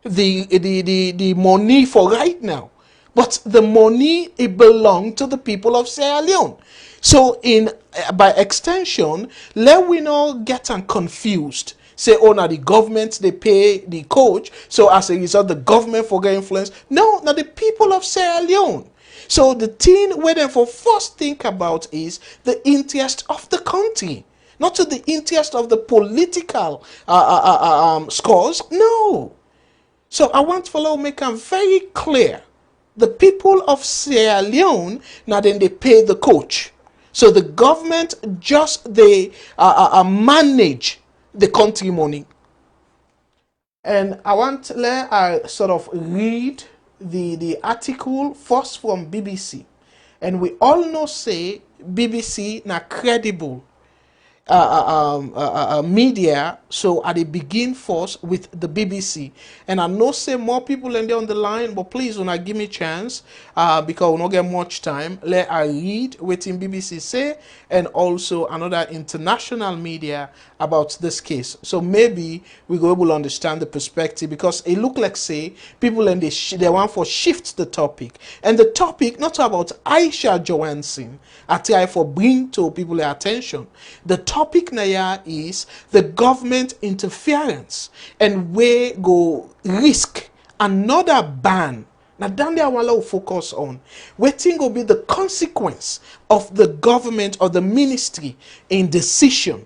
the money for right now, but the money it belongs to the people of Sierra Leone. So in by extension, let we not get confused. Say, oh, now the government they pay the coach, so as a result the government forget influence. No, now the people of Sierra Leone. So the thing where they for first think about is the interest of the country, not to the interest of the political scores. No. So I want to make them very clear. The people of Sierra Leone, now then they pay the coach. So the government just they manage the country money. And I want to let I sort of read the article first from BBC. And we all know say BBC na credible media, so I begin first with the BBC, and I know say more people in there on the line, but please when I give me chance, because we don't get much time, let I read what in BBC say, and also another international media about this case, so maybe we go able to understand the perspective, because it look like say people in they want for shift the topic, and the topic not about Aisha Johansson, I try for bring to people attention. The topic now is the government interference, and we go risk another ban. Now down there I want to focus on waiting will be the consequence of the government or the ministry in decision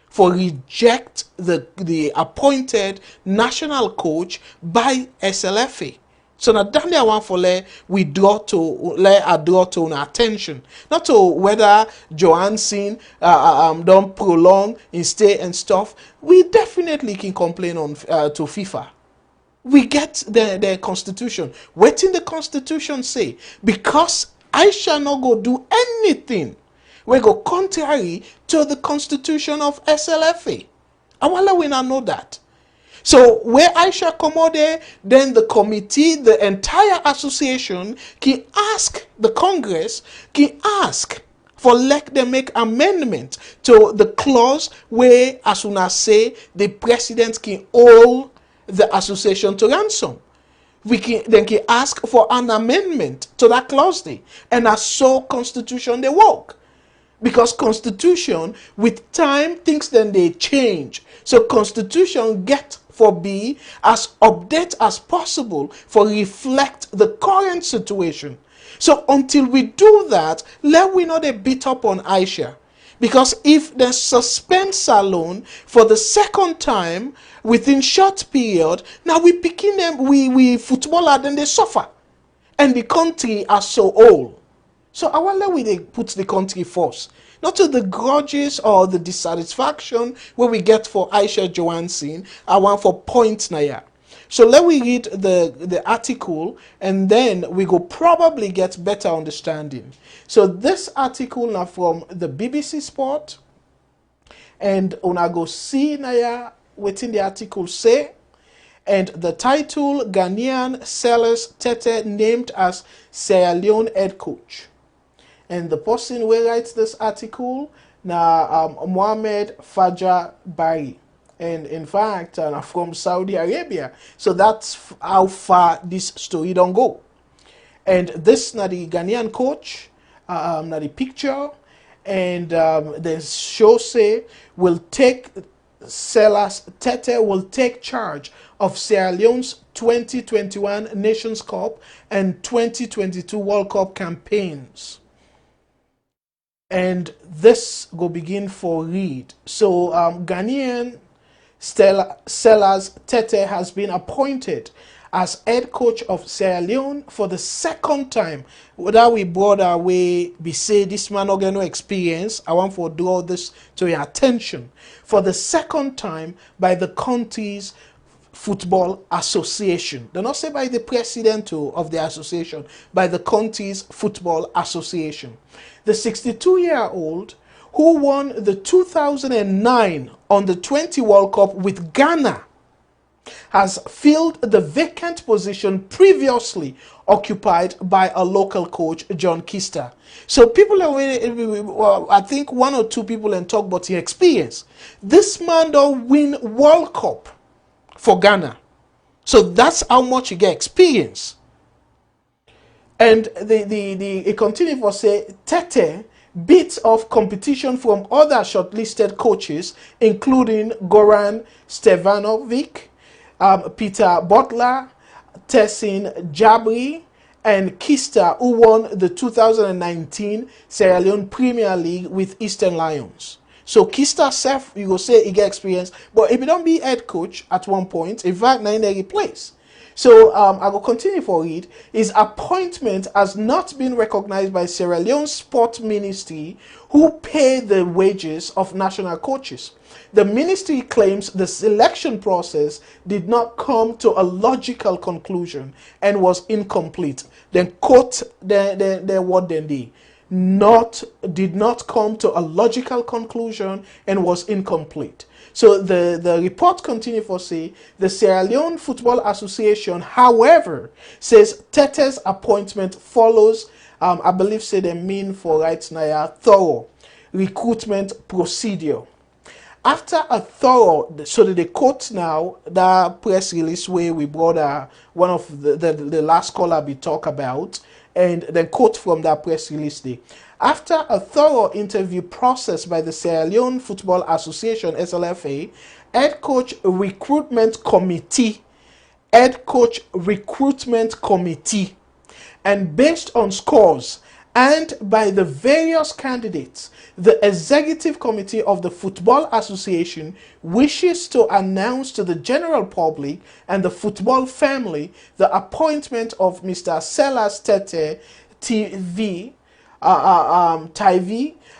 for reject the appointed national coach by SLFA. So now down there one for we draw to attention, not to whether Johansson don't prolong in stay and stuff. We definitely can complain on to FIFA. We get the constitution. What in the constitution say? Because I shall not go do anything we go contrary to the constitution of SLFA. I want we not know that. So where I shall come out there, then the committee, the entire association can ask the Congress, can ask for let them make amendment to the clause where as soon as say the president can hold the association to ransom. We can ask for an amendment to that clause there. And as so constitution they work. Because constitution with time things then they change. So constitution get for be as update as possible for reflect the current situation. So until we do that, let we not beat up on Aisha. Because if they suspend SALONE for the second time within short period, now we begin them we footballer then they suffer. and the country as so whole. So I wonder where they put the country first. Not to the grudges or the dissatisfaction where we get for Aisha Johansson, I want for point Naya. So let me read the article and then we go probably get better understanding. So this article now from the BBC Sport, and una go see Naya within the article say, and the title Ghanaian Sellers Tete named as Sierra Leone head coach. And the person who writes this article now Mohammed Fajar Bari, and in fact from Saudi Arabia. So that's how far this story don't go. And this now the Ghanaian coach, now the picture, and the show say will take Sellers Tete will take charge of Sierra Leone's 2021 Nations Cup and 2022 World Cup campaigns. And this go begin for read. So Ghanaian Sellers Tete has been appointed as head coach of Sierra Leone for the second time. Whether we brought our way, be say this man not get no experience. I want to draw this to your attention. For the second time by the country's Football Association. They're not say by the president of the association, by the country's Football Association. The 62-year-old who won the 2009 Under 20 World Cup with Ghana has filled the vacant position previously occupied by a local coach, John Kister. So people are, I think one or two people and talk about his experience. This man don't win World Cup for Ghana. So that's how much you get experience. And it continues for say, Tete bits of competition from other shortlisted coaches, including Goran Stevanovic, Peter Butler, Tessin Jabri, and Kister, who won the 2019 Sierra Leone Premier League with Eastern Lions. So Kister self, you go say he get experience, but if he don't be head coach at one point, in fact, now he replace. So I will continue for it. His appointment has not been recognized by Sierra Leone Sport Ministry, who pay the wages of national coaches. The ministry claims the selection process did not come to a logical conclusion and was incomplete. Then quote the what then they did not come to a logical conclusion and was incomplete. So the report continues for say the Sierra Leone Football Association, however, says Tete's appointment follows, I believe say they mean for right now, thorough recruitment procedure. After a thorough, so they quote now that press release where we brought one of the last caller we talk about, and then quote from that press release day. After a thorough interview process by the Sierra Leone Football Association, SLFA, head coach recruitment committee, and based on scores and by the various candidates, the executive committee of the Football Association wishes to announce to the general public and the football family the appointment of Mr. Sellers Tete TV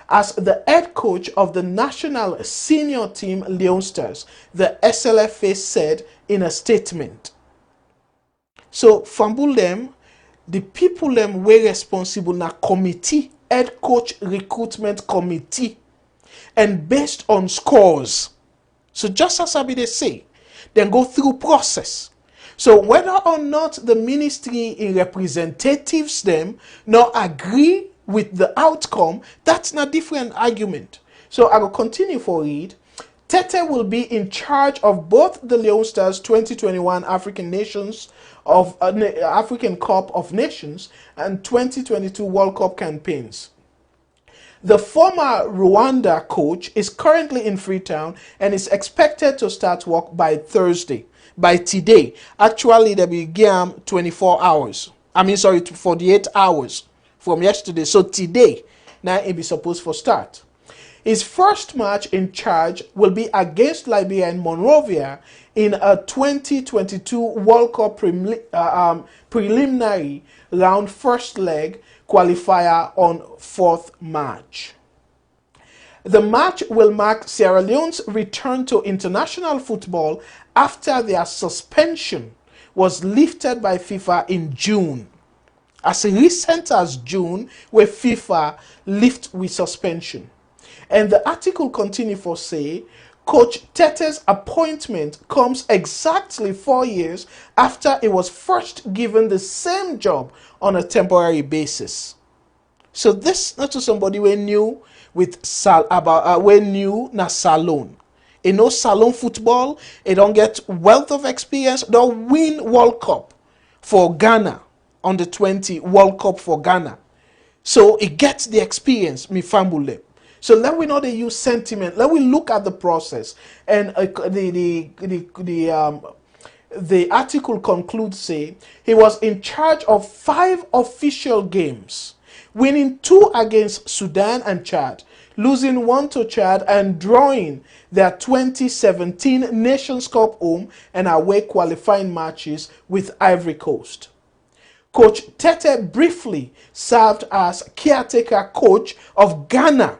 as the head coach of the national senior team Leone Stars, the SLFA said in a statement. So, fambul them, the people them were responsible na committee, head coach recruitment committee, and based on scores. So just as I be they say, then go through process. So whether or not the ministry in representatives them not agree with the outcome, that's not different argument. So I will continue for it. Tete will be in charge of both the Leone Stars 2021 African Cup of Nations and 2022 World Cup campaigns. The former Rwanda coach is currently in Freetown and is expected to start work by Thursday. By today. Actually, they will give him 24 hours. 48 hours from yesterday. So today, now it be supposed for start. His first match in charge will be against Liberia in Monrovia in a 2022 World Cup preliminary round first leg qualifier on 4th March. The match will mark Sierra Leone's return to international football after their suspension was lifted by FIFA in June. As recent as June, where FIFA lift with suspension. And the article continues for say, Coach Tete's appointment comes exactly 4 years after he was first given the same job on a temporary basis. So this not to somebody we knew with we knew na SALONE. You know SALONE football, they don't get wealth of experience, don't win World Cup for Ghana on the 20 World Cup for Ghana. So it gets the experience, mi fambule. So let we not use sentiment. Let we look at the process. And the article concludes say he was in charge of 5 official games, winning 2 against Sudan and Chad, losing 1 to Chad and drawing their 2017 Nations Cup home and away qualifying matches with Ivory Coast. Coach Tete briefly served as caretaker coach of Ghana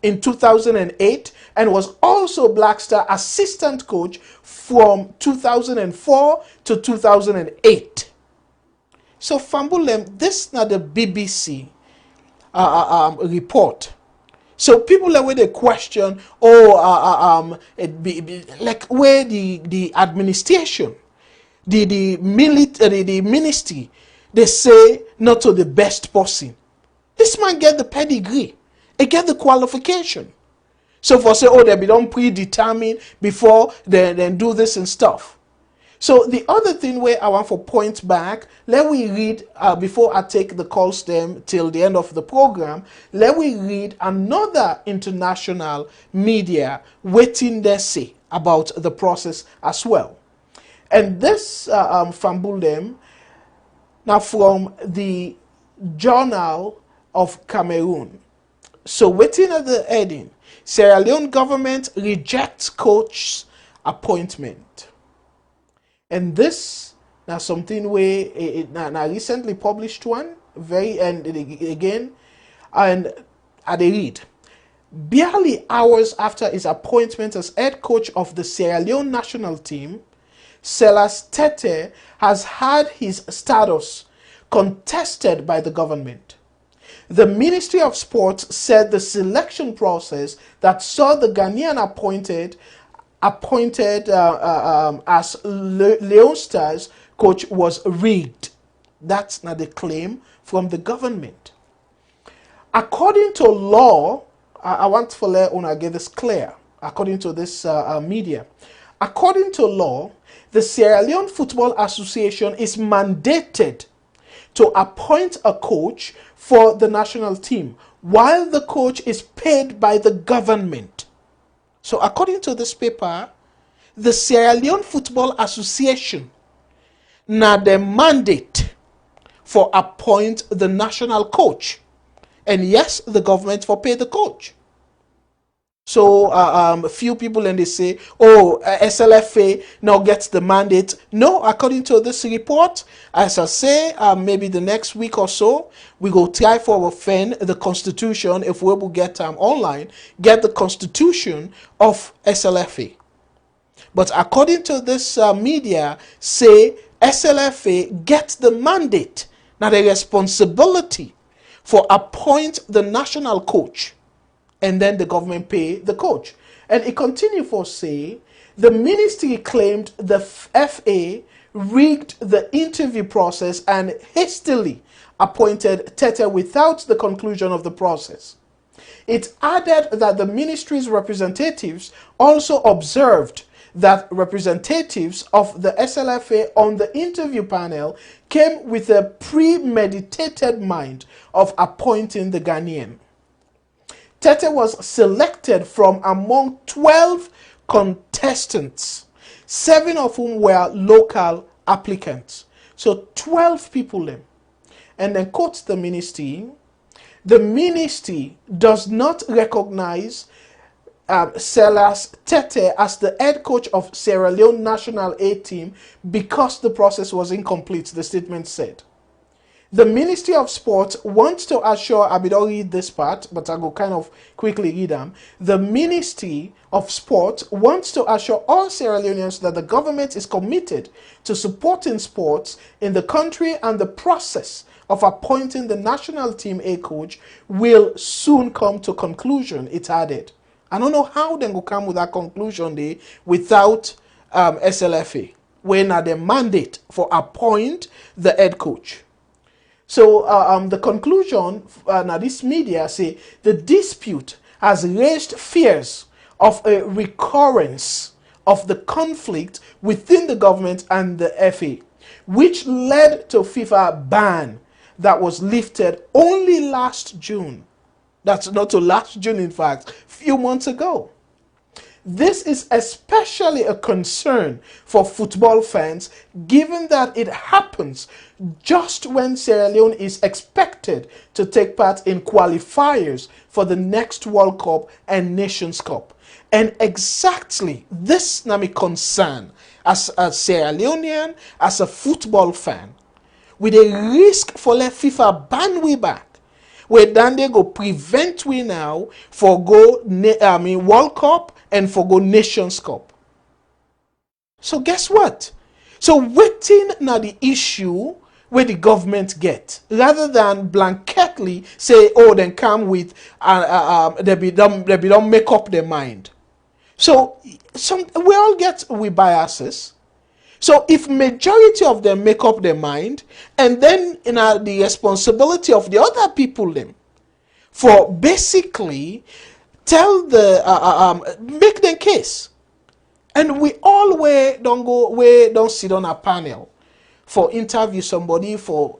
in 2008 and was also Black Star assistant coach from 2004 to 2008. So Fambulem, this is not the BBC report. So people are where they question, like where the administration, the military, the ministry, they say not to the best person. This man get the pedigree. He get the qualification. So for say, they be done predetermined before they do this and stuff. So the other thing where I want for point back, let we read, before I take the calls them till the end of the program, let we read another international media waiting they say about the process as well. And this Fambulem, now from the Journal of Cameroon. So waiting at the heading, Sierra Leone government rejects coach's appointment. And this now something where now recently published one, and I read. Barely hours after his appointment as head coach of the Sierra Leone national team, Silas Tete has had his status contested by the government. The Ministry of Sports said the selection process that saw the Ghanaian appointed as Leone Stars coach was rigged. That's not the claim from the government. According to law, I want to let una get this clear. According to this media, according to law, the Sierra Leone Football Association is mandated to appoint a coach for the national team, while the coach is paid by the government. So according to this paper, the Sierra Leone Football Association now the mandate for appoint the national coach. And yes, the government for pay the coach. So a few people and they say, SLFA now gets the mandate. No, according to this report, as I say, maybe the next week or so, we go try for offend the constitution if we will get online, get the constitution of SLFA. But according to this media, say SLFA gets the mandate, now the responsibility for appoint the national coach. And then the government pay the coach. And it continued for say, the ministry claimed the FA rigged the interview process and hastily appointed Tete without the conclusion of the process. It added that the ministry's representatives also observed that representatives of the SLFA on the interview panel came with a premeditated mind of appointing the Ghanaian. Tete was selected from among 12 contestants, 7 of whom were local applicants. So 12 people. And then quotes the ministry, The ministry does not recognize Silas Tete as the head coach of Sierra Leone national A team because the process was incomplete, the statement said. The Ministry of Sport wants to assure, I will read this part, but I will kind of quickly read them. The Ministry of Sport wants to assure all Sierra Leoneans that the government is committed to supporting sports in the country, and the process of appointing the national team A coach will soon come to conclusion, it added. I don't know how they will come with that conclusion there without SLFA, when are the mandate for appoint the head coach. So the conclusion, now this media say the dispute has raised fears of a recurrence of the conflict within the government and the FA, which led to FIFA ban that was lifted only last June. That's not to last June, in fact, few months ago. This is especially a concern for football fans, given that it happens just when Sierra Leone is expected to take part in qualifiers for the next World Cup and Nations Cup. And exactly this na me concern as a Sierra Leonean, as a football fan, with a risk for let FIFA ban we back, where then they go prevent we now for go World Cup and for go Nations Cup. So guess what? So waiting now the issue where the government get, rather than blanketly say, oh, then come with they don't make up their mind. So we all get we biases. So if majority of them make up their mind, and then the responsibility of the other people them for basically tell the make them case, and we all don't sit on a panel for interview somebody, for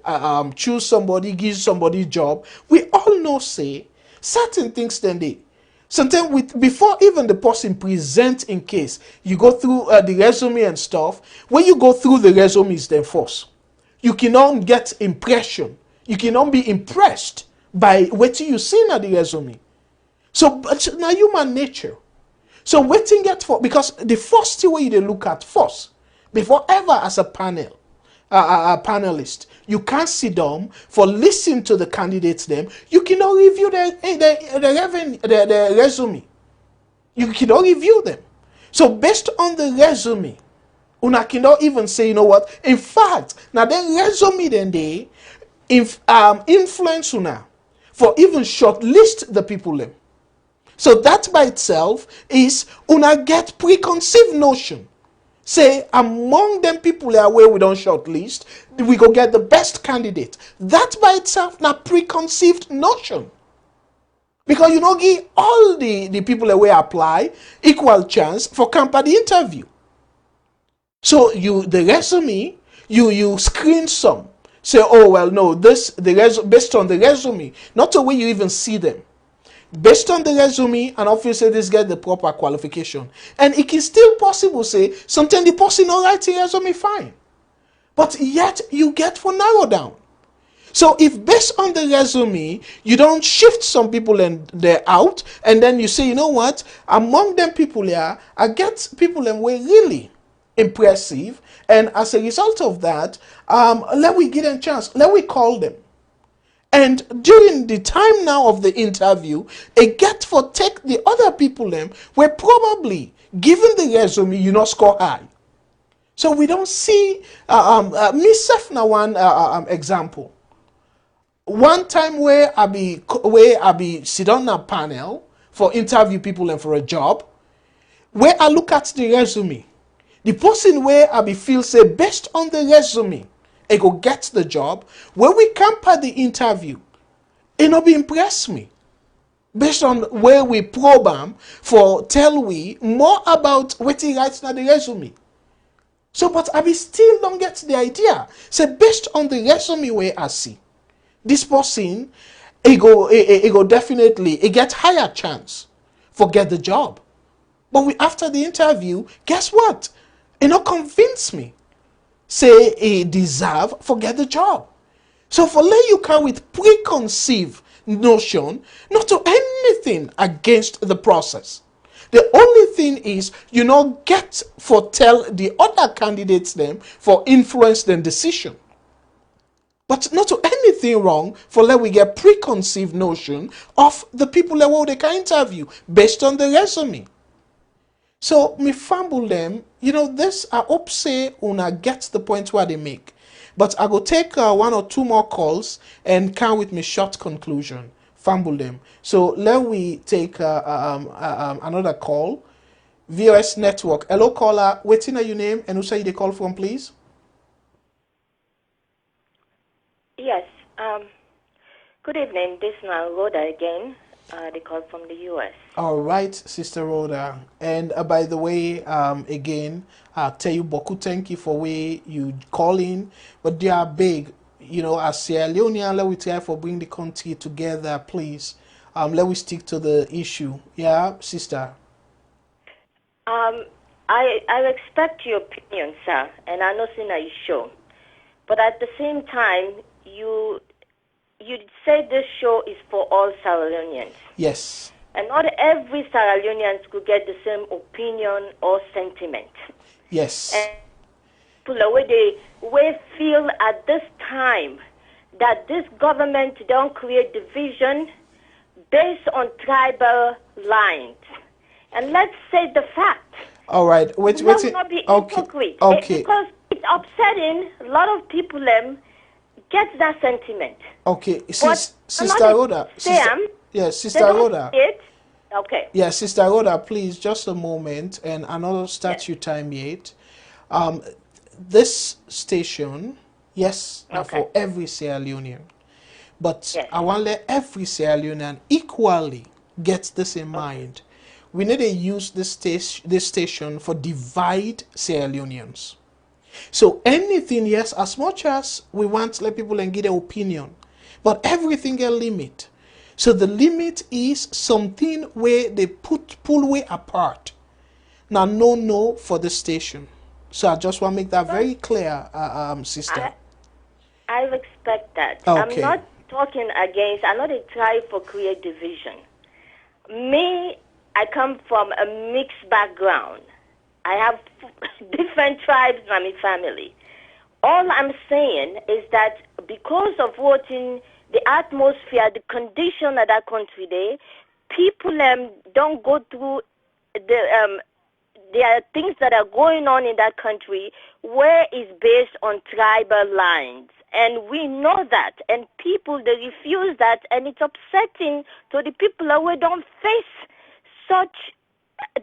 choose somebody, give somebody job. We all know say certain things then they. Sometimes before even the person present in case, you go through the resume and stuff. When you go through the resumes then first, you cannot get impression. You cannot be impressed by what you see in the resume. So now human nature. So waiting get for, because the first way you look at first, before ever as a panelist, you can't sit down for listen to the candidates them. You cannot review the resume. You cannot review them. So based on the resume, una cannot even say, you know what? In fact, now the resume then they influence una for even shortlist the people them. So that by itself is una get preconceived notion. Say among them people are where we don't shortlist, we go get the best candidate. That by itself na preconceived notion. Because you know give all the people away apply equal chance for company interview. So the resume, you screen some. Say, oh well no, based on the resume, not the way you even see them. Based on the resume, and obviously this get the proper qualification. And it is still possible, say, sometimes the person not write the resume fine. But yet you get for narrow down. So if based on the resume, you don't shift some people and they're out, and then you say, you know what, among them people here, I get people and we're really impressive, and as a result of that, let we give them a chance, let we call them. And during the time now of the interview, a get for take the other people them were probably given the resume you not score high. So we don't see myself now one example. One time where I be sit on a panel for interview people and for a job, where I look at the resume, the person where I be feel say based on the resume, I go get the job. When we compare the interview, it not be impress me. Based on where we program for tell we more about what he writes in the resume. So, but I be still don't get the idea. So based on the resume where I see, this person, it go definitely, it get higher chance for get the job. But after the interview, guess what? It not convince me. Say he deserve, forget the job. So for let you come with preconceived notion, not to anything against the process. The only thing is, get for tell the other candidates them for influence the decision. But not to anything wrong for let we get preconceived notion of the people that they can interview based on the resume. So me fumble them, this I hope say una gets the point where they make. But I go take one or two more calls and come with me short conclusion. Fumble them. So let we take another call. VOS Network. Hello caller, waiting are your name and who say you call from, please? Yes. Good evening. This is Rhoda again. They call from the U.S. All right, Sister Rhoda. And by the way, again, tell you Boku, thank you for way you calling. But they are big, as Sierra Leone, let we try for bring the country together, please. Let we stick to the issue. Yeah, Sister. I respect your opinion, sir, and I know it's show. But at the same time, you said this show is for all Sierra Leoneans. Yes. And not every Sierra Leoneans could get the same opinion or sentiment. Yes. And people we feel at this time that this government don't create division based on tribal lines. And let's say the fact. All right. Wait. Not be hypocrite. Okay. Because it's upsetting a lot of people get that sentiment. Okay, Sister Rhoda. Sister Rhoda. Okay. Yeah, Sister Rhoda, please, just a moment, and another statute time yet. This station, for every Sierra Leonean, but I want to let every Sierra Leonean equally get this in mind. We need to use this station for divide Sierra Leoneans. So anything, yes, as much as we want to let people and get their opinion, but everything a limit. So the limit is something where they pull way apart. Now, no for the station. So I just want to make that very clear, sister. I respect that. Okay. I'm not talking against, I'm not a try for create division. Me, I come from a mixed background. I have different tribes in my family. All I'm saying is that because of voting, the atmosphere, the condition of that country there, people don't go through there are things that are going on in that country where it's based on tribal lines. And we know that. And people, they refuse that. And it's upsetting to the people who don't face such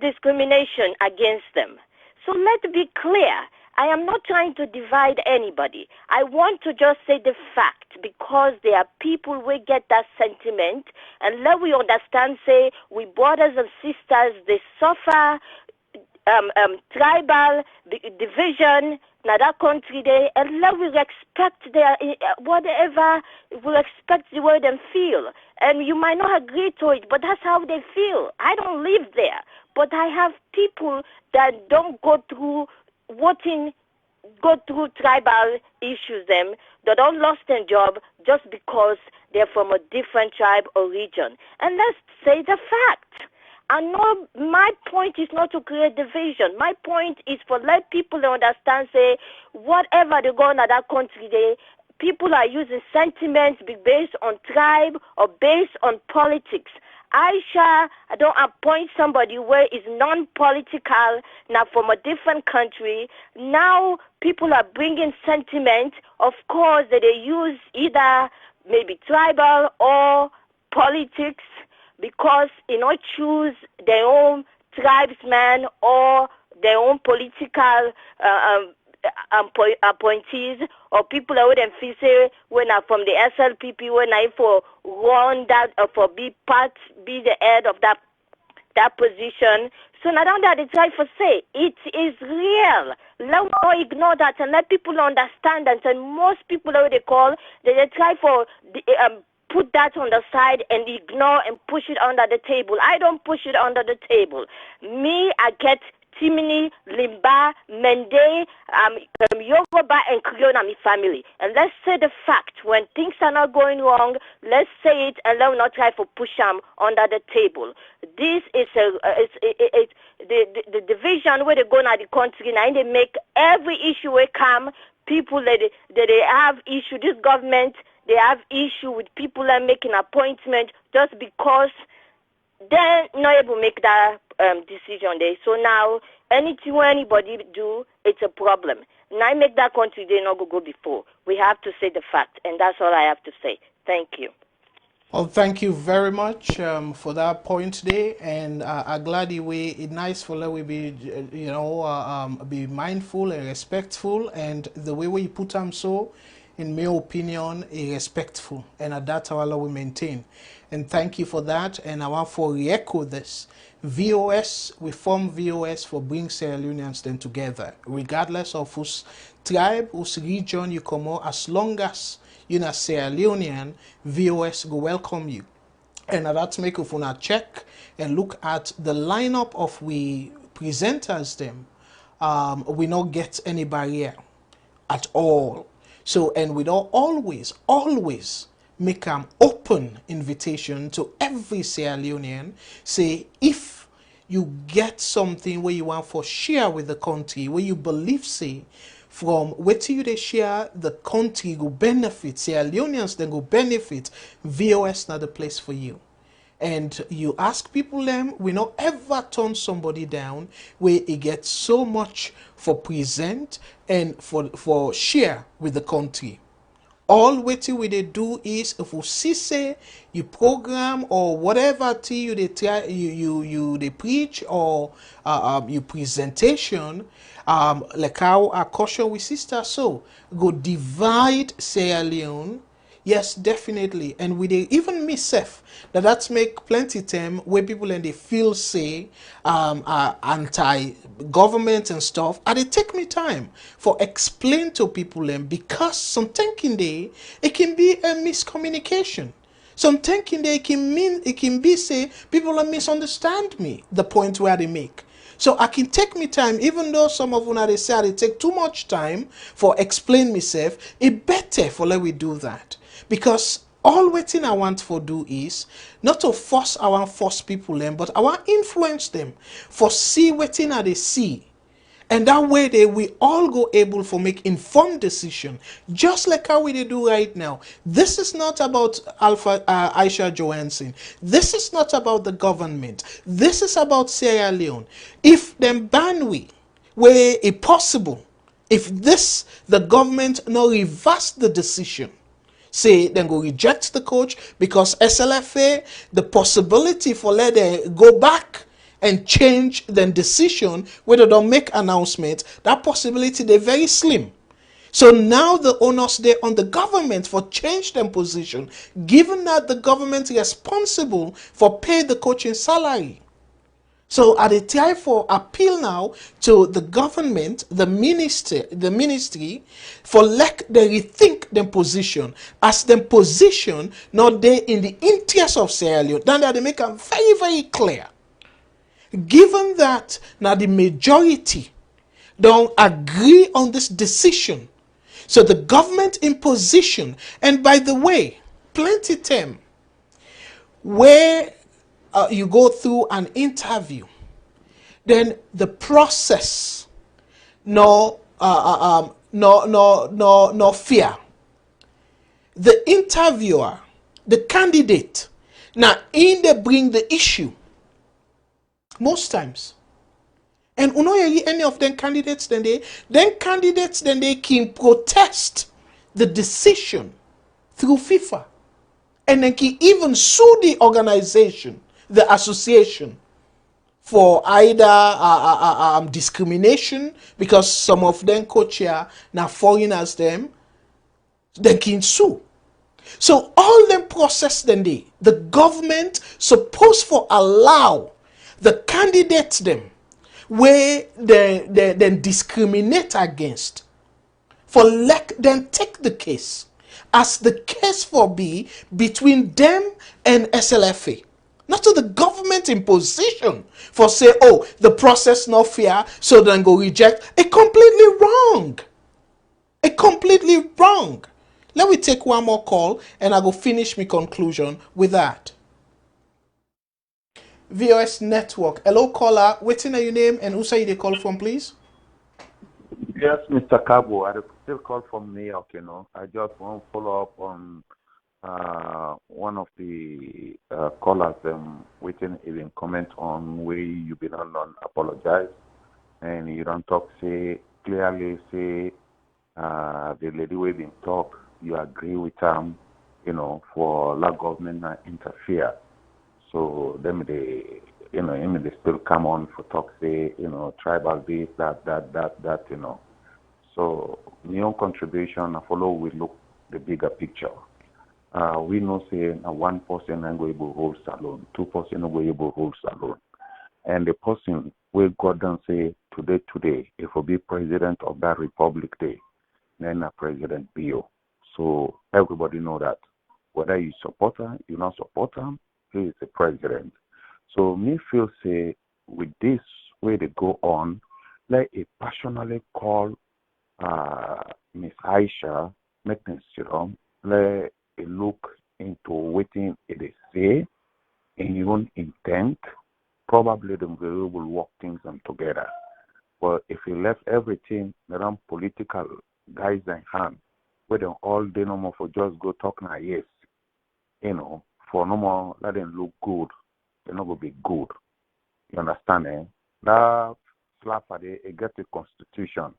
discrimination against them. So let's be clear. I am not trying to divide anybody. I want to just say the fact because there are people who get that sentiment and let we understand, say, we brothers and sisters, they suffer tribal division in that country there, and let we respect their whatever, we respect the way they feel. And you might not agree to it, but that's how they feel. I don't live there, but I have people that don't go through tribal issues that don't lost their job just because they're from a different tribe or region. And let's say the fact. I know my point is not to create division. My point is for let people understand, say, whatever they go on in that country, people are using sentiments based on tribe or based on politics. I don't appoint somebody where is non-political, now from a different country. Now people are bringing sentiment, of course, that they use either maybe tribal or politics because, choose their own tribesman or their own political appointees or people who then feel say when are from the SLPP when I for run that for be the head of that position. So now that they try for say it is real. Let not ignore that and let people understand that. And most people who they call they try for put that on the side and ignore and push it under the table. I don't push it under the table. Me, I get Timini, Limba, Mende, Yoruba, and Creole in my family. And let's say the fact. When things are not going wrong, let's say it and let's not try to push them under the table. This is the division where they go in the country now. They make every issue where come people that they have issue. This government, they have issue with people that making appointment just because they're not able to make that decision there. So now, anything anybody do, it's a problem. Now make that country they not go before. We have to say the fact, and that's all I have to say. Thank you. Well, thank you very much for that point today, and I'm glad it's nice for we be, be mindful and respectful, and the way we put them so, in my opinion, is respectful, and that's how we maintain. And thank you for that, and I want to re-echo this. VOS, we form VOS for bring Sierra Leoneans then together, regardless of whose tribe, whose region you come out, as long as you're not Sierra Leonean, VOS will welcome you. And that's make if you check and look at the lineup of we presenters them, we not get any barrier at all. So, and we don't always make an open invitation to every Sierra Leonean. Say, if you get something where you want for share with the country, where you believe, say, from what you they share, the country will benefit, Sierra Leoneans then will benefit, VOS not the place for you. And you ask people them, we not ever turn somebody down where it gets so much for present and for share with the country. All what they do is if you see say you program or whatever to you they try you they preach or you presentation like how I caution with sister so go divide Sierra Leone. Yes, definitely. And we they even myself that's make plenty time where people and they feel say are anti-government and stuff. And they take me time for explain to people and because some thinking they it can be a miscommunication. Some thinking they it can be say people are misunderstand me the point where they make. So I can take me time, even though some of you they say I take too much time for explain myself. It better for let we do that. Because all waiting I want for do is not to force I want force people them, but I want influence them for see waiting they see. And that way we all go able for make informed decision, just like how we do right now. This is not about Aisha Johansson. This is not about the government. This is about Sierra Leone. If them ban we, where it possible, if the government not reverse the decision, say then go reject the coach because SLFA, the possibility for let them go back and change the decision whether they don't make announcement, that possibility they're very slim. So now the onus there on the government for change them position, given that the government is responsible for pay the coaching salary. So at the time for appeal now to the government, the ministry, for let they rethink their position. As their position, not they in the interest of Sierra Leone, then they make them very, very clear. Given that now the majority don't agree on this decision, so the government in position, and by the way, plenty time where you go through an interview, then the process no fear. The interviewer, the candidate, now in they bring the issue most times. And any of them candidates then they can protest the decision through FIFA. And then can even sue the organization, the association, for either discrimination, because some of them coach here now foreigners them, they can sue. So all them process then the government supposed for allow the candidates them where they discriminate against, for let them take the case as the case for be between them and SLFA. Not to the government imposition for say, oh, the process not fair, so then go reject. It completely wrong. It completely wrong. Let me take one more call and I go finish my conclusion with that. VOS Network. Hello caller, waiting your name and who say you they call from, please? Yes, Mr. Cabo, I still call from New York, you know. I just want to follow up on one of the callers waiting even comment on where you been on apologize and you don't talk say clearly say the lady we been talk you agree with you know, for la government not interfere. So them they you know, him they still come on for talk say, you know, tribal this, that, you know. So my own contribution I follow we look the bigger picture. We know say one person and go able hold SALONE, 2% go able hold SALONE. And the person will go down say today, if we be president of that republic day, then a president Bio. So everybody know that. Whether you support him, you not support him, he is the president. So me feel say with this way they go on, let a passionately call Miss Aisha, make them sit down, let a look into waiting it is say in your own intent, probably the will work things together. But if you left everything around political guys in hand, where they all day no more for just go talk now, yes, you know, for no more let them look good, they're not gonna be good. You understand, eh? That Slfa they get the constitution.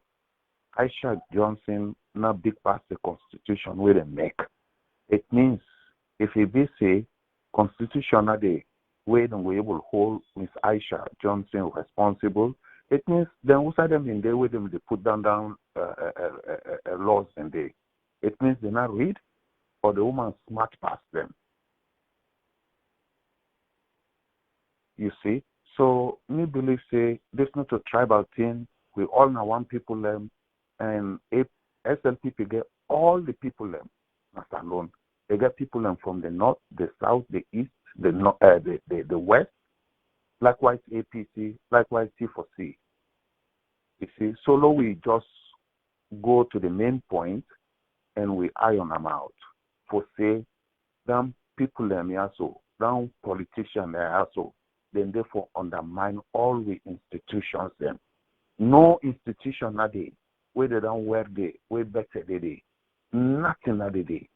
Aisha Johnson not big past the constitution where they make. It means if you be say constitutional day where they will able to hold Miss Aisha Johnson responsible, it means then also them in there with them they put down laws in there. It means they not read or the woman smart past them. You see? So me believe say this not a tribal thing. We all know one people and if SLPP get all the people not alone. They get people from the north, the south, the east, the west, likewise APC, likewise C4C. You see, solo we just go to the main point and we iron them out. For say, them people also, them politicians also, then therefore undermine all the institutions them. No institution na day where they don't wear the way better they day. Nothing na day.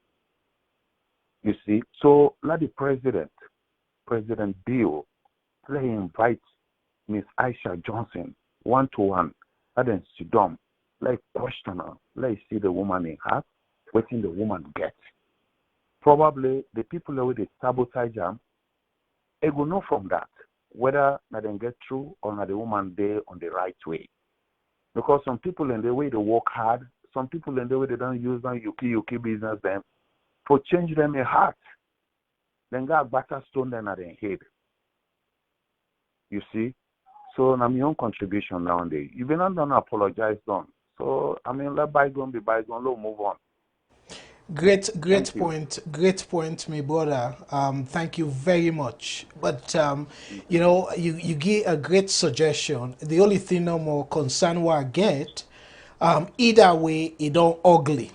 You see, so let the President Bill, let him invite Miss Aisha Johnson 1-to-1. Let them sit down, let question her, let see the woman in her, what the woman gets. Probably the people who they sabotage them, they will know from that whether they can get through or not the woman there on the right way. Because some people in the way they work hard, some people in the way they don't use them yuki business them. For change them a heart, then got better stone than at their head. You see? So I'm your own contribution nowadays. You've been done apologize done. So I mean let bygone be bygone, let's move on. Great point, my brother. Thank you very much. But you know, you give a great suggestion. The only thing no more concern what I get, either way, it don't ugly.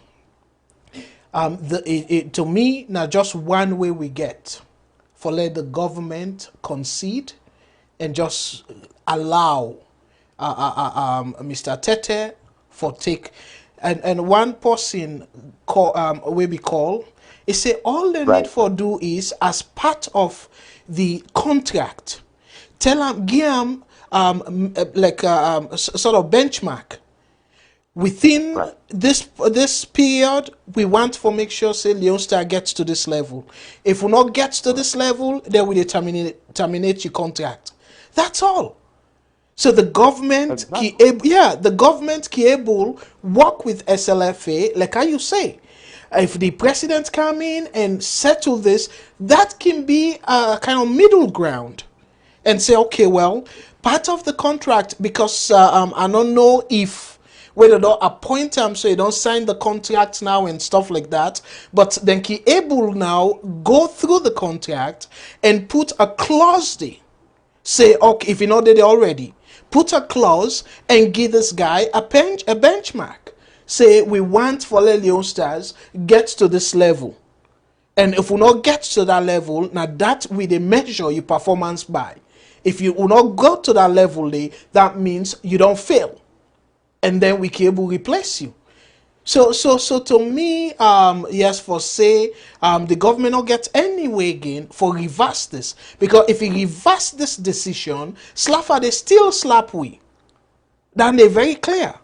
To me, now just one way we get for let the government concede and just allow Mr. Tete for take and one person call will be called. He say all they need for do is as part of the contract, tell them give them sort of benchmark. Within this period, we want to make sure say Leone Star gets to this level. If we not get to this level, then we terminate your contract. That's all. So the government, the government can able work with SLFA, like how you say. If the president come in and settle this, that can be a kind of middle ground, and say, okay, well, part of the contract, because I don't know if where they don't appoint them, so you don't sign the contract now and stuff like that. But then he able now go through the contract and put a clause there. Say, okay, if you know that already, put a clause and give this guy a benchmark. Say, we want for Leone Stars get to this level. And if we not get to that level, now that we they measure your performance by. If you will not go to that level, that means you don't fail. And then we can able replace you. So to me, yes, for say, the government not get any way again for reverse this, because if you reverse this decision, Slfa they still slap we. Then they very clear,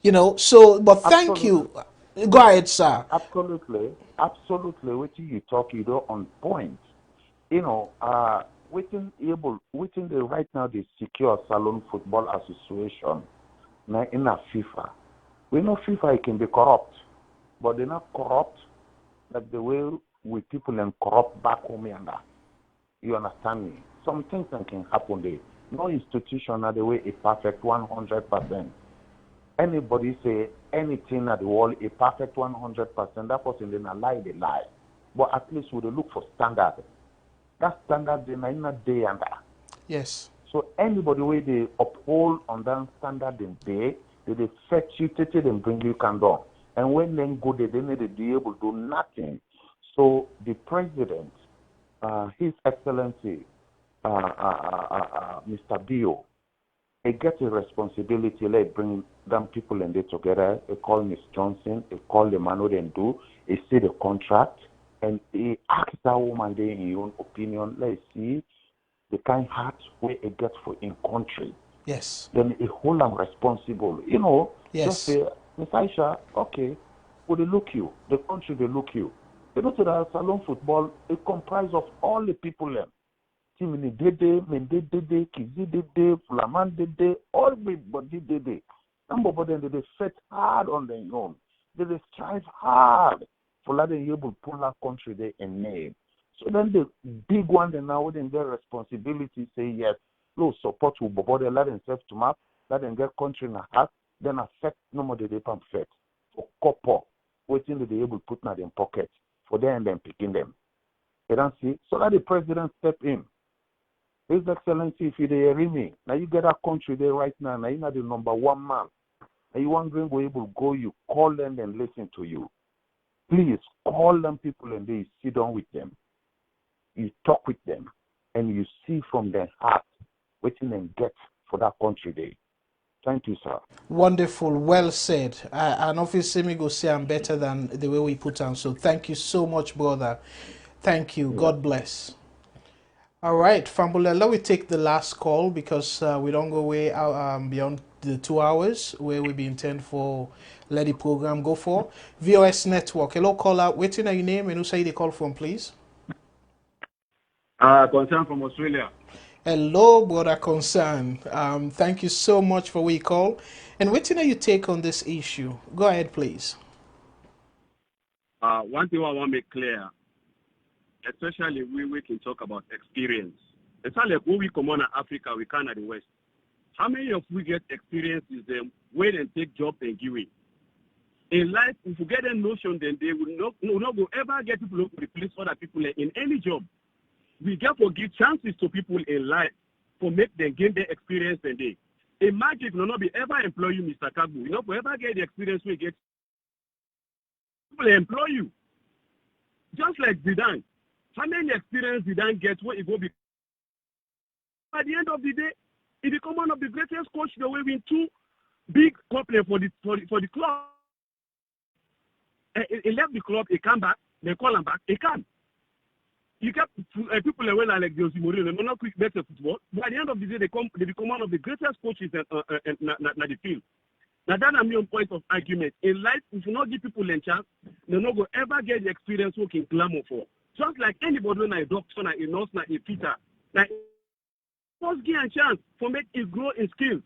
you know. So, but thank you. Go ahead, sir. Absolutely. What you talk, you know, on point. You know, within the right now the secure SALONE Football Association, now in a FIFA. We know FIFA it can be corrupt, but they're not corrupt like the way we people and corrupt back home and that. You understand me? Some things that can happen there. No institution are the way a perfect 100%. Anybody say anything at the world a perfect 100%, that person then a lie, they lie. But at least we look for standard. That standard they might not day and that. Yes. So anybody where they uphold on that standard in day, they fetch you, take it and bring you can do. And when they go there, they need to be able to do nothing. So the president, His Excellency, Mr. Bio, he gets a responsibility, like bring them people and they together. He call Miss Johnson, he call the man who they do, he see the contract, and he ask that woman there in your own opinion, let's see the kind heart where he gets for in country. Yes. Then he hold them responsible. You know, yes. Just say, Miss Aisha, okay, will they look you? The country they look you. You know, to the SALONE football, it comprises of all the people there. Timini Dede, Mende Dede, Kizi Dede, Fulaman Dede, everybody Dede. Number of them, they fight hard on their own. They strive hard for that they able to pull that country there in name. So then the big one, they now wouldn't get responsibility, say yes, no support will bother, they let themselves to map, let them get country in a heart, then affect no more the pump fet. For copper, waiting that they able to put in their pocket, for them and then picking them. You don't see? So that the president step in. His Excellency, if you hear me, now you get that country there right now, now you're not the number one man. Now you want to be able to go, you call them and listen to you. Please call them people and they sit down with them. You talk with them and you see from their heart what you can get for that country there. Thank you, sir. Wonderful, well said. And obviously, me go say I'm better than the way we put on. So thank you so much, brother. Thank you. Yeah. God bless. All right, Fambula, let me take the last call because we don't go way out beyond the 2 hours where we be intended for let the program go for. VOS Network. Hello, caller. Waiting on your name and who say the call from, please? Concern from Australia. Hello, brother Concern. Thank you so much for we call. And waiting on your take on this issue. Go ahead, please. One thing I want to make clear, especially we can talk about experience. It's not like when we come on Africa, we can at the West. How many of we get experience is them wait and take job and give it? In life, if you get a notion, then they will not go ever get people to replace other people in any job. We get to give chances to people in life for make them gain their experience and they. Imagine will not be ever employ you, Mr. Kagbu. You know, for ever get the experience we get, people employ you. Just like Zidane. How many experience Zidane get where he go be? At the end of the day, he become one of the greatest coach the way win 2 big companies for the club. He left the club, he come back, they call him back, he come. You get people like Jose Mourinho, they're not quick better football, but at the end of the day, they become one of the greatest coaches in the field. Now that is my point of argument. In life, if you not give people a chance, they're not going to ever get the experience working glamour for. Just like anybody when I doctor, a nurse, a teacher, like first give a chance for make it grow in skills.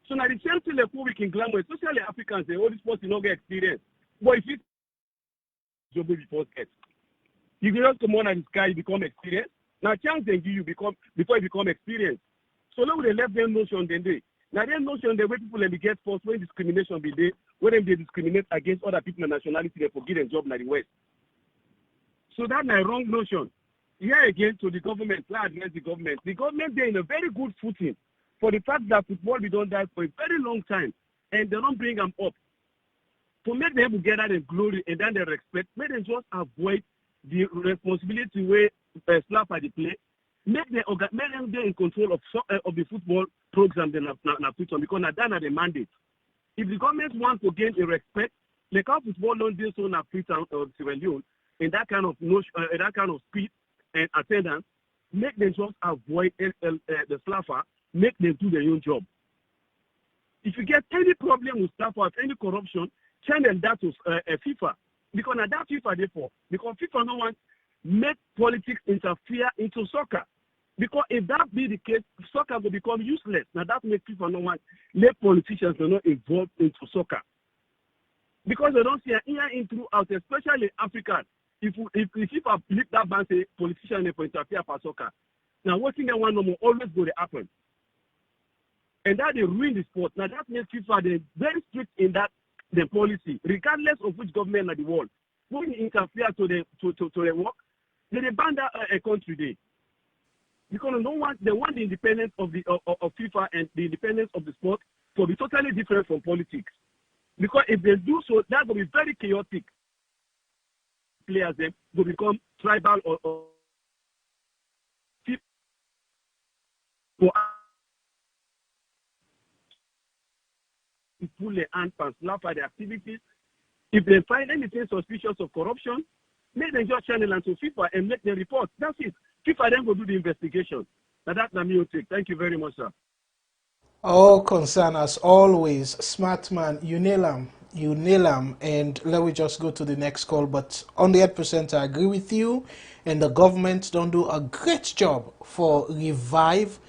So now the same thing like we can glamour, especially Africans, they all this person not get experience. But if it's job before get. You can just come on and sky, you become experienced. Now chance they give you before you become experienced. So now they left them notion then they. Now, there's notion the way people let me get forced when discrimination be there, when they discriminate against other people and nationality, they forget a job in the West. So that's my wrong notion. Here again, to the government, I address the government. The government, they're in a very good footing for the fact that football we don't die for a very long time, and they don't bring them up. To make them get that in glory and then they respect, make them just avoid the responsibility where Slfa they play. Make them get in control of the football program they put on, because that's not the mandate. If the government wants to gain a respect, like how football don't do so in Africa or Sierra Leone, in that kind of speed and attendance, make them just avoid the Slfa, make them do their own job. If you get any problem with Slfa, any corruption, channel that to FIFA, because now that FIFA therefore, because FIFA no want make politics interfere into soccer. Because if that be the case, soccer will become useless. Now that makes FIFA no want let politicians not involved into soccer. Because they don't see an ear in throughout, especially Africa. If FIFA flip that ban say politicians for interfere for soccer, now what thing they want no more always go to happen. And that they ruin the sport. Now that makes FIFA they very strict in that the policy, regardless of which government in the world, when you interfere to the work, they ban that a country day. Because they want the independence of FIFA and the independence of the sport to be totally different from politics. Because if they do so, that will be very chaotic. Players then will become tribal or pull their hands and slap at the activities. If they find anything suspicious of corruption, make them just channel and to FIFA and make them report. That's it. FIFA then will do the investigation. Now that's the me take. Thank you very much, sir. All concern as always. Smart man, you nail him. You nail him. And let me just go to the next call. But 100% I agree with you. And the government don't do a great job for revive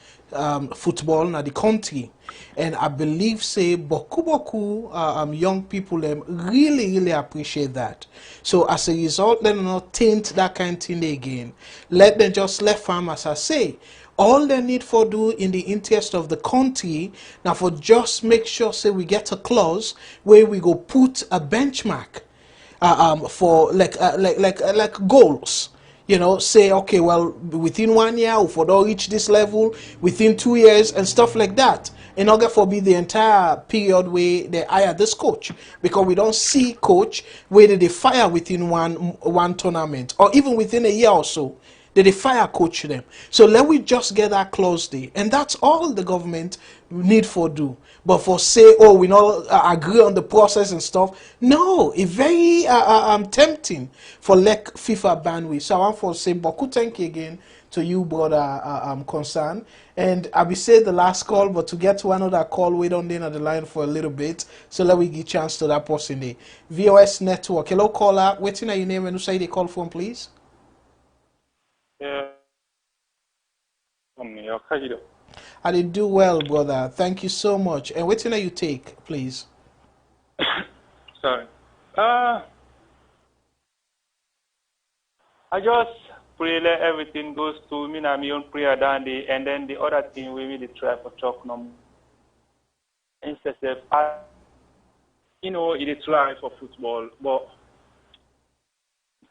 football in the country. And I believe say boku young people really appreciate that. So as a result, let them not taint that kind of thing again. Let them just let farmers, I say, all they need for do in the interest of the country now for just make sure say we get a clause where we go put a benchmark for like goals. You know, say, okay, well, within 1 year, if we don't reach this level, within 2 years, and stuff like that. In order for be the entire period where they hire this coach. Because we don't see coach where they fire within one tournament, or even within a year or so. They fire coach them. So let we just get that clause there. And that's all the government need for do. But for say, oh, we not agree on the process and stuff. No, it's very tempting for like FIFA ban we. So I want to say, Boku, thank you again to you, brother Concern. And I will say the last call, but to get to another call, wait on the line for a little bit. So let me give chance to that person there. VOS Network. Hello, caller. Waiting at your name and who say they call from, please? Yeah. I did do well, brother. Thank you so much. And what thing you take, please? Sorry. I just pray that everything goes to me and my own prayer down there, and then the other thing we really try for talk no more. Instead of, it is try for football, but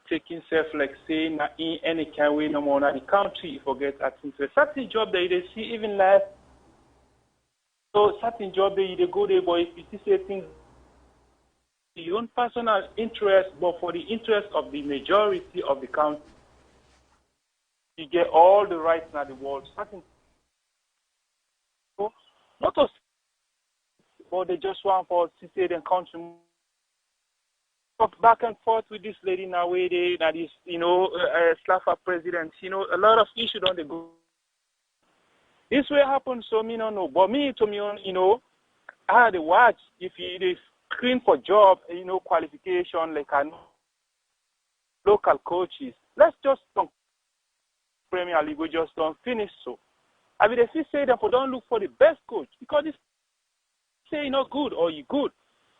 taking self like saying that in any kind way no more in the country, you forget at a certain job that you see even life. So certain job that you go there, but if you say things your own personal interest, but for the interest of the majority of the country, you get all the rights in the world. Certain not us, but they just want for to say the country. Back and forth with this lady now, where that is, Slfa president, a lot of issues on the go. This will happen, so me no know. But me, to me, I had to watch if it is screen for job, qualification, like local coaches. Let's just don't Premier League, we just don't finish so. I mean, if you say that, don't look for the best coach, because it's say you're not good or you're good.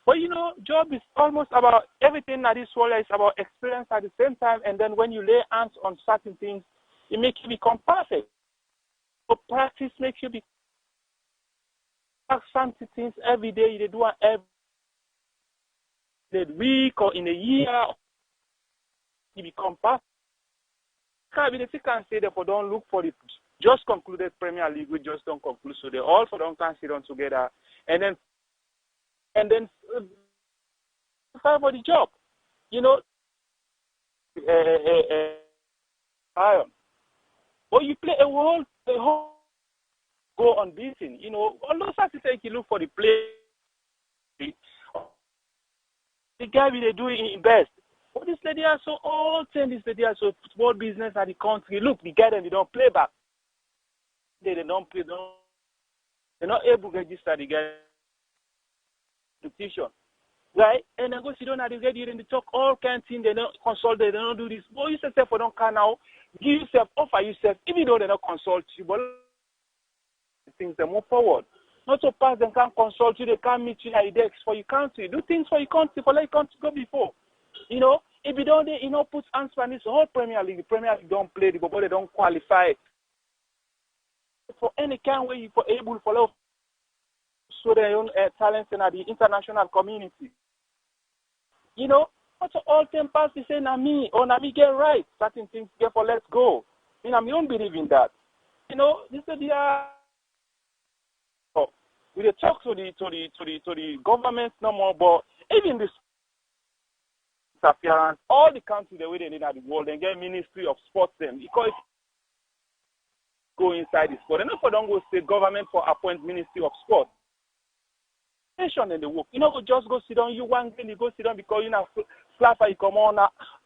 But job is almost about everything that is world is about experience at the same time, and then when you lay hands on certain things, it makes you become perfect. So practice makes you be Something things every day, they do every week or in a year, he become past. If you can say therefore don't look for the just concluded Premier League, we just don't conclude. So they also don't can sit down together and then fight for the job. You know, or you play a whole go unbeaten. You know, although Saturday you look for the play, the guy they do it best. But this lady are so old, and this lady are so football business at the country. Look, the guy they don't play back. They don't play. They're not able to register the guy competition. Right? And then go sit down at the radio and they talk all kinds of things, they don't consult, they don't do this. But you yourself for don't can now, give yourself, offer yourself, even though they don't consult you, but things they move forward. Not so fast they can't consult you, they can't meet you like this for your country. Do things for your country, for let your country go before. You know, if you don't put answer on this whole Premier League, the Premier League don't play, the but they don't qualify for any kind way for able to show their own talents in the international community. You know, not all time pass to say na me get right. Certain things get for let's go. I don't believe in that. You know, this is we talk to the government no more, but even this appearance, all the countries the way they need at the world, they get Ministry of Sports them because go inside the sport. And if I don't go state government for appoint Ministry of Sport. In the work. You know, just go sit down, you want to go sit down because you know Slfa you come on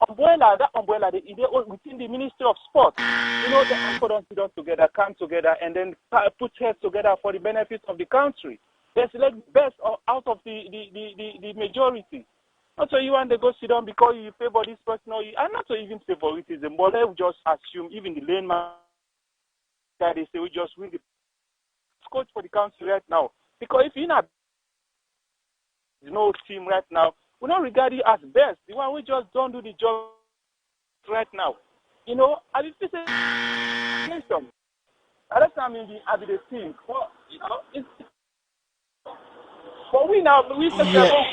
umbrella, that umbrella they within the Ministry of Sport. You know, the people don't sit down together, come together and then put heads together for the benefit of the country. They select the best out of the majority. Not so you want to go sit down because you favor this person or and not to even favoritism, but they will just assume even the lane man that they say we just win the coach for the country right now. Because if you're not team right now, we don't regard it as best. The one we just don't do the job right now. You know, I mean, this is that's I mean the team. Well, you know, it's but we now we just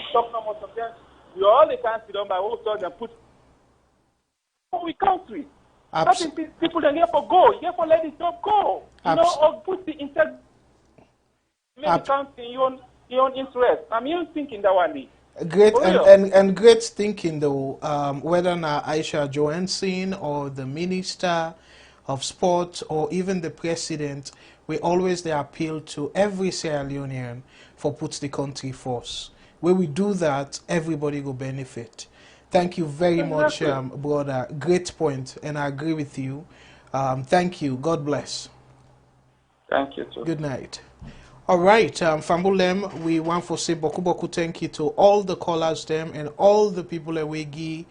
stop no more sometimes. We all the time sit down by all sorts and put we country. People don't get for go, you get for let it job go. You know, or put the instead make the country your own interest. I'm even thinking that one day. Great and great thinking though. Whether now Aisha Johansson or the Minister of Sport or even the President, we always they appeal to every Sierra Leonean for put the country first. When we do that, everybody will benefit. Thank you very much, brother. Great point, and I agree with you. Thank you. God bless. Thank you too. Good night. All right, Fambulem, we want to say boku thank you to all the callers them and all the people that we give,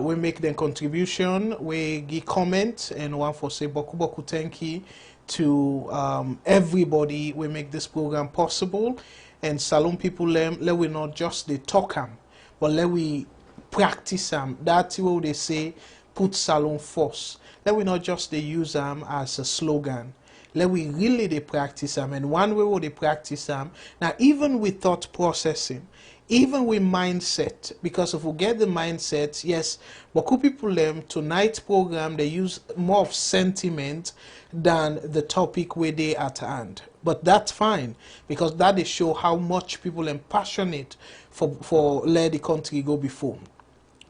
we make them contribution, we give comment, and want to say boku thank you to everybody we make this program possible. And Salone people let we not just they talk them, but let we practice them. That's what they say, put Salone first. Let we not just they use them as a slogan. Let we really they practice them, and one way we they practice them. Now, even with thought processing, even with mindset, because if we get the mindset, yes, but cool people tonight's program they use more of sentiment than the topic where they at hand. But that's fine because that is show how much people are passionate for let the country go before.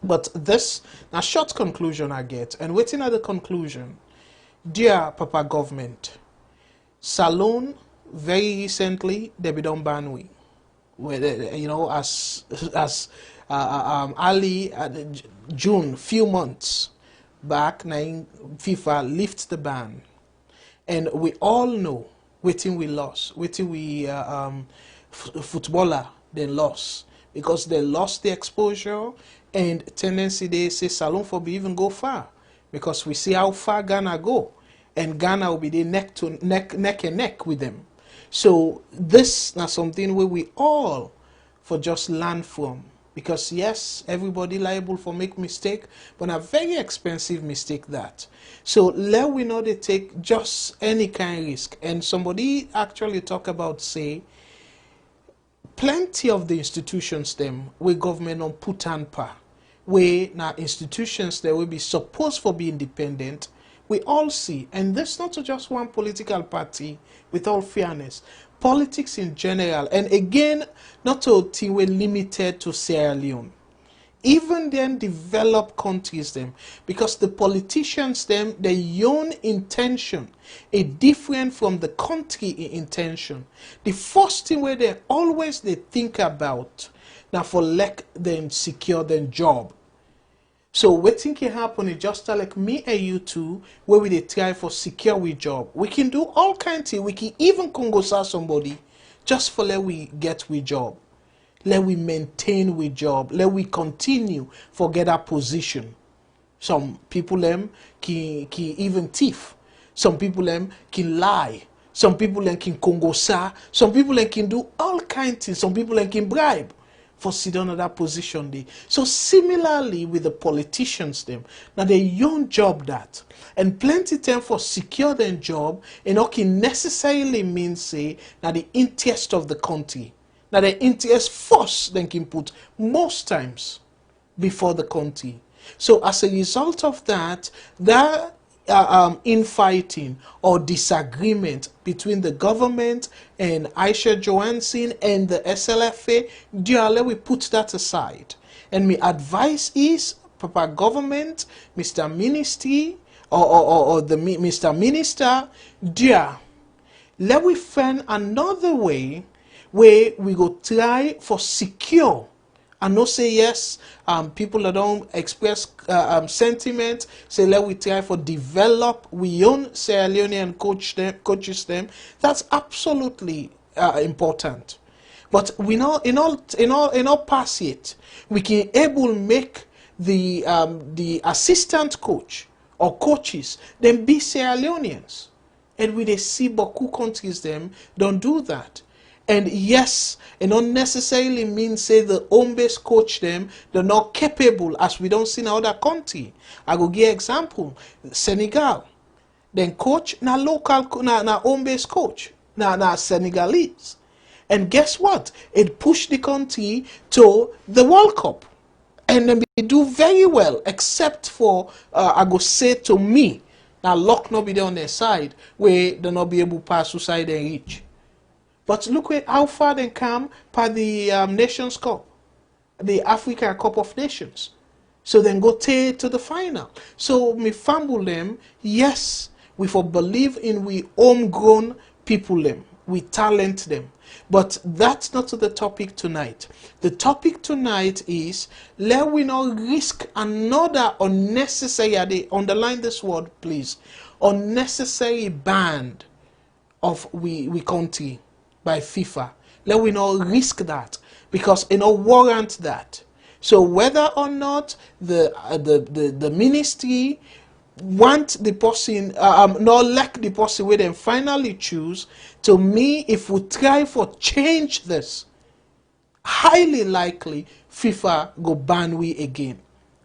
But this a short conclusion I get, and waiting at the conclusion, dear Papa government. Salone very recently they be done ban we, you know, as early June, few months back, FIFA lifts the ban, and we all know waiting we lost, waiting we footballer they lost because they lost the exposure and tendency they say Salone for be even go far because we see how far Ghana go. And Ghana will be the neck and neck with them. So this is something where we all for just learn from. Because yes, everybody liable for make mistake, but a very expensive mistake that. So let we not take just any kind of risk. And somebody actually talk about say, plenty of the institutions them where government on put and pa, where now institutions that will be supposed for be independent, we all see, and this not just one political party, with all fairness, politics in general, and again, not to thing we limited to Sierra Leone. Even then developed countries them, because the politicians them, their own intention is different from the country intention. The first thing where they think about now for let them secure their job. So what think can happen is just like me and you two, where we they try for secure we job. We can do all kinds of, we can even congosa somebody just for let we get we job. Let we maintain we job. Let we continue for get our position. Some people them can even thief. Some people them can lie. Some people them can congosa. Some people them can do all kinds of things. Some people them can bribe for sit down at that position there. So similarly with the politicians them, now they young job that, and plenty time for secure their job, and okay necessarily means say now the interest of the country. Now the interest first then can put most times before the country. So as a result of that, infighting or disagreement between the government and Aisha Johansson and the SLFA, dearly we put that aside. And my advice is, Papa government, Mr. Ministry, or the Mr. Minister, dear, let we find another way where we go try for secure and not say yes, people that don't express sentiment, say let we try for develop we own Sierra Leonean coaches them. That's absolutely important. But we know in all pass it, we can able make the assistant coach or coaches then be Sierra Leoneans. And we they see Boku countries them don't do that. And yes, it don't necessarily mean say the home-based coach them, they're not capable as we don't see in other country. I go give example. Senegal. Then coach na local na home-based coach. Na Senegalese. And guess what? It pushed the country to the World Cup. And then they do very well, except for I go say to me, now luck not be there on their side, where they not be able to pass suicide and reach. But look at how far they come by the Nations Cup, the Africa Cup of Nations. So then go to the final. So me fumble them, yes, we for believe in we homegrown people them, we talent them. But that's not the topic tonight. The topic tonight is, let we not risk another unnecessary, I underline this word please, unnecessary ban of we country by FIFA. Let we not risk that, because it not warrant that. So whether or not the ministry want the person, not like the person where they finally choose, to me, if we try for change this, highly likely FIFA go ban we again.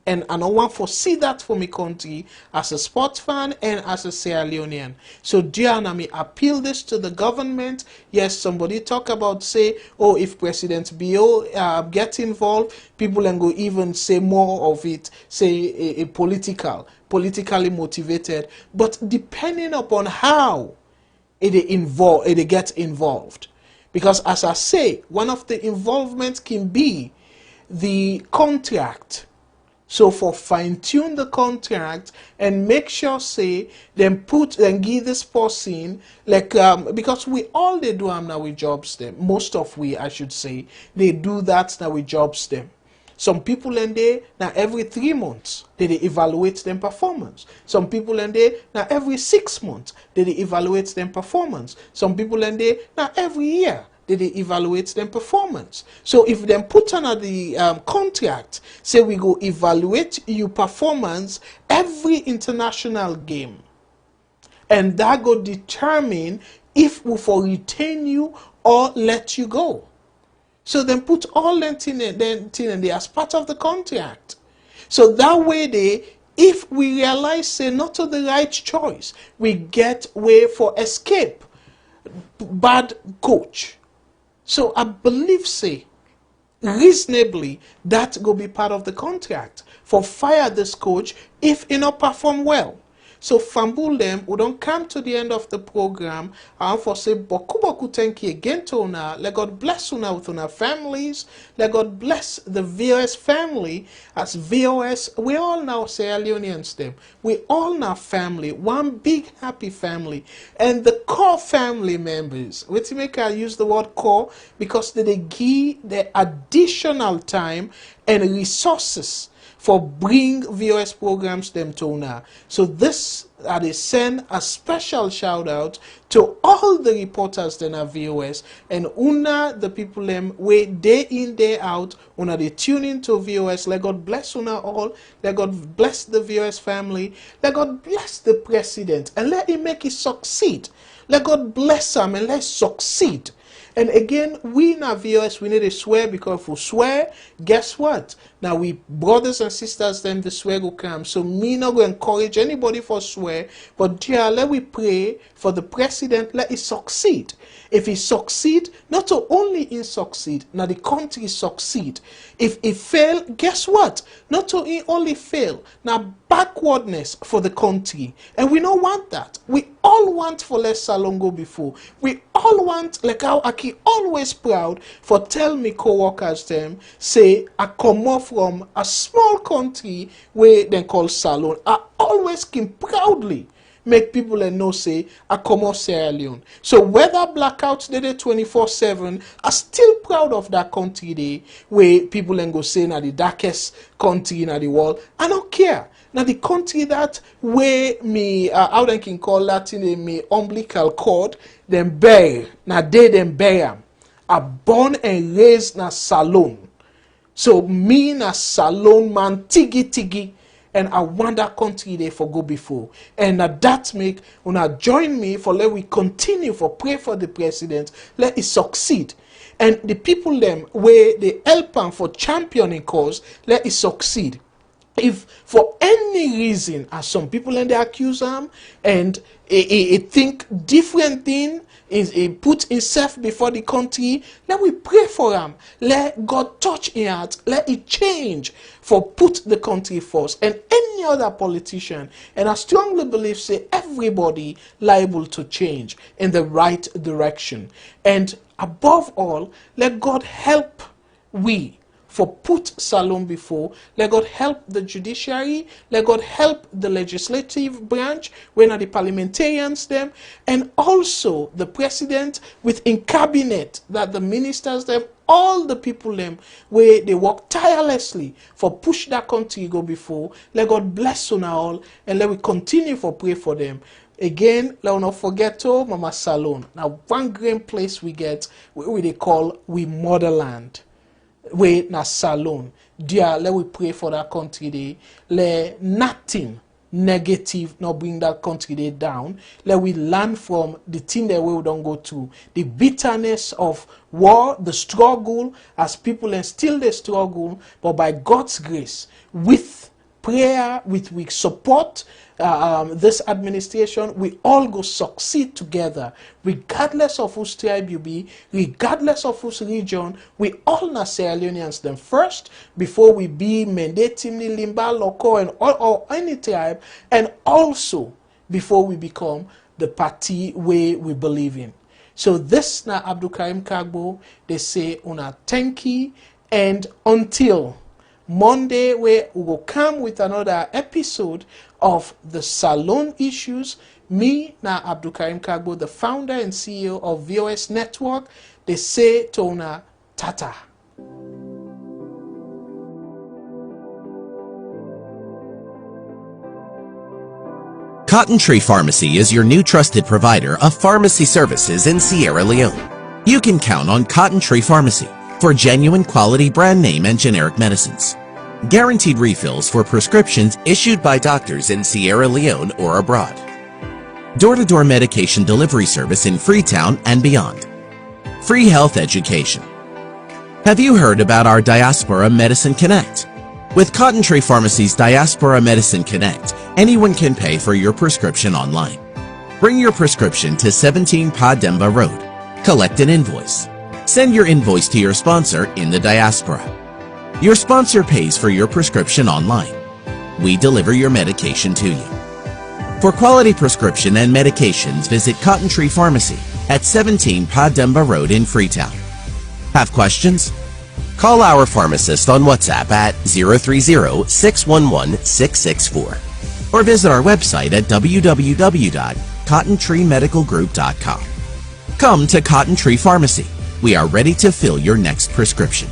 And I don't want to see that for my country as a sports fan and as a Sierra Leonean. So Diana, me appeal this to the government. Yes, somebody talk about say, oh, if President Bio get involved, people can go even say more of it, say politically motivated. But depending upon how it gets involved. Because as I say, one of the involvements can be the contract. So for fine-tune the contract and make sure say then give this person like because we all they do now we jobs them. Most of we I should say they do that now we jobs them. Some people in there now every 3 months they evaluate them performance. Some people in there now every 6 months they evaluate them performance. Some people in there now every year they evaluate them performance. So if them put under the contract, say we go evaluate you performance every international game, and that go determine if we for retain you or let you go. So then put all that in there as part of the contract. So that way if we realize say not to the right choice, we get way for escape bad coach. So I believe, say, reasonably, that will be part of the contract for fire this coach if he not perform well. So fambul them, we don't come to the end of the program. I for say boku thank you again to una. Let God bless una with una families. Let God bless the VOS family. As VOS, we all now say Leoneans them. We all now family, one big happy family. And the core family members, which make I use the word core because they give the additional time and resources for bring VOS programs them to una. So this, they send a special shout out to all the reporters then at VOS and una the people them way day in day out una they tune into VOS. Let God bless una all. Let God bless the VOS family. Let God bless the president and let him make it succeed. Let God bless him and let succeed. And again, we in our VOS, we need to swear, because if we swear, guess what? Now we brothers and sisters, then the swear will come. So me not going to encourage anybody for swear, but dear, let we pray for the president, let it succeed. If he succeed, not only in succeed, now the country succeed. If he fail, guess what? Not to only fail, now backwardness for the country. And we don't want that. We all want for less SALONE go before. We all want, like how Aki always proud for tell me co-workers them, say, I come off from a small country where they call SALONE. I always can proudly make people and know say I come off Sierra Leone. So whether blackouts they 24/7, I'm still proud of that country day where people and go say na the darkest country in the world. I don't care. Now the country that where me how they can call that in me umbilical cord, them bear. Now they them bear. I born and raised na SALONE. So me na SALONE man tigi. And I want that country there for go before. And that make una join me for let we continue for pray for the president. Let it succeed. And the people them where they help them for championing cause, let it succeed. If for any reason, as some people and they accuse them and he think different thing, is he put himself before the country, let we pray for him. Let God touch his heart. Let it change for put the country first. And any other politician, and I strongly believe, say everybody liable to change in the right direction. And above all, let God help we for put SALONE before. Let God help the judiciary. Let God help the legislative branch, when are the parliamentarians them, and also the president within cabinet, that the ministers them, all the people them, where they work tirelessly for push that country go before. Let God bless on all, and let we continue for pray for them. Again, let us not forget to Mama SALONE. Now, one great place we get, we they call we motherland. We na SALONE. Dear, let we pray for that country day. Let nothing negative not bring that country day down. Let we learn from the thing that we don't go to. The bitterness of war, the struggle, as people and still they struggle, but by God's grace, with prayer, with weak support, this administration, we all go succeed together, regardless of whose tribe you be, regardless of whose region. We all na Sierra Leoneans them first, before we be Mende, Timni, Limba, Loko, and or any tribe, and also before we become the party way we believe in. So this na Abdul Karim Kagbo, they say una thank you, and until Monday, where we will come with another episode of the SALONE issues. Me, na Abdul Karim Kagbo, the founder and CEO of VOS Network, they say to una tata. Cotton Tree Pharmacy is your new trusted provider of pharmacy services in Sierra Leone. You can count on Cotton Tree Pharmacy for genuine quality brand name and generic medicines. Guaranteed refills for prescriptions issued by doctors in Sierra Leone or abroad. Door-to-door medication delivery service in Freetown and beyond. Free health education. Have you heard about our Diaspora Medicine Connect? With Cotton Tree Pharmacy's Diaspora Medicine Connect, anyone can pay for your prescription online. Bring your prescription to 17 Pademba Road. Collect an invoice. Send your invoice to your sponsor in the diaspora. Your sponsor pays for your prescription online. We deliver your medication to you. For quality prescription and medications, visit Cotton Tree Pharmacy at 17 Pademba Road in Freetown. Have questions? Call our pharmacist on WhatsApp at 030-611-664 or visit our website at www.cottontreemedicalgroup.com. Come to Cotton Tree Pharmacy. We are ready to fill your next prescription.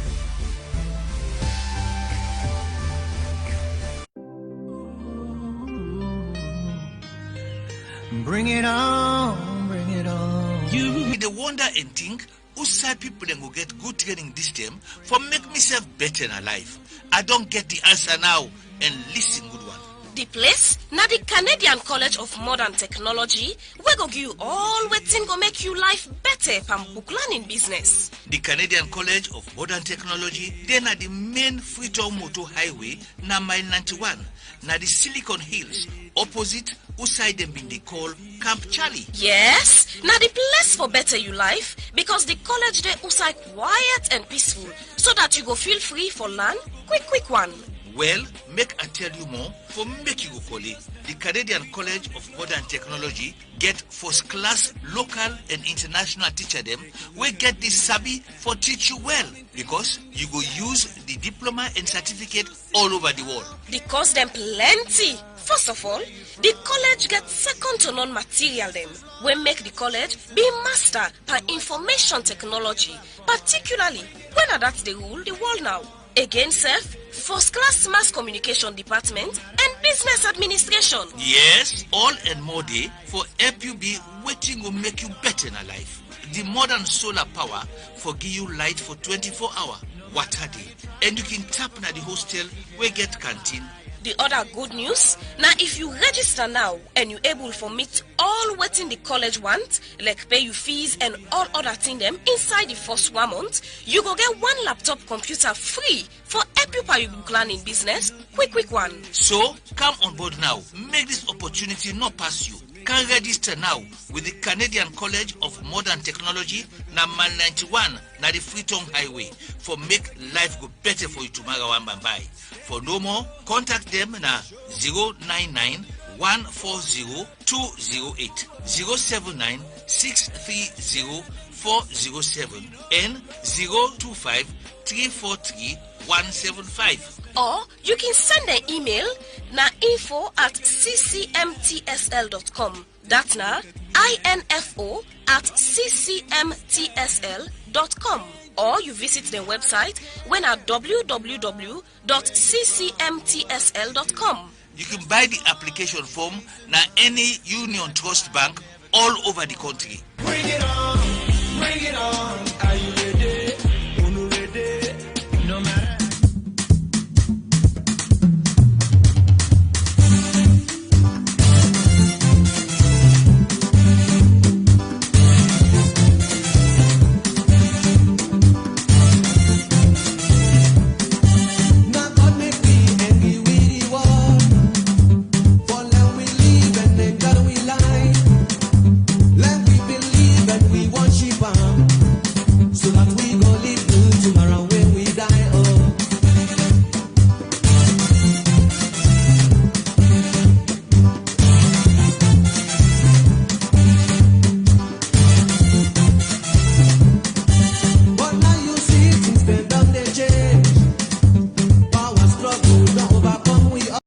Bring it on, bring it on. You the wonder and think outside people then go get good training this time for make myself better in life. I don't get the answer now and listen good one. The place na the Canadian College of Modern Technology we go give you all wetin go make you life better from book learning business. The Canadian College of Modern Technology then na the main Freetown Motor Highway na mile 91 na the Silicon Hills opposite outside them being they call Camp Charlie. Yes, na the place for better you life because the college dey outside quiet and peaceful so that you go feel free for learn quick one. Well, make I tell you more for make you go call it. The Canadian College of Modern Technology get first class local and international teacher them we get the sabi for teach you well because you go use the diploma and certificate all over the world. The course them plenty. First of all, the college get second to none material them we make the college be master per information technology, particularly whether that's the rule the world now. Again, self, first class mass communication department and business administration. Yes, all and more day for help you be waiting will make you better in life. The modern solar power for give you light for 24 hours, water day. And you can tap na the hostel where get canteen. The other good news, now if you register now and you able for meet all waiting the college want, like pay you fees and all other thing them inside the first 1 month, you go get one laptop computer free for help you by your book learning business, quick one. So come on board now, make this opportunity not pass you. Can register now with the Canadian College of Modern Technology na mile 91 na the Freetown Highway for make life go better for you tomorrow one by. For no more, contact them na 099-140-208, 079-630-407 and 025-343-175. Or you can send an email na info@ccmtsl.com. That's na info@ccmtsl.com. Or you visit the website when at www.ccmtsl.com. You can buy the application form na any Union Trust Bank all over the country. Bring it on.